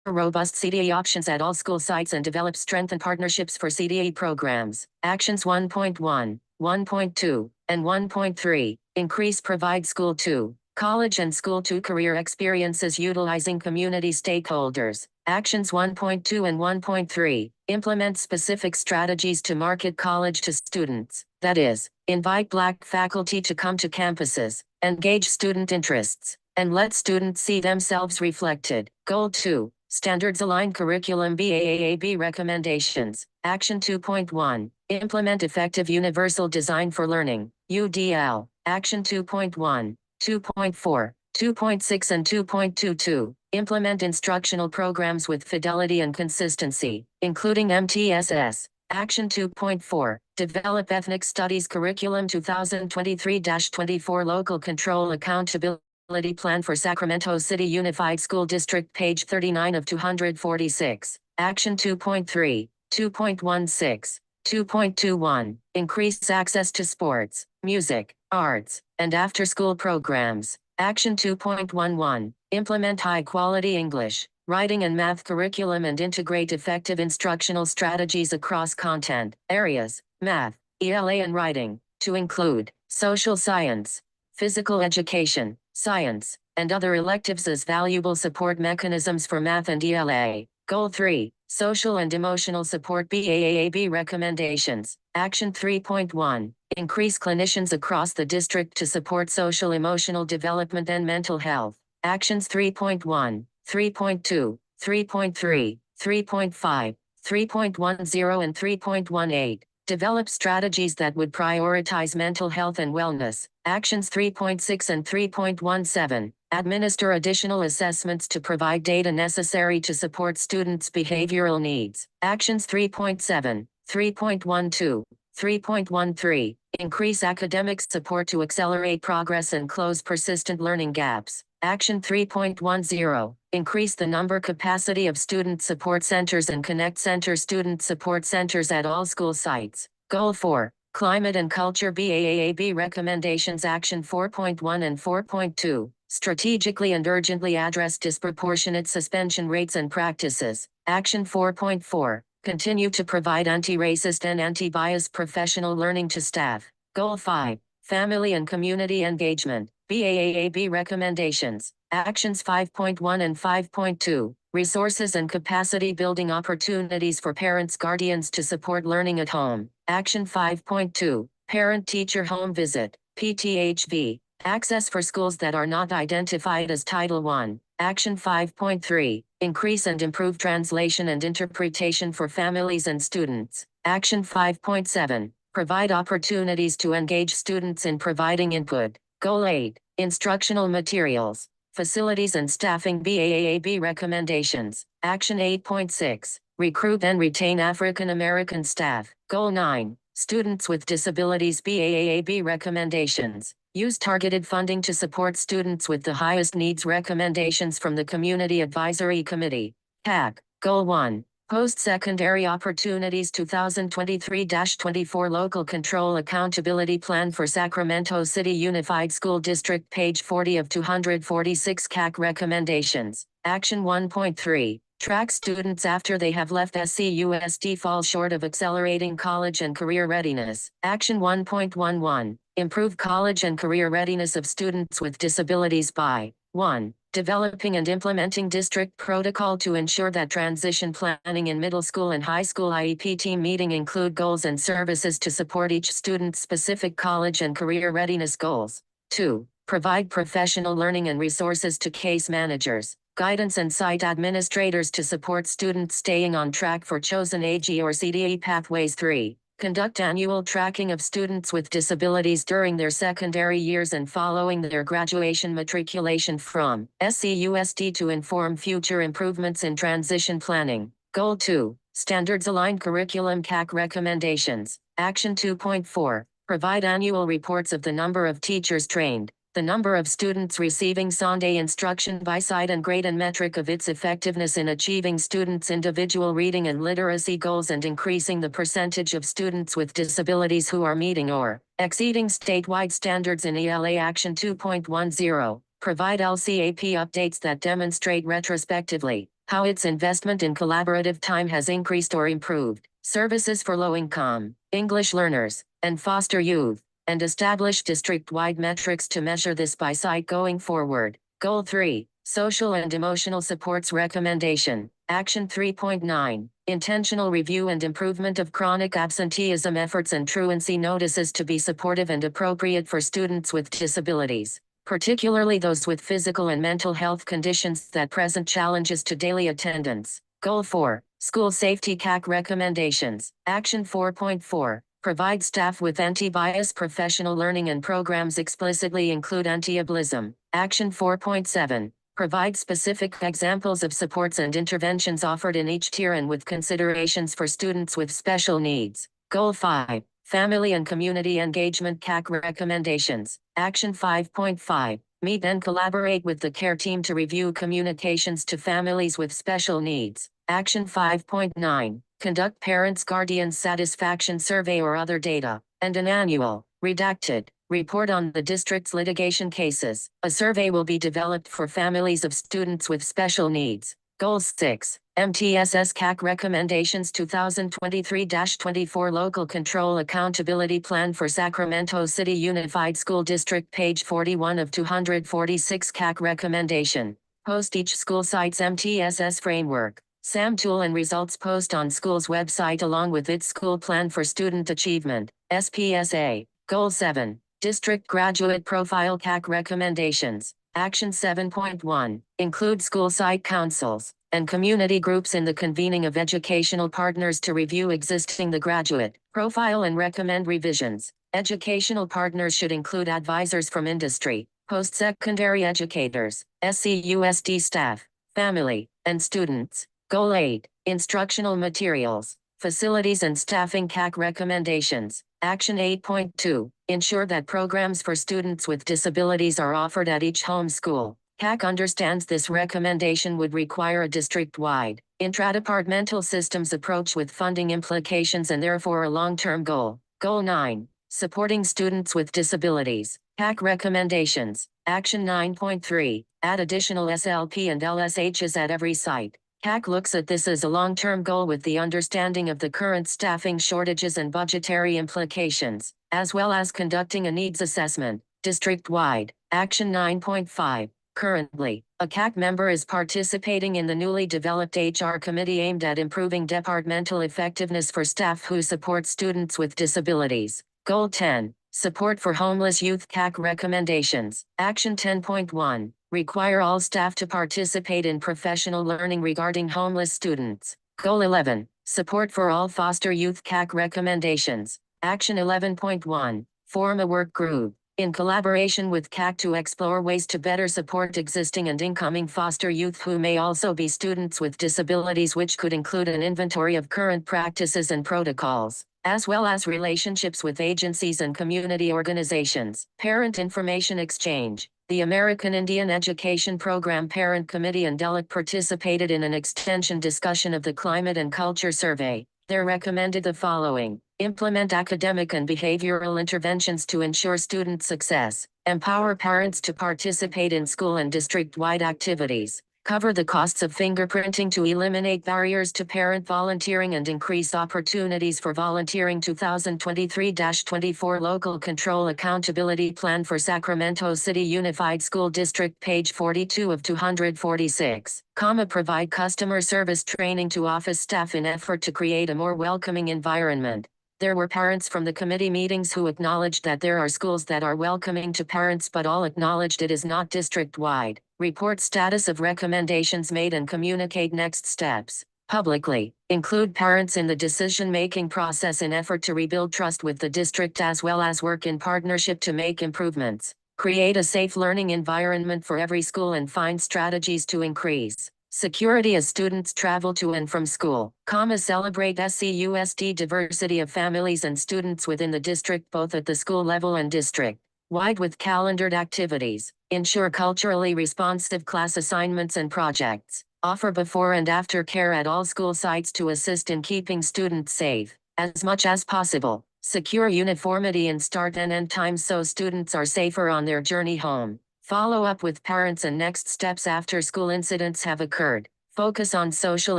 robust CDE options at all school sites and develop strengthened partnerships for CDE programs. Actions 1.1, 1.2, and 1.3. Increase provide school to college and school to career experiences utilizing community stakeholders. Actions 1.2 and 1.3. Implement specific strategies to market college to students. That is, invite Black faculty to come to campuses, engage student interests, and let students see themselves reflected. Goal 2. Standards aligned curriculum. BAAAB recommendations. Action 2.1. Implement effective universal design for learning. UDL. Action 2.1, 2.4, 2.6 and 2.22. Implement instructional programs with fidelity and consistency, including MTSS. Action 2.4. Develop ethnic studies curriculum 2023-24 Local Control Accountability Plan for Sacramento City Unified School District page 39 of 246. Action 2.3, 2.16, 2.21. Increase access to sports, music, arts, and after-school programs. Action 2.11. Implement high-quality English, writing and math curriculum and integrate effective instructional strategies across content areas, math, ELA and writing, to include social science, physical education, science, and other electives as valuable support mechanisms for math and ELA. Goal 3. Social and emotional support. BAAAB recommendations. Action 3.1. Increase clinicians across the district to support social emotional development and mental health. Actions 3.1, 3.2, 3.3, 3.5, 3.10 and 3.18. Develop strategies that would prioritize mental health and wellness. Actions 3.6 and 3.17. Administer additional assessments to provide data necessary to support students' behavioral needs. Actions 3.7, 3.12, 3.13. Increase academic support to accelerate progress and close persistent learning gaps. Action 3.10. Increase the number capacity of student support centers and connect center student support centers at all school sites. Goal 4. Climate and Culture BAAAB Recommendations. Action 4.1 and 4.2. Strategically and urgently address disproportionate suspension rates and practices. Action 4.4. Continue to provide anti-racist and anti-bias professional learning to staff. Goal 5. Family and Community Engagement. BAAAB Recommendations. Actions 5.1 and 5.2. Resources and capacity building opportunities for parents, guardians to support learning at home. Action 5.2. Parent-teacher home visit. PTHV. Access for schools that are not identified as Title I. Action 5.3. Increase and improve translation and interpretation for families and students. Action 5.7. Provide opportunities to engage students in providing input. Goal 8. Instructional materials, facilities and staffing. BAAAB recommendations. Action 8.6. Recruit and retain African American staff. Goal 9. Students with disabilities. BAAAB recommendations. Use targeted funding to support students with the highest needs. Recommendations from the Community Advisory Committee. CAC. Goal 1. Post-secondary opportunities. 2023-24 Local Control Accountability Plan for Sacramento City Unified School District. Page 40 of 246. CAC recommendations. Action 1.3. Track students after they have left SCUSD fall short of accelerating college and career readiness. Action 1.11. Improve college and career readiness of students with disabilities by 1. Developing and implementing district protocol to ensure that transition planning in middle school and high school IEP team meeting include goals and services to support each student's specific college and career readiness goals. 2. Provide professional learning and resources to case managers, guidance and site administrators to support students staying on track for chosen AG or CDE pathways. 3. Conduct annual tracking of students with disabilities during their secondary years and following their graduation matriculation from SCUSD to inform future improvements in transition planning. Goal 2. Standards-aligned curriculum. CAC recommendations. Action 2.4. Provide annual reports of the number of teachers trained, the number of students receiving Sunday instruction by site and grade, and metric of its effectiveness in achieving students' individual reading and literacy goals and increasing the percentage of students with disabilities who are meeting or exceeding statewide standards in ELA. Action 2.10. Provide LCAP updates that demonstrate retrospectively how its investment in collaborative time has increased or improved services for low-income, English learners, and foster youth, and establish district-wide metrics to measure this by site going forward. Goal 3. Social and emotional supports recommendation. Action 3.9. Intentional review and improvement of chronic absenteeism efforts and truancy notices to be supportive and appropriate for students with disabilities, particularly those with physical and mental health conditions that present challenges to daily attendance. Goal 4. School safety. CAC recommendations. Action 4.4. Provide staff with anti-bias professional learning and programs explicitly include anti-ableism. Action 4.7. Provide specific examples of supports and interventions offered in each tier and with considerations for students with special needs. Goal 5. Family and Community Engagement. CAC recommendations. Action 5.5. Meet and collaborate with the care team to review communications to families with special needs. Action 5.9. Conduct parents' guardians satisfaction survey or other data, and an annual, redacted, report on the district's litigation cases. A survey will be developed for families of students with special needs. Goal 6. MTSS. CAC recommendations. 2023-24 Local Control Accountability Plan for Sacramento City Unified School District. Page 41 of 246. CAC recommendation. Post each school site's MTSS framework, SAM tool and results post on school's website along with its school plan for student achievement, SPSA. Goal 7. District Graduate Profile. CAC recommendations. Action 7.1. Include school site councils and community groups in the convening of educational partners to review existing the graduate profile and recommend revisions. Educational partners should include advisors from industry, post-secondary educators, SCUSD staff, family, and students. Goal 8. Instructional materials, facilities and staffing. CAC recommendations. Action 8.2. Ensure that programs for students with disabilities are offered at each home school. CAC understands this recommendation would require a district-wide, intradepartmental systems approach with funding implications and therefore a long-term goal. Goal 9. Supporting students with disabilities. CAC recommendations. Action 9.3. Add additional SLP and LSHs at every site. CAC looks at this as a long-term goal with the understanding of the current staffing shortages and budgetary implications, as well as conducting a needs assessment, district-wide. Action 9.5. Currently, a CAC member is participating in the newly developed HR committee aimed at improving departmental effectiveness for staff who support students with disabilities. Goal 10. Support for homeless youth. CAC recommendations. Action 10.1. Require all staff to participate in professional learning regarding homeless students. Goal 11. Support for all foster youth. CAC recommendations. Action 11.1. Form a work group in collaboration with CAC to explore ways to better support existing and incoming foster youth who may also be students with disabilities, which could include an inventory of current practices and protocols, as well as relationships with agencies and community organizations. Parent information exchange. The American Indian Education Program Parent Committee and DELEC participated in an extension discussion of the Climate and Culture Survey. They recommended the following: implement academic and behavioral interventions to ensure student success, empower parents to participate in school and district-wide activities, cover the costs of fingerprinting to eliminate barriers to parent volunteering and increase opportunities for volunteering. 2023-24 Local Control Accountability Plan for Sacramento City Unified School District, page 42 of 246, provide customer service training to office staff in effort to create a more welcoming environment. There were parents from the committee meetings who acknowledged that there are schools that are welcoming to parents, but all acknowledged it is not district-wide. Report status of recommendations made and communicate next steps publicly. Include parents in the decision-making process in effort to rebuild trust with the district, as well as work in partnership to make improvements. Create a safe learning environment for every school and find strategies to increase security as students travel to and from school, celebrate SCUSD diversity of families and students within the district both at the school level and district-wide with calendared activities, ensure culturally responsive class assignments and projects, offer before and after care at all school sites to assist in keeping students safe, as much as possible, secure uniformity in start and end times so students are safer on their journey home. Follow up with parents and next steps after school incidents have occurred. Focus on social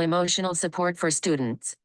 emotional support for students,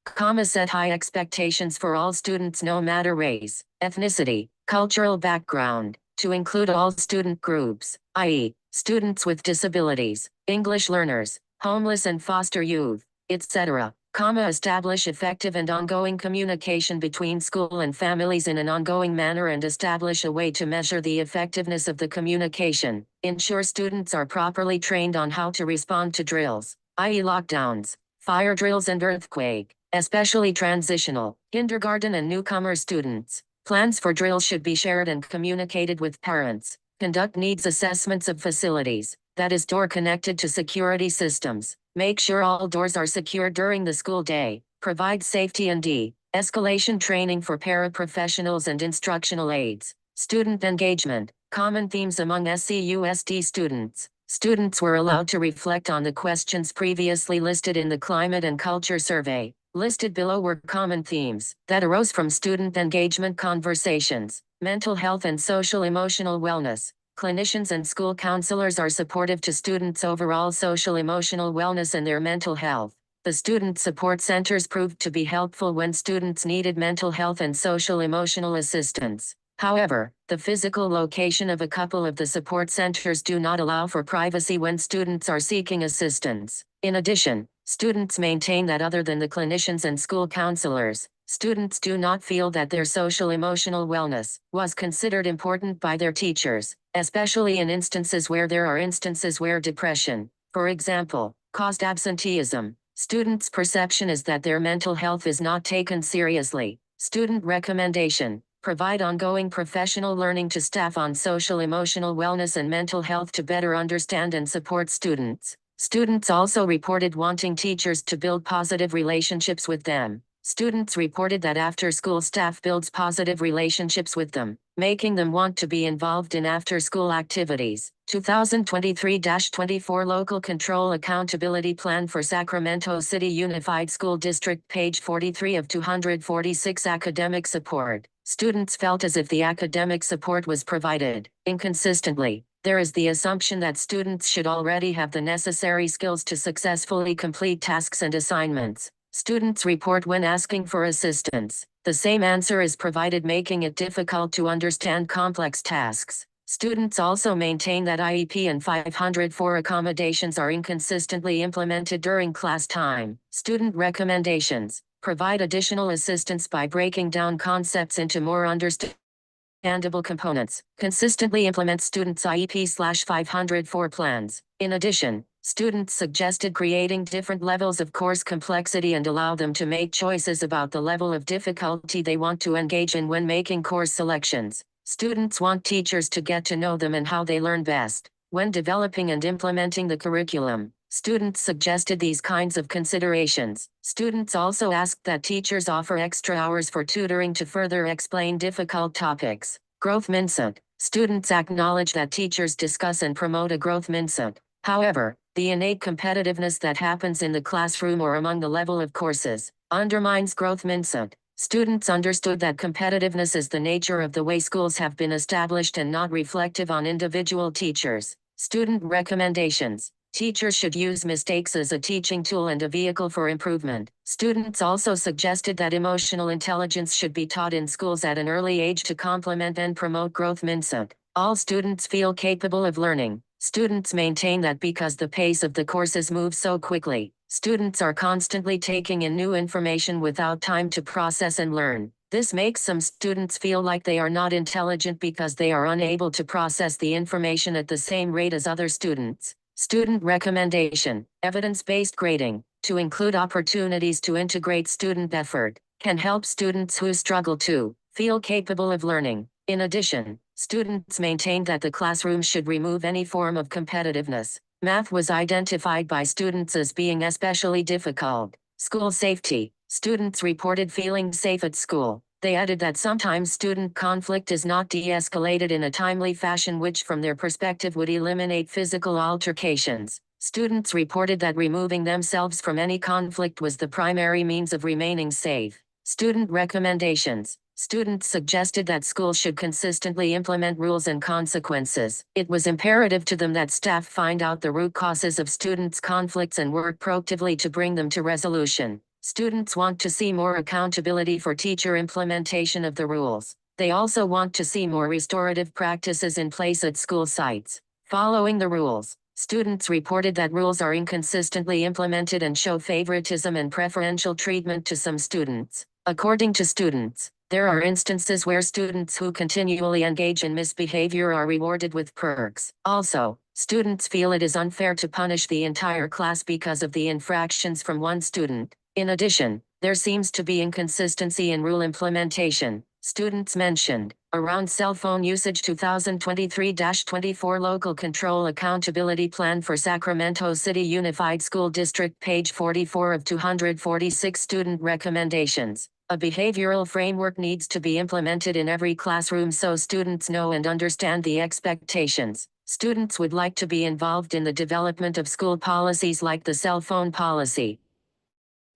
set high expectations for all students no matter race, ethnicity, cultural background, to include all student groups, i.e., students with disabilities, English learners, homeless and foster youth, etc. Establish effective and ongoing communication between school and families in an ongoing manner and establish a way to measure the effectiveness of the communication. Ensure students are properly trained on how to respond to drills, i.e. lockdowns, fire drills and earthquake, especially transitional, kindergarten and newcomer students. Plans for drills should be shared and communicated with parents. Conduct needs assessments of facilities, that is door connected to security systems. Make sure all doors are secured during the school day. Provide safety and de-escalation training for paraprofessionals and instructional aides. Student engagement. Common themes among SCUSD students. Students were allowed to reflect on the questions previously listed in the Climate and Culture Survey. Listed below were common themes that arose from student engagement conversations. Mental health and social emotional wellness. Clinicians and school counselors are supportive to students' overall social emotional wellness and their mental health. The student support centers proved to be helpful when students needed mental health and social emotional assistance. However, the physical location of a couple of the support centers do not allow for privacy when students are seeking assistance. In addition, students maintain that other than the clinicians and school counselors, students do not feel that their social emotional wellness was considered important by their teachers, especially in instances where there are instances where depression, for example, caused absenteeism. Students' perception is that their mental health is not taken seriously. Student recommendation. Provide ongoing professional learning to staff on social emotional wellness and mental health to better understand and support students. Students also reported wanting teachers to build positive relationships with them. Students reported that after-school staff builds positive relationships with them, making them want to be involved in after-school activities. 2023-24 Local Control Accountability Plan for Sacramento City Unified School District, page 43 of 246. Academic support. Students felt as if the academic support was provided inconsistently. There is the assumption that students should already have the necessary skills to successfully complete tasks and assignments. Students report when asking for assistance. The same answer is provided, making it difficult to understand complex tasks. Students also maintain that IEP and 504 accommodations are inconsistently implemented during class time. Student recommendations. Provide additional assistance by breaking down concepts into more understandable components. Consistently implement students' IEP/504 plans. In addition, students suggested creating different levels of course complexity and allow them to make choices about the level of difficulty they want to engage in when making course selections. Students want teachers to get to know them and how they learn best. When developing and implementing the curriculum, students suggested these kinds of considerations. Students also asked that teachers offer extra hours for tutoring to further explain difficult topics. Growth mindset. Students acknowledge that teachers discuss and promote a growth mindset. However, the innate competitiveness that happens in the classroom or among the level of courses undermines growth mindset. Students understood that competitiveness is the nature of the way schools have been established and not reflective on individual teachers. Student recommendations. Teachers should use mistakes as a teaching tool and a vehicle for improvement. Students also suggested that emotional intelligence should be taught in schools at an early age to complement and promote growth mindset. All students feel capable of learning. Students maintain that because the pace of the courses moves so quickly, students are constantly taking in new information without time to process and learn. This makes some students feel like they are not intelligent because they are unable to process the information at the same rate as other students. Student recommendation. Evidence-based grading, to include opportunities to integrate student effort, can help students who struggle to feel capable of learning. In addition, students maintained that the classroom should remove any form of competitiveness. Math was identified by students as being especially difficult. School safety. Students reported feeling safe at school. They added that sometimes student conflict is not de-escalated in a timely fashion, which from their perspective would eliminate physical altercations. Students reported that removing themselves from any conflict was the primary means of remaining safe. Student recommendations. Students suggested that schools should consistently implement rules and consequences. It was imperative to them that staff find out the root causes of students' conflicts and work proactively to bring them to resolution. Students want to see more accountability for teacher implementation of the rules. They also want to see more restorative practices in place at school sites. Following the rules, students reported that rules are inconsistently implemented and show favoritism and preferential treatment to some students. According to students, there are instances where students who continually engage in misbehavior are rewarded with perks. Also, students feel it is unfair to punish the entire class because of the infractions from one student. In addition, there seems to be inconsistency in rule implementation. Students mentioned around cell phone usage. 2023-24 Local Control Accountability Plan for Sacramento City Unified School District, page 44 of 246. Student recommendations. A behavioral framework needs to be implemented in every classroom so students know and understand the expectations. Students would like to be involved in the development of school policies like the cell phone policy.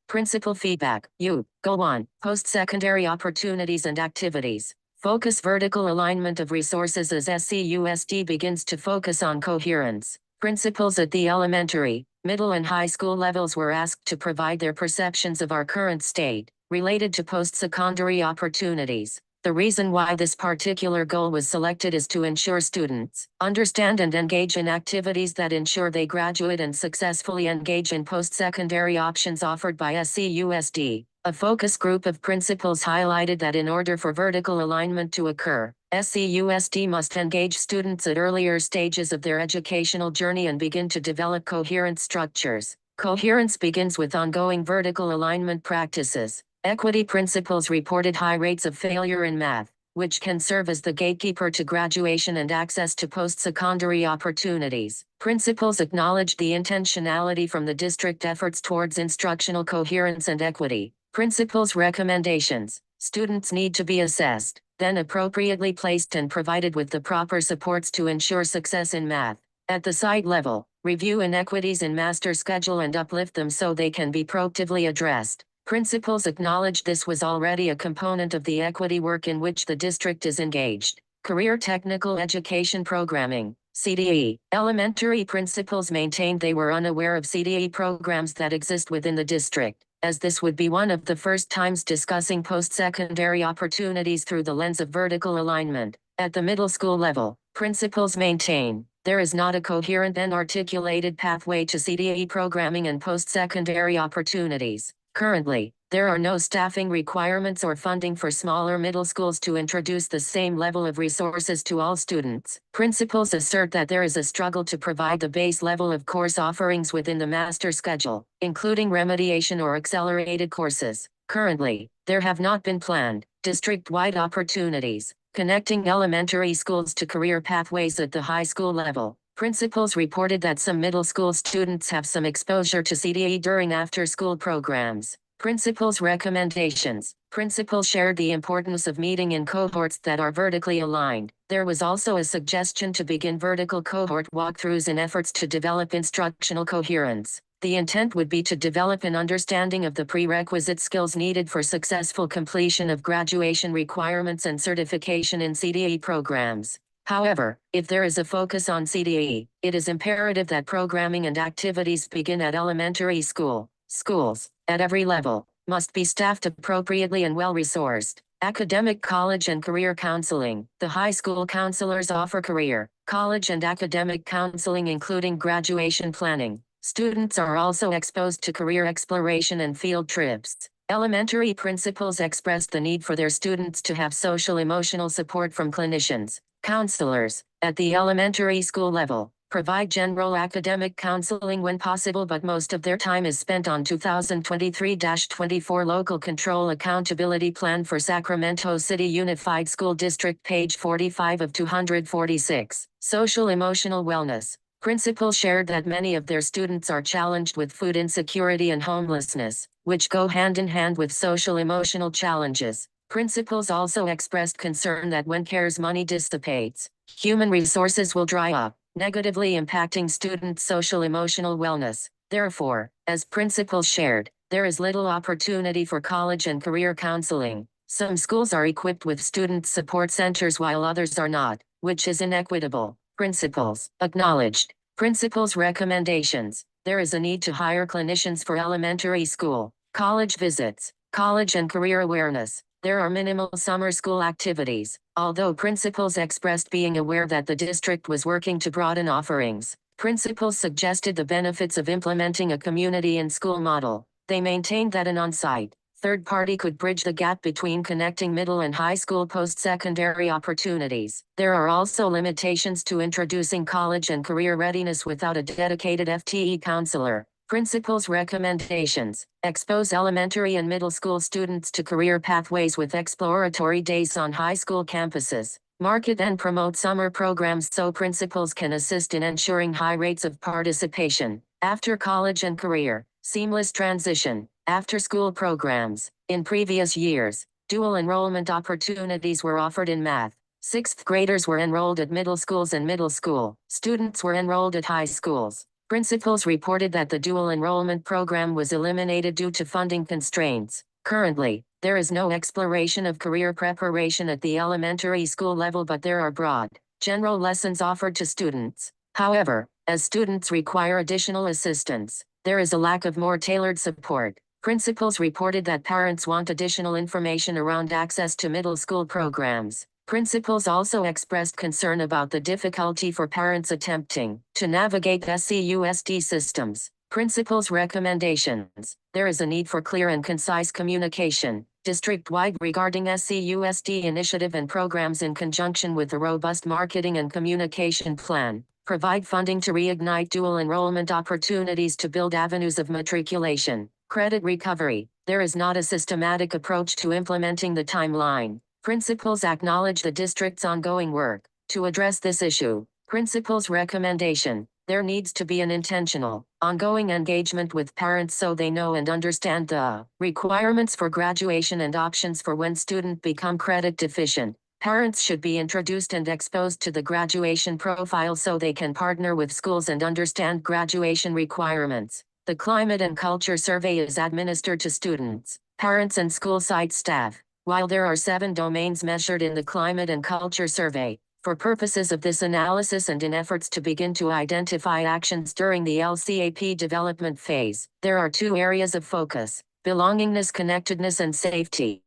Principal feedback. Goal 1. Post-secondary opportunities and activities. Focus vertical alignment of resources as SCUSD begins to focus on coherence. Principals at the elementary, middle and high school levels were asked to provide their perceptions of our current state, related to post-secondary opportunities. The reason why this particular goal was selected is to ensure students understand and engage in activities that ensure they graduate and successfully engage in post-secondary options offered by SCUSD. A focus group of principals highlighted that in order for vertical alignment to occur, SCUSD must engage students at earlier stages of their educational journey and begin to develop coherent structures. Coherence begins with ongoing vertical alignment practices. Equity principals reported high rates of failure in math, which can serve as the gatekeeper to graduation and access to post-secondary opportunities. Principals acknowledged the intentionality from the district efforts towards instructional coherence and equity. Principal's recommendations. Students need to be assessed, then appropriately placed and provided with the proper supports to ensure success in math. At the site level, review inequities in master schedule and uplift them so they can be proactively addressed. Principals acknowledged this was already a component of the equity work in which the district is engaged. Career Technical Education Programming, CDE. Elementary principals maintained they were unaware of CDE programs that exist within the district, as this would be one of the first times discussing post-secondary opportunities through the lens of vertical alignment. At the middle school level, principals maintain there is not a coherent and articulated pathway to CDE programming and post-secondary opportunities. Currently, there are no staffing requirements or funding for smaller middle schools to introduce the same level of resources to all students. Principals assert that there is a struggle to provide the base level of course offerings within the master schedule, including remediation or accelerated courses. Currently, there have not been planned, district-wide opportunities, connecting elementary schools to career pathways at the high school level. Principals reported that some middle school students have some exposure to CDE during after-school programs. Principals' recommendations. Principals shared the importance of meeting in cohorts that are vertically aligned. There was also a suggestion to begin vertical cohort walkthroughs in efforts to develop instructional coherence. The intent would be to develop an understanding of the prerequisite skills needed for successful completion of graduation requirements and certification in CDE programs. However, if there is a focus on CDE, it is imperative that programming and activities begin at elementary school. Schools, at every level, must be staffed appropriately and well-resourced. Academic college and career counseling. The high school counselors offer career, college and academic counseling including graduation planning. Students are also exposed to career exploration and field trips. Elementary principals expressed the need for their students to have social-emotional support from clinicians. Counselors, at the elementary school level, provide general academic counseling when possible, but most of their time is spent on 2023-24 Local Control Accountability Plan for Sacramento City Unified School District, page 45 of 246. Social-emotional wellness. Principals shared that many of their students are challenged with food insecurity and homelessness, which go hand in hand with social-emotional challenges. Principals also expressed concern that when CARES money dissipates, human resources will dry up, negatively impacting students' social-emotional wellness. Therefore, as principals shared, there is little opportunity for college and career counseling. Some schools are equipped with student support centers while others are not, which is inequitable. Principals acknowledged. Principals' recommendations. There is a need to hire clinicians for elementary school, college visits, college and career awareness. There are minimal summer school activities, although principals expressed being aware that the district was working to broaden offerings. Principals suggested the benefits of implementing a community and school model. They maintained that an on-site, third party could bridge the gap between connecting middle and high school post-secondary opportunities. There are also limitations to introducing college and career readiness without a dedicated FTE counselor. Principals' recommendations. Expose elementary and middle school students to career pathways with exploratory days on high school campuses. Market and promote summer programs so principals can assist in ensuring high rates of participation. After college and career, seamless transition. After-school programs. In previous years, dual enrollment opportunities were offered in math. Sixth graders were enrolled at middle schools and middle school. Students were enrolled at high schools. Principals reported that the dual enrollment program was eliminated due to funding constraints. Currently, there is no exploration of career preparation at the elementary school level, but there are broad, general lessons offered to students. However, as students require additional assistance, there is a lack of more tailored support. Principals reported that parents want additional information around access to middle school programs. Principals also expressed concern about the difficulty for parents attempting to navigate SCUSD systems. Principals' recommendations. There is a need for clear and concise communication, district-wide regarding SCUSD initiative and programs in conjunction with a robust marketing and communication plan. Provide funding to reignite dual enrollment opportunities to build avenues of matriculation. Credit recovery. There is not a systematic approach to implementing the timeline. Principals acknowledge the district's ongoing work to address this issue. Principals' recommendation. There needs to be an intentional, ongoing engagement with parents so they know and understand the requirements for graduation and options for when students become credit deficient. Parents should be introduced and exposed to the graduation profile so they can partner with schools and understand graduation requirements. The Climate and Culture Survey is administered to students, parents, and school site staff. While there are 7 domains measured in the Climate and Culture Survey, for purposes of this analysis and in efforts to begin to identify actions during the LCAP development phase, there are 2 areas of focus: belongingness, connectedness, and safety.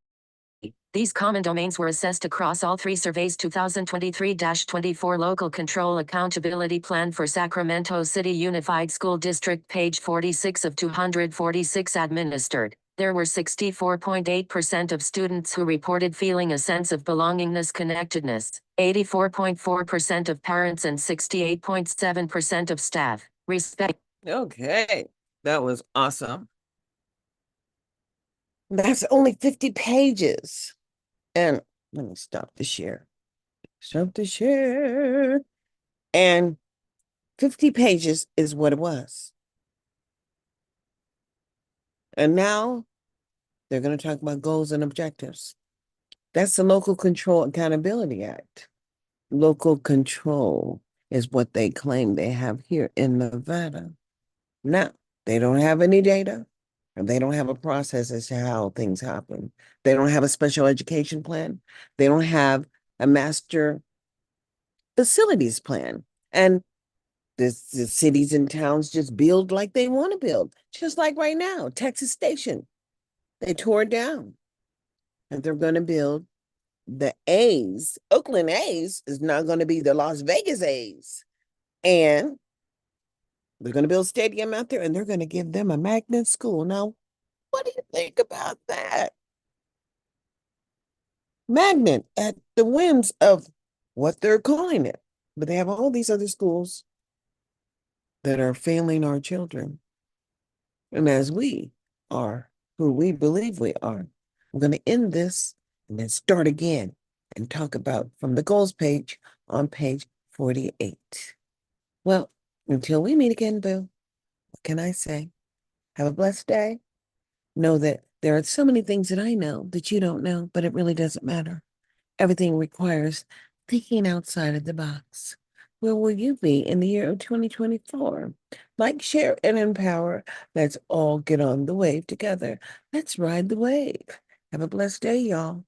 These common domains were assessed across all 3 surveys. 2023-24 Local Control Accountability Plan for Sacramento City Unified School District, page 46 of 246 administered. There were 64.8% of students who reported feeling a sense of belongingness, connectedness, 84.4% of parents, and 68.7% of staff. Okay, that was awesome. That's only 50 pages. And let me stop the share. Stop the share. And 50 pages is what it was. And now they're going to talk about goals and objectives. That's the Local Control Accountability Act. Local control is what they claim they have here in Nevada. Now, they don't have any data, and they don't have a process as to how things happen. They don't have a special education plan. They don't have a master facilities plan. And the cities and towns just build like they want to build, just like right now, Texas Station. They tore it down, and they're going to build the A's. Oakland A's is not going to be the Las Vegas A's. And they're going to build a stadium out there, and they're going to give them a magnet school. Now, what do you think about that? Magnet at the whims of what they're calling it. But they have all these other schools that are failing our children. And as we are who we believe we are, I'm going to end this and then start again and talk about from the goals page on page 48. Well, until we meet again, Boo, what can I say? Have a blessed day. Know that there are so many things that I know that you don't know, but it really doesn't matter. Everything requires thinking outside of the box. Where will you be in the year of 2024? Like, share, and empower. Let's all get on the wave together. Let's ride the wave. Have a blessed day, y'all.